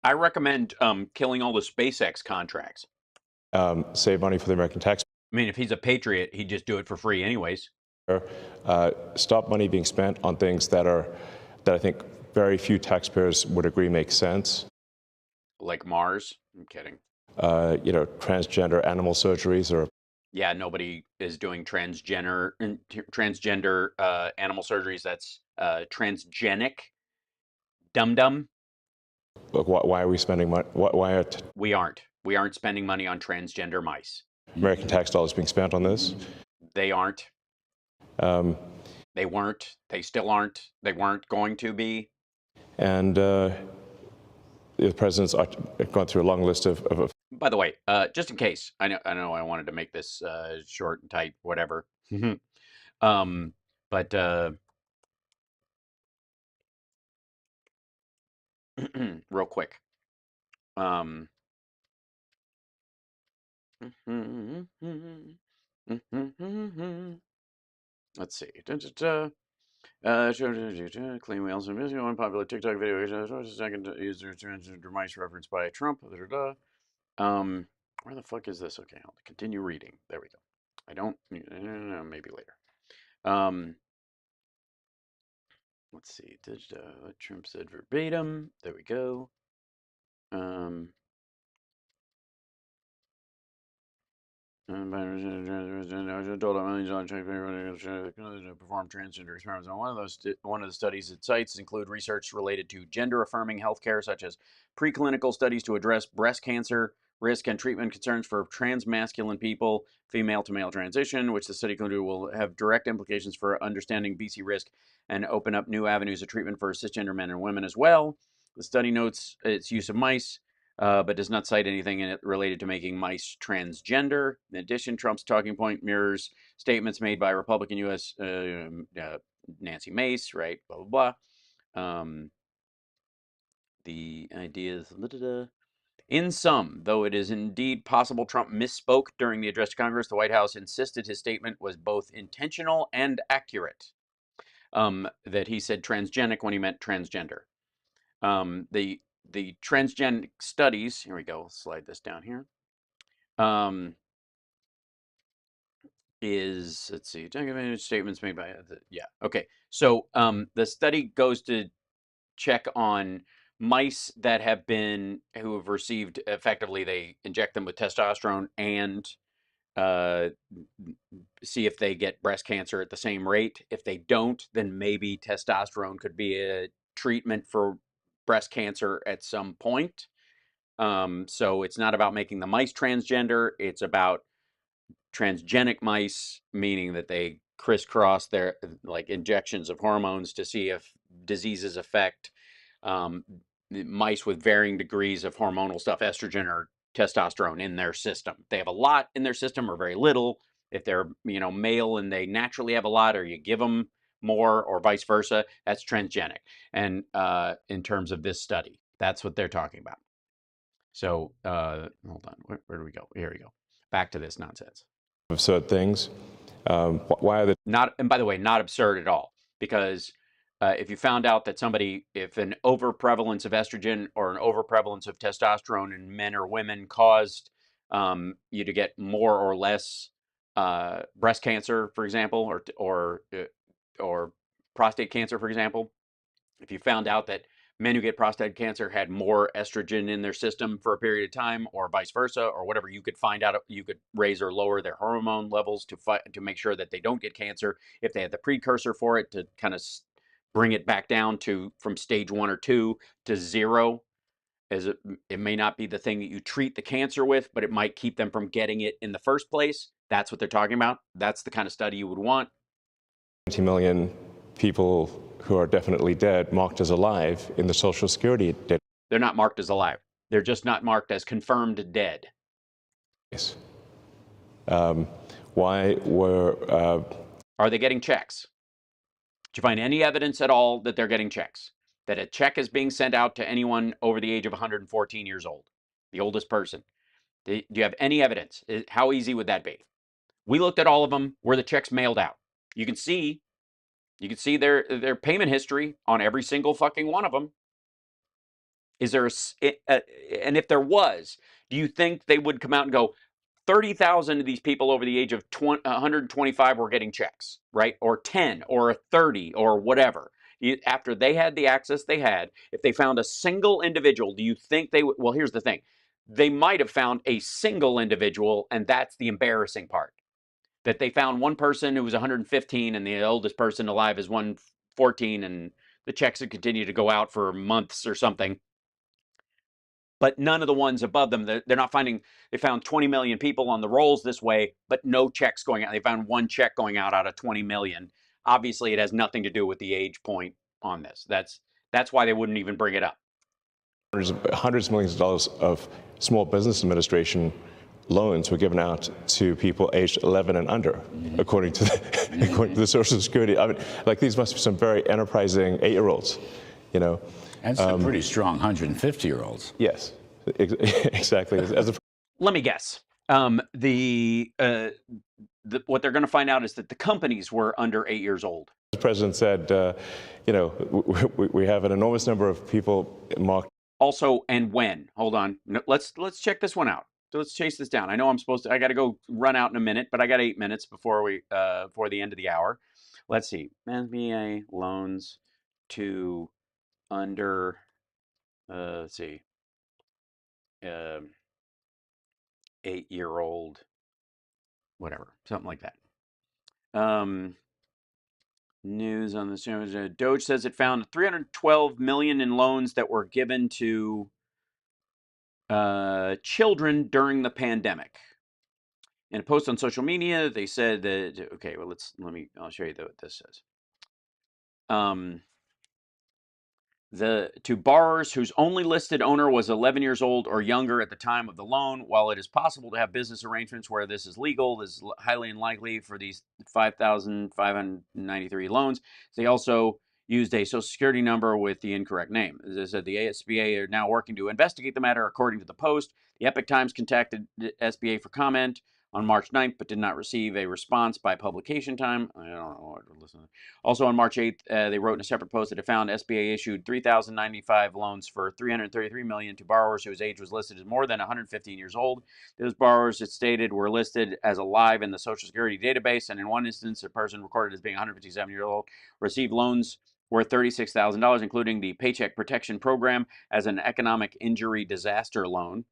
I recommend killing all the SpaceX contracts. Save money for the American taxpayer. I mean, if he's a patriot, he'd just do it for free anyways. Stop money being spent on things that I think very few taxpayers would agree make sense. Like Mars? I'm kidding. Transgender animal surgeries or. Yeah, nobody is doing transgender animal surgeries. That's transgenic. Dum-dum. Look, why are we spending money? We aren't spending money on transgender mice. American tax dollars being spent on this? They aren't. They weren't. They still aren't. They weren't going to be. And the president's gone through a long list of. By the way, just in case, I know I wanted to make this short and tight, whatever. But real quick. Let's see. Clean wheels and video. One popular TikTok video. Second user transgender mice referenced by Trump. Where the fuck is this? Okay, I'll continue reading. There we go. I don't. Maybe later. Let's see. What Trump said verbatim. There we go. Perform transgender experiments on one of the studies it cites include research related to gender-affirming healthcare, such as preclinical studies to address breast cancer risk and treatment concerns for transmasculine people, female-to-male transition, which the study concluded will have direct implications for understanding BC risk and open up new avenues of treatment for cisgender men and women as well. The study notes its use of mice, but does not cite anything in it related to making mice transgender. In addition, Trump's talking point mirrors statements made by Republican U.S. Nancy Mace, right? Blah, blah, blah. The idea is, in sum, though it is indeed possible Trump misspoke during the address to Congress, the White House insisted his statement was both intentional and accurate. That he said transgenic when he meant transgender. The transgenic studies, here we go, slide this down here, is, let's see, statements made by, okay. So the study goes to check on mice that have been, who have received, effectively, they inject them with testosterone and see if they get breast cancer at the same rate. If they don't, then maybe testosterone could be a treatment for breast cancer at some point. So it's not about making the mice transgender. It's about transgenic mice, meaning that they crisscross their like injections of hormones to see if diseases affect mice with varying degrees of hormonal stuff, estrogen or testosterone in their system. They have a lot in their system or very little. If they're male and they naturally have a lot, or you give them more, or vice versa, that's transgenic. And in terms of this study, that's what they're talking about. So hold on, where do we go? Here we go. Back to this nonsense. Absurd things. Why are they not? And by the way, not absurd at all, because if you found out that if an overprevalence of estrogen or an overprevalence of testosterone in men or women caused you to get more or less breast cancer, for example, or prostate cancer, for example, if you found out that men who get prostate cancer had more estrogen in their system for a period of time, or vice versa, or whatever, you could find out, you could raise or lower their hormone levels to make sure that they don't get cancer. If they had the precursor for it, to kind of bring it back down from stage 1 or 2 to 0, as it may not be the thing that you treat the cancer with, but it might keep them from getting it in the first place. That's what they're talking about. That's the kind of study you would want. 20 million people who are definitely dead marked as alive in the Social Security data? They're not marked as alive. They're just not marked as confirmed dead. Yes. Why were... Are they getting checks? Did you find any evidence at all that they're getting checks? That a check is being sent out to anyone over the age of 114 years old? The oldest person. Do you have any evidence? How easy would that be? We looked at all of them where the checks mailed out. You can see their payment history on every single fucking one of them. Is there and if there was, do you think they would come out and go, 30,000 of these people over the age of 125 were getting checks, right? Or 10 or 30 or whatever. After they had the access they had, if they found a single individual, do you think they would? Well, here's the thing. They might have found a single individual, and that's the embarrassing part. That they found one person who was 115 and the oldest person alive is 114, and the checks would continue to go out for months or something. But none of the ones above them, they're not finding. They found 20 million people on the rolls this way, but no checks going out. They found one check going out of 20 million. Obviously, it has nothing to do with the age point on this. That's why they wouldn't even bring it up. Hundreds of millions of dollars of Small Business Administration loans were given out to people aged 11 and under, according to the Social Security. I mean, like, these must be some very enterprising 8-year-olds, And some pretty strong 150-year-olds. Yes, exactly. Let me guess. What they're going to find out is that the companies were under 8 years old. The president said, we have an enormous number of people marked. Also, and when? Hold on. No, let's check this one out. So let's chase this down. I know I got to go run out in a minute, but I got 8 minutes before the end of the hour. Let's see. SBA loans to under, let's see, 8-year-old, whatever, something like that. News on the show. Doge says it found 312 million in loans that were given to children during the pandemic. In a post on social media, they said that, okay, well, I'll show you what this says. To borrowers whose only listed owner was 11 years old or younger at the time of the loan, while it is possible to have business arrangements where this is legal, this is highly unlikely for these 5,593 loans. They also used a social security number with the incorrect name. As I said, the SBA are now working to investigate the matter, according to the Post. The Epoch Times contacted the SBA for comment on March 9th, but did not receive a response by publication time. I don't know what to listen to. Also on March 8th, they wrote in a separate post that it found SBA issued 3,095 loans for $333 million to borrowers whose age was listed as more than 115 years old. Those borrowers, it stated, were listed as alive in the Social Security database, and in one instance, a person recorded as being 157 years old received loans worth $36,000, including the Paycheck Protection Program as an economic injury disaster loan.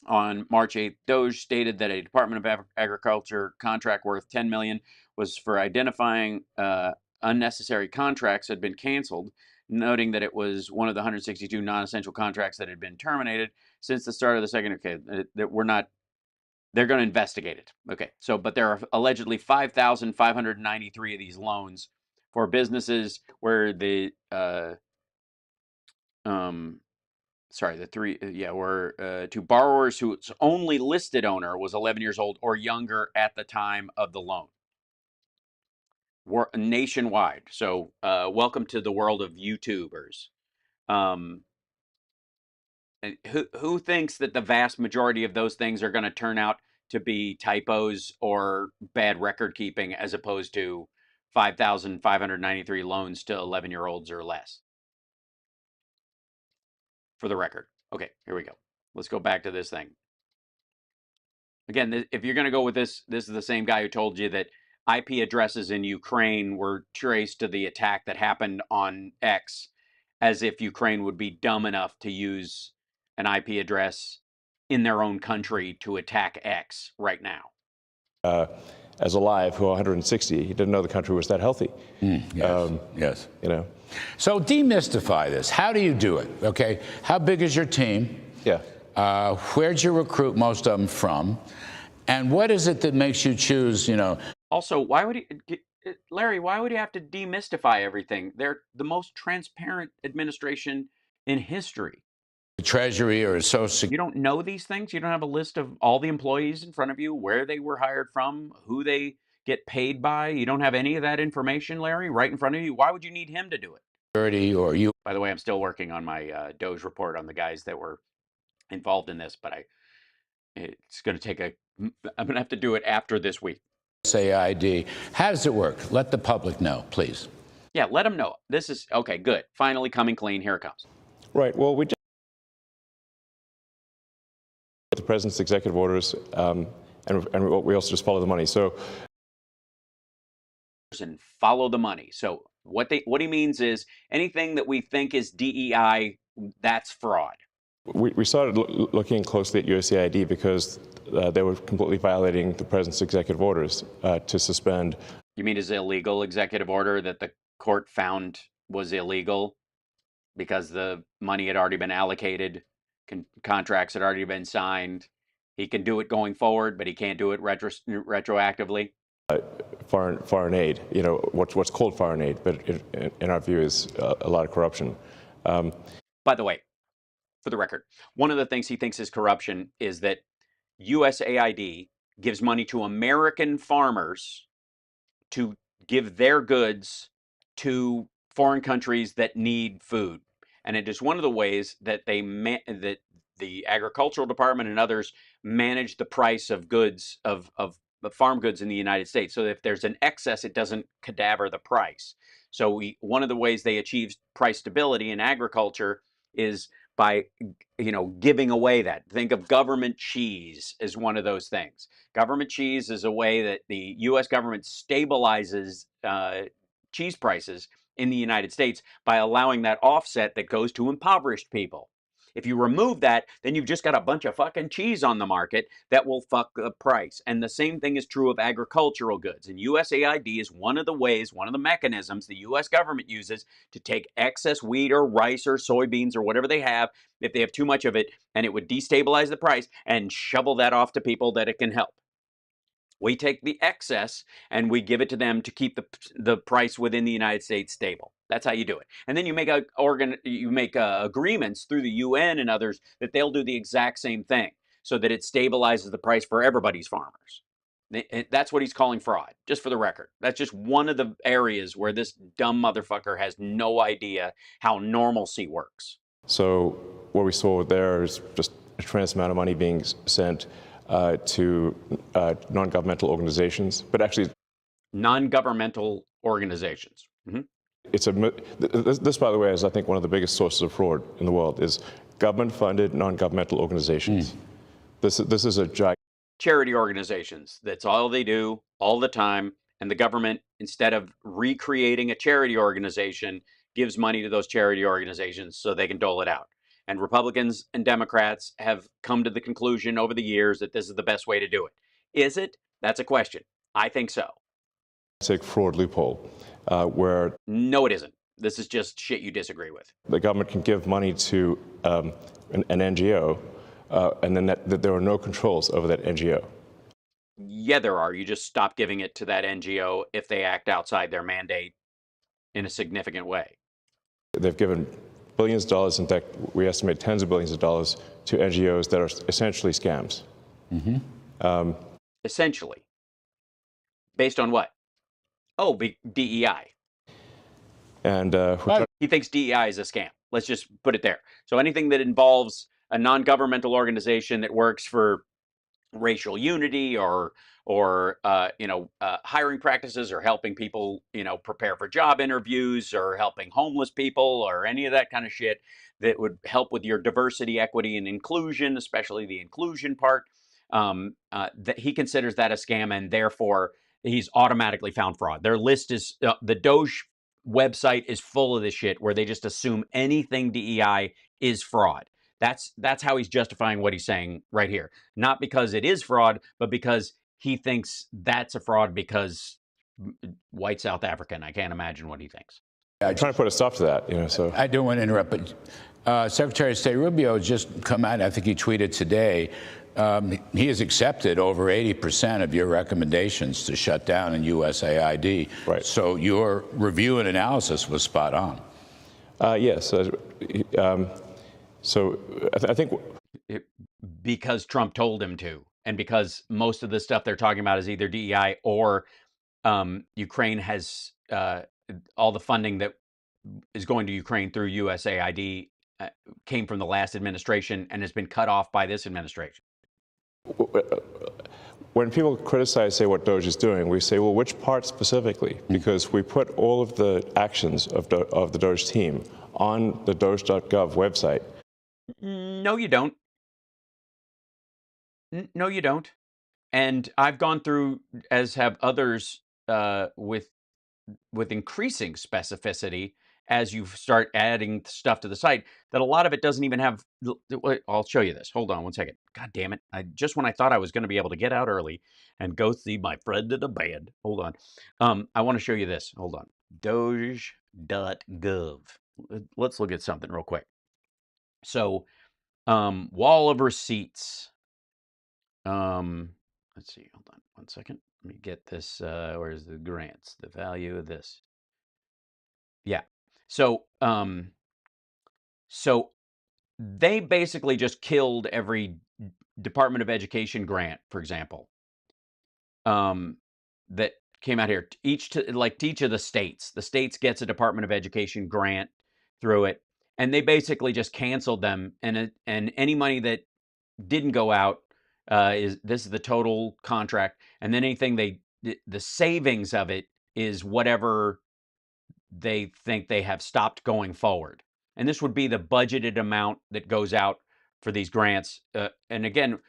On March 8th, Doge stated that a Department of Agriculture contract worth $10 million was for identifying unnecessary contracts had been canceled, noting that it was one of the 162 non-essential contracts that had been terminated since the start of the second. Okay, that we're not. They're going to investigate it. Okay, so but there are allegedly 5,593 of these loans for businesses where the were to borrowers whose only listed owner was 11 years old or younger at the time of the loan. Nationwide. So welcome to the world of YouTubers. And who thinks that the vast majority of those things are going to turn out to be typos or bad record keeping as opposed to 5,593 loans to 11-year-olds or less? For the record. Okay, here we go. Let's go back to this thing. Again, if you're going to go with this is the same guy who told you that IP addresses in Ukraine were traced to the attack that happened on X, as if Ukraine would be dumb enough to use an IP address in their own country to attack X right now. As alive, who are 160, he didn't know the country was that healthy. Yes. So demystify this. How do you do it? Okay. How big is your team? Yeah. Where'd you recruit most of them from? And what is it that makes you choose, Also, Larry, why would you have to demystify everything? They're the most transparent administration in history. The Treasury or You don't know these things? You don't have a list of all the employees in front of you, where they were hired from, who they get paid by? You don't have any of that information, Larry, right in front of you? Why would you need him to do it? Or you. By the way, I'm still working on my Doge report on the guys that were involved in this, but it's going to take I'm going to have to do it after this week. USAID. How does it work? Let the public know, please. Yeah, let them know. This is, okay, good. Finally coming clean. Here it comes. Right. Well, we just the president's executive orders, and we also just follow the money. So, and follow the money. So what he means is anything that we think is DEI, that's fraud. We started looking closely at USAID because they were completely violating the president's executive orders to suspend. You mean his illegal executive order that the court found was illegal because the money had already been allocated, contracts had already been signed. He can do it going forward, but he can't do it retroactively. Foreign aid, what's called foreign aid, but in our view is a lot of corruption. By the way, for the record, one of the things he thinks is corruption is that USAID gives money to American farmers to give their goods to foreign countries that need food. And it is one of the ways that that the agricultural department and others manage the price of goods of farm goods in the United States. So if there's an excess, it doesn't cadaver the price. So one of the ways they achieve price stability in agriculture is by giving away that. Think of government cheese as one of those things. Government cheese is a way that the U.S. government stabilizes cheese prices in the United States by allowing that offset that goes to impoverished people. If you remove that, then you've just got a bunch of fucking cheese on the market that will fuck the price. And the same thing is true of agricultural goods. And USAID is one of the ways, one of the mechanisms the US government uses to take excess wheat or rice or soybeans or whatever they have, if they have too much of it, and it would destabilize the price, and shovel that off to people that it can help. We take the excess and we give it to them to keep the price within the United States stable. That's how you do it. And then you make agreements through the UN and others that they'll do the exact same thing so that it stabilizes the price for everybody's farmers. That's what he's calling fraud, just for the record. That's just one of the areas where this dumb motherfucker has no idea how normalcy works. So what we saw there is just a tremendous amount of money being sent to non-governmental organizations, but actually non-governmental organizations. Mm-hmm. This, by the way, is I think one of the biggest sources of fraud in the world is government-funded non-governmental organizations. This is a giant charity organizations. That's all they do all the time, and the government, instead of recreating a charity organization, gives money to those charity organizations so they can dole it out. And Republicans and Democrats have come to the conclusion over the years that this is the best way to do it. Is it? That's a question. I think so. Fraud loophole where... No, it isn't. This is just shit you disagree with. The government can give money to an NGO, and then that there are no controls over that NGO. Yeah, there are. You just stop giving it to that NGO if they act outside their mandate in a significant way. They've given billions of dollars, in fact, we estimate tens of billions of dollars to NGOs that are essentially scams. Mm-hmm. Essentially. Based on what? Oh, DEI. And he thinks DEI is a scam. Let's just put it there. So anything that involves a non-governmental organization that works for racial unity or hiring practices or helping people, prepare for job interviews or helping homeless people or any of that kind of shit that would help with your diversity, equity, and inclusion, especially the inclusion part, that he considers that a scam, and therefore he's automatically found fraud. Their list is, the Doge website is full of this shit where they just assume anything DEI is fraud. That's how he's justifying what he's saying right here. Not because it is fraud, but because he thinks that's a fraud because white South African. I can't imagine what he thinks. I'm trying to put a stop to that, so. I don't want to interrupt, but Secretary of State Rubio just come out, I think he tweeted today, he has accepted over 80% of your recommendations to shut down in USAID. Right. So your review and analysis was spot on. Yes. So I think... Because Trump told him to, and because most of the stuff they're talking about is either DEI or Ukraine has all the funding that is going to Ukraine through USAID came from the last administration and has been cut off by this administration. When people criticize, say, what Doge is doing, we say, well, which part specifically? Because we put all of the actions of the Doge team on the Doge.gov website. No, you don't. No, you don't. And I've gone through, as have others, with increasing specificity as you start adding stuff to the site, that a lot of it doesn't even have. I'll show you this. Hold on one second. God damn it. Just when I thought I was going to be able to get out early and go see my friend in the band. Hold on. I want to show you this. Hold on. Doge.gov. Let's look at something real quick. So, wall of receipts. Let's see. Hold on one second. Let me get this. Where's the grants? The value of this. Yeah. So, so they basically just killed every Department of Education grant, for example, that came out here. Each of the states. The states gets a Department of Education grant through it, and they basically just canceled them. And any money that didn't go out This is the total contract, and then anything the savings of it is whatever they think they have stopped going forward. And this would be the budgeted amount that goes out for these grants. And again,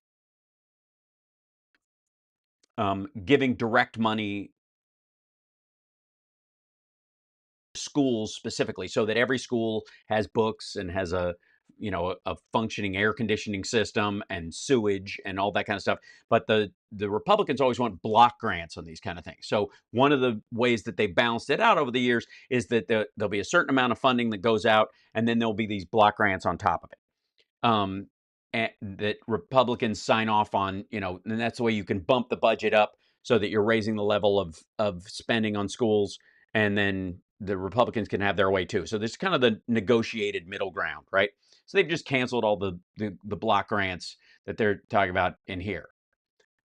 giving direct money schools specifically, so that every school has books and has a functioning air conditioning system and sewage and all that kind of stuff. But the Republicans always want block grants on these kind of things. So one of the ways that they balanced it out over the years is that there'll be a certain amount of funding that goes out, and then there'll be these block grants on top of it. And that Republicans sign off on, and that's the way you can bump the budget up so that you're raising the level of spending on schools, and then the Republicans can have their way too. So this is kind of the negotiated middle ground, right? So they've just canceled all the block grants that they're talking about in here.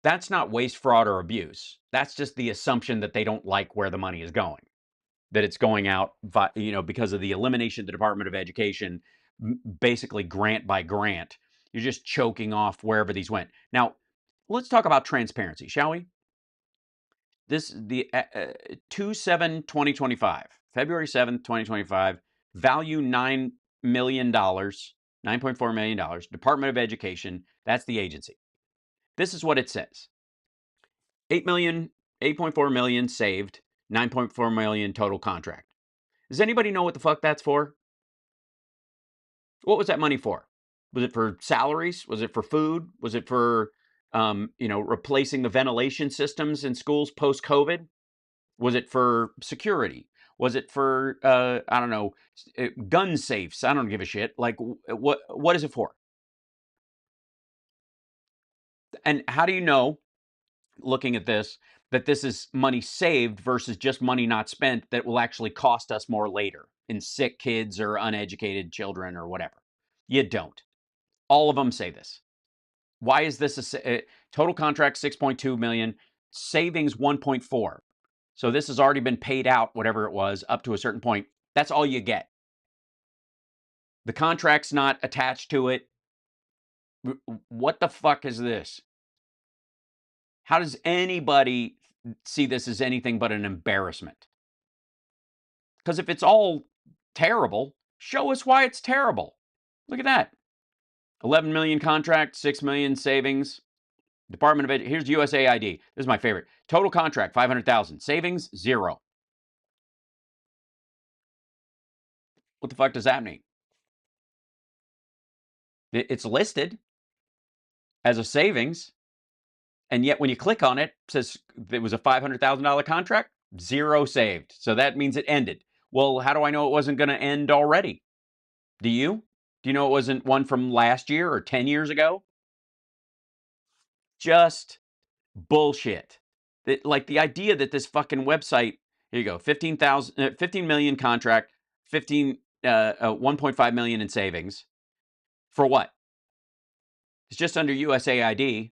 That's not waste, fraud, or abuse. That's just the assumption that they don't like where the money is going, that it's going out, because of the elimination of the Department of Education, basically grant by grant. You're just choking off wherever these went. Now, let's talk about transparency, shall we? The 2/7/2025, February 7th, 2025, value $9 million, $9.4 million, Department of Education, that's the agency. This is what it says. 8.4 million saved, 9.4 million total contract. Does anybody know what the fuck that's for? What was that money for? Was it for salaries? Was it for food? Was it for, replacing the ventilation systems in schools post-COVID? Was it for security? Was it for, I don't know, gun safes? I don't give a shit. Like, what is it for? And how do you know, looking at this, that this is money saved versus just money not spent that will actually cost us more later in sick kids or uneducated children or whatever? You don't. All of them say this. Why is this a total contract 6.2 million, savings 1.4? So this has already been paid out, whatever it was, up to a certain point. That's all you get. The contract's not attached to it. What the fuck is this? How does anybody see this as anything but an embarrassment? Because if it's all terrible, show us why it's terrible. Look at that. 11 million contract, 6 million savings. Department of here's USAID. This is my favorite. Total contract 500,000. Savings 0. What the fuck does that mean? It's listed as a savings, and yet when you click on it, it says it was a $500,000 contract, 0 saved. So that means it ended. Well, how do I know it wasn't going to end already? Do you? Do you know it wasn't one from last year or 10 years ago? Just bullshit. Like the idea that this fucking website, here you go, 15 million contract, 1.5 million in savings. For what? It's just under USAID.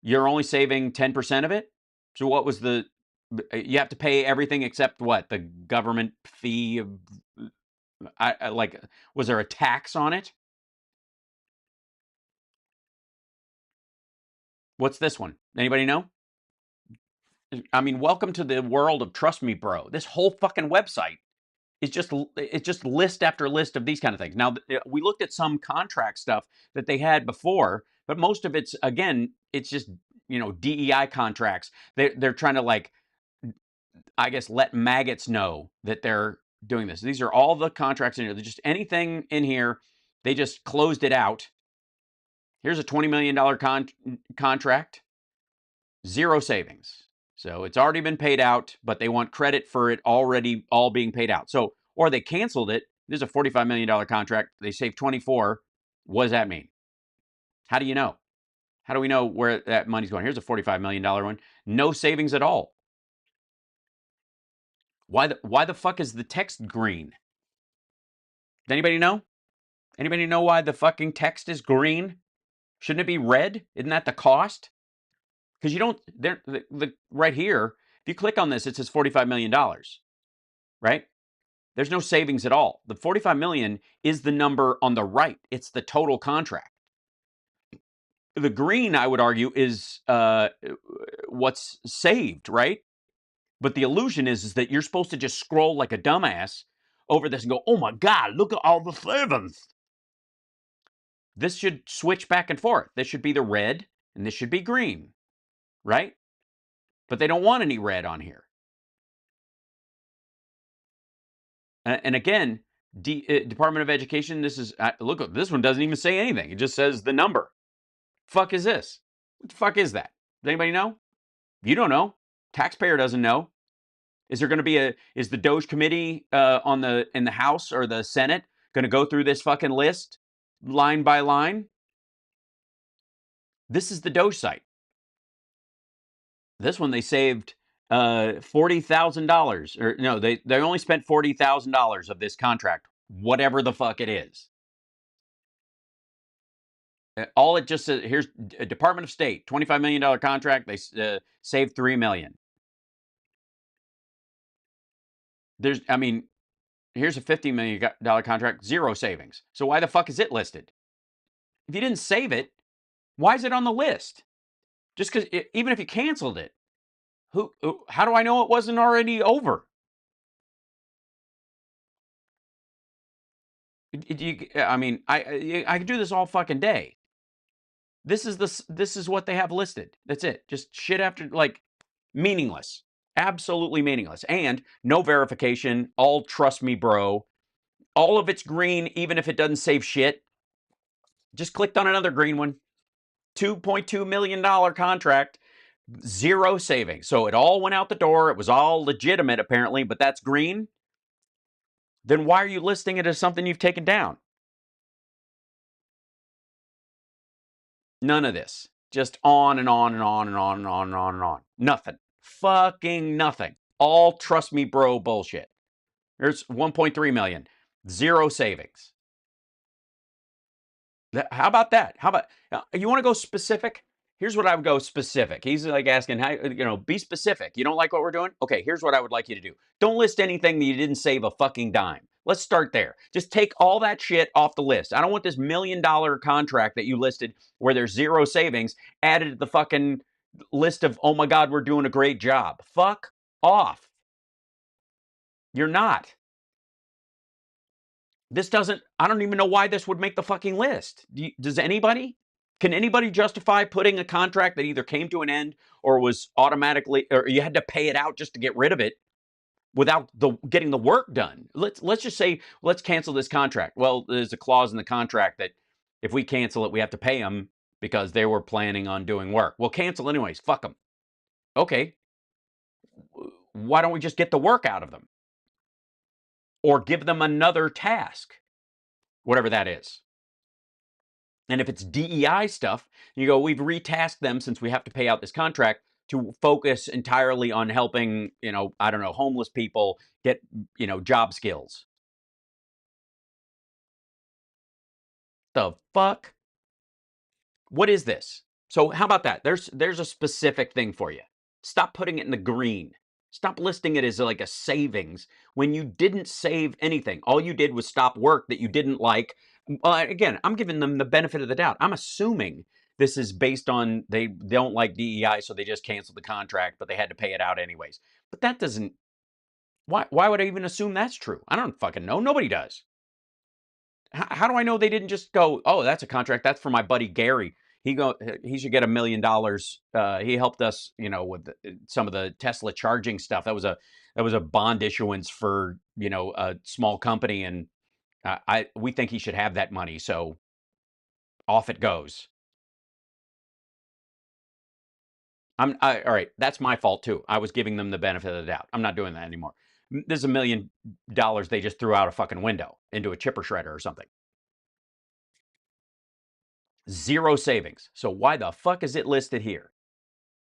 You're only saving 10% of it? So what was you have to pay everything except what? The government fee of, was there a tax on it? What's this one? Anybody know? I mean, welcome to the world of Trust Me Bro. This whole fucking website is just list after list of these kind of things. Now, we looked at some contract stuff that they had before, but most of it's, again, it's just, DEI contracts. They're trying to, I guess, let maggots know that they're doing this. These are all the contracts in here. They're just anything in here. They just closed it out. Here's a $20 million contract, 0 savings. So it's already been paid out, but they want credit for it already all being paid out. So, or they canceled it. This is a $45 million contract. They saved 24. What does that mean? How do you know? How do we know where that money's going? Here's a $45 million one. No savings at all. Why the fuck is the text green? Does anybody know? Anybody know why the fucking text is green? Shouldn't it be red? Isn't that the cost? Because you don't, right here, if you click on this, it says $45 million, right? There's no savings at all. The 45 million is the number on the right. It's the total contract. The green, I would argue, is what's saved, right? But the illusion is that you're supposed to just scroll like a dumbass over this and go, oh my God, look at all the savings. This should switch back and forth. This should be the red and this should be green, right? But they don't want any red on here. And again, Department of Education, this is, look, this one doesn't even say anything. It just says the number. Fuck is this? What the fuck is that? Does anybody know? You don't know. Taxpayer doesn't know. Is there going to be is the Doge committee in the House or the Senate going to go through this fucking list line by line? This is the Doge site. This one they saved $40,000, or no, they only spent $40,000 of this contract, whatever the fuck it is. All it just says, here's a Department of State, $25 million contract. They saved $3 million. Here's a $50 million contract, zero savings. So why the fuck is it listed? If you didn't save it, why is it on the list? Just because, even if you canceled it, how do I know it wasn't already over? I could do this all fucking day. This is what they have listed. That's it. Just shit after, like, meaningless. Absolutely meaningless. And no verification. All trust me, bro. All of it's green, even if it doesn't save shit. Just clicked on another green one. $2.2 million contract. Zero savings. So it all went out the door. It was all legitimate, apparently, but that's green. Then why are you listing it as something you've taken down? None of this. Just on and on and on and on and on and on and on. Nothing. Fucking nothing. All trust me, bro bullshit. There's 1.3 million. Zero savings. How about that? How about, you want to go specific? Here's what I would go specific. He's like asking, how, be specific. You don't like what we're doing? Okay, here's what I would like you to do. Don't list anything that you didn't save a fucking dime. Let's start there. Just take all that shit off the list. I don't want this $1 million contract that you listed where there's zero savings added to the fucking list of, oh my God, we're doing a great job. Fuck off. You're not. This doesn't, I don't even know why this would make the fucking list. Does anybody? Can anybody justify putting a contract that either came to an end or was automatically, or you had to pay it out just to get rid of it without getting the work done? Let's just say, let's cancel this contract. Well, there's a clause in the contract that if we cancel it, we have to pay them because they were planning on doing work. Well, cancel anyways. Fuck them. Okay. Why don't we just get the work out of them? Or give them another task, whatever that is. And if it's DEI stuff, you go, we've retasked them since we have to pay out this contract to focus entirely on helping, I don't know, homeless people get, job skills. The fuck? What is this? So how about that? There's a specific thing for you. Stop putting it in the green. Stop listing it as like a savings when you didn't save anything. All you did was stop work that you didn't like. Again, I'm giving them the benefit of the doubt. I'm assuming this is based on they don't like DEI, so they just canceled the contract, but they had to pay it out anyways. But that doesn't... Why would I even assume that's true? I don't fucking know. Nobody does. How do I know they didn't just go, oh, that's a contract. That's for my buddy Gary. He should get $1 million. He helped us, with some of the Tesla charging stuff. That was a bond issuance for, a small company, and we think he should have that money. So off it goes. All right. That's my fault too. I was giving them the benefit of the doubt. I'm not doing that anymore. There's $1 million they just threw out a fucking window into a chipper shredder or something. Zero savings. So why the fuck is it listed here?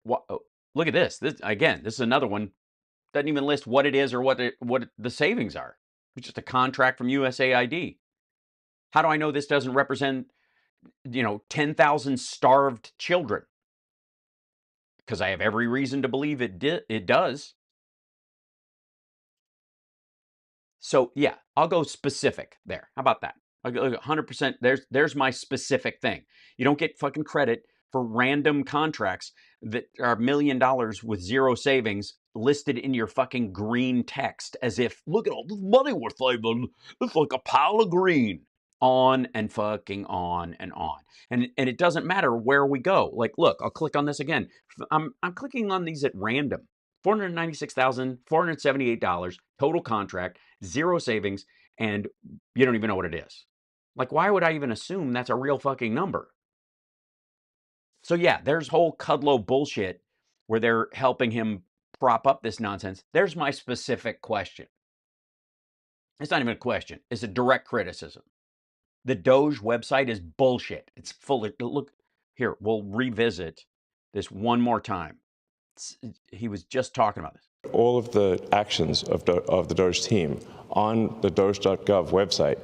Look at this. This is another one. Doesn't even list what it is or what the savings are. It's just a contract from USAID. How do I know this doesn't represent, 10,000 starved children? Because I have every reason to believe it does. So yeah, I'll go specific there. How about that? Like 100%. There's my specific thing. You don't get fucking credit for random contracts that are $1 million with zero savings listed in your fucking green text as if, look at all this money we're saving. It's like a pile of green. On and fucking on and on. And it doesn't matter where we go. Like, look, I'll click on this again. I'm clicking on these at random. $496,478 total contract, zero savings, and you don't even know what it is. Like, why would I even assume that's a real fucking number? So yeah, there's whole Kudlow bullshit where they're helping him prop up this nonsense. There's my specific question. It's not even a question. It's a direct criticism. The Doge website is bullshit. It's full of, look, here, we'll revisit this one more time. He was just talking about this. All of the actions of the Doge team on the Doge.gov website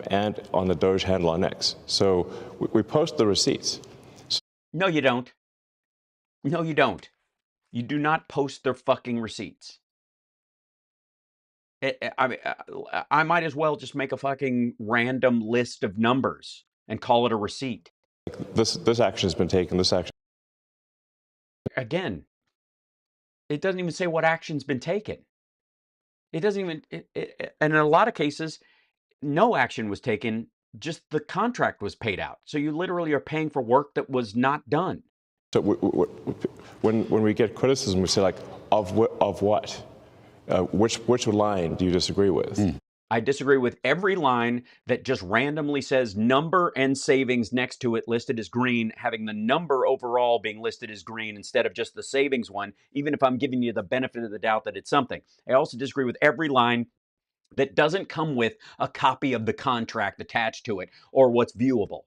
and on the Doge handle on X. So we post the receipts. No, you don't. No, you don't. You do not post their fucking receipts. I might as well just make a fucking random list of numbers and call it a receipt. This action has been taken. This action. Again, it doesn't even say what action's been taken. It doesn't even, and in a lot of cases, no action was taken, just the contract was paid out. So you literally are paying for work that was not done. So when we get criticism, we say like, of what? Which line do you disagree with? I disagree with every line that just randomly says number and savings next to it listed as green, having the number overall being listed as green instead of just the savings one, even if I'm giving you the benefit of the doubt that it's something. I also disagree with every line that doesn't come with a copy of the contract attached to it or what's viewable.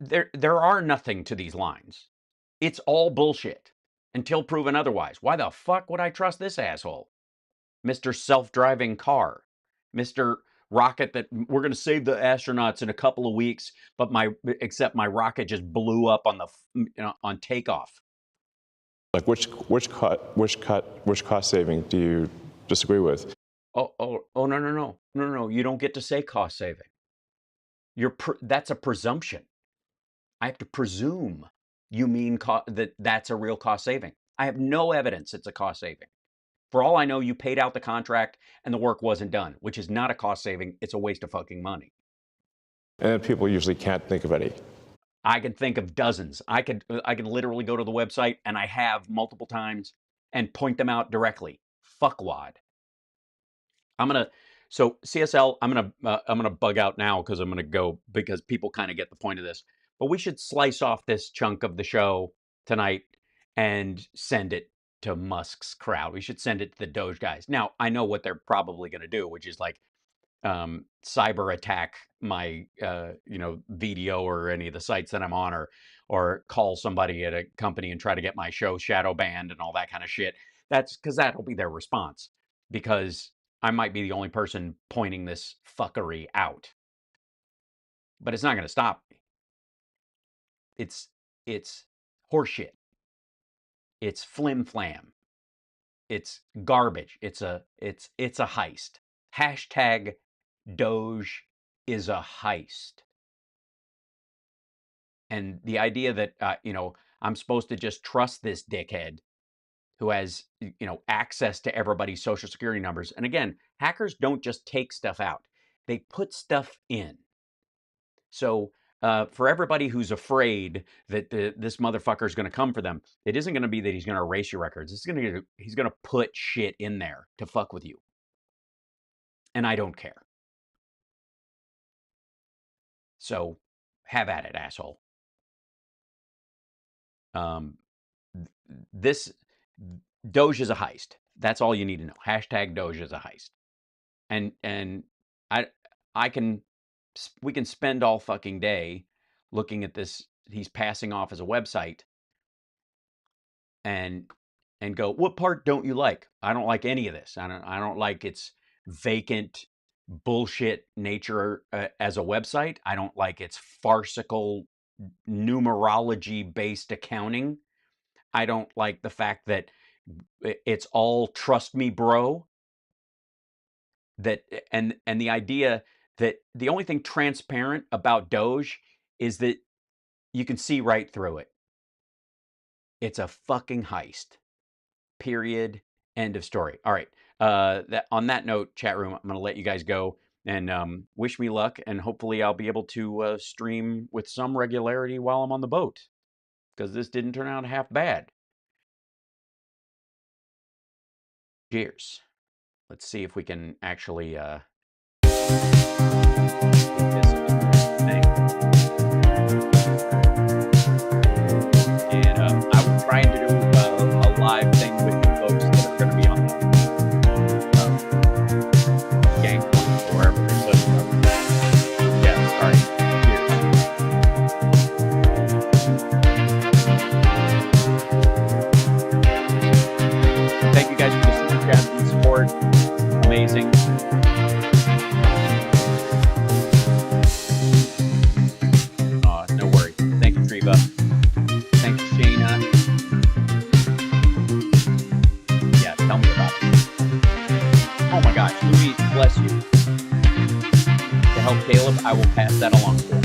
There are nothing to these lines. It's all bullshit until proven otherwise. Why the fuck would I trust this asshole? Mr. Self-driving car, Mr. Rocket that we're going to save the astronauts in a couple of weeks, but except my rocket just blew up on on takeoff. Like which cost saving do you disagree with? No. You don't get to say cost saving. That's a presumption. I have to presume you mean that's a real cost saving. I have no evidence it's a cost saving. For all I know, you paid out the contract and the work wasn't done, which is not a cost saving. It's a waste of fucking money. And people usually can't think of any. I can think of dozens. I can literally go to the website, and I have multiple times, and point them out directly. Fuckwad. So CSL, I'm gonna bug out now because I'm gonna go, because people kind of get the point of this. But we should slice off this chunk of the show tonight and send it to Musk's crowd. We should send it to the Doge guys. Now, I know what they're probably going to do, which is like cyber attack my VDO or any of the sites that I'm on, or call somebody at a company and try to get my show shadow banned and all that kind of shit. That's because that'll be their response, because I might be the only person pointing this fuckery out. But it's not going to stop me. It's horseshit. It's flim flam. It's garbage. It's a heist. Hashtag Doge is a heist. And the idea that I'm supposed to just trust this dickhead who has access to everybody's social security numbers. And again, hackers don't just take stuff out. They put stuff in. So for everybody who's afraid that this motherfucker is going to come for them, it isn't going to be that he's going to erase your records. He's going to put shit in there to fuck with you. And I don't care. So have at it, asshole. This Doge is a heist. That's all you need to know. Hashtag Doge is a heist. And we can spend all fucking day looking at this. He's passing off as a website and go, what part don't you like? I don't like any of this. I don't like its vacant bullshit nature as a website. I don't like its farcical numerology based accounting. I don't like the fact that it's all trust me, bro. that, and the idea that the only thing transparent about Doge is that you can see right through it. It's a fucking heist. Period. End of story. All right. On that note, chat room, I'm going to let you guys go and wish me luck. And hopefully I'll be able to stream with some regularity while I'm on the boat, because this didn't turn out half bad. Cheers. Let's see if we can actually get this thing. And I will try and do a live thing with the folks that are going to be on the gang point or wherever they're setting up. Yes, all right. Cheers. Thank you guys for the super chat and support. Amazing. No worries. Thank you, Treva. Thanks, Shayna. Yeah, tell me about it. Oh my gosh, Louise, bless you. To help Caleb, I will pass that along to him.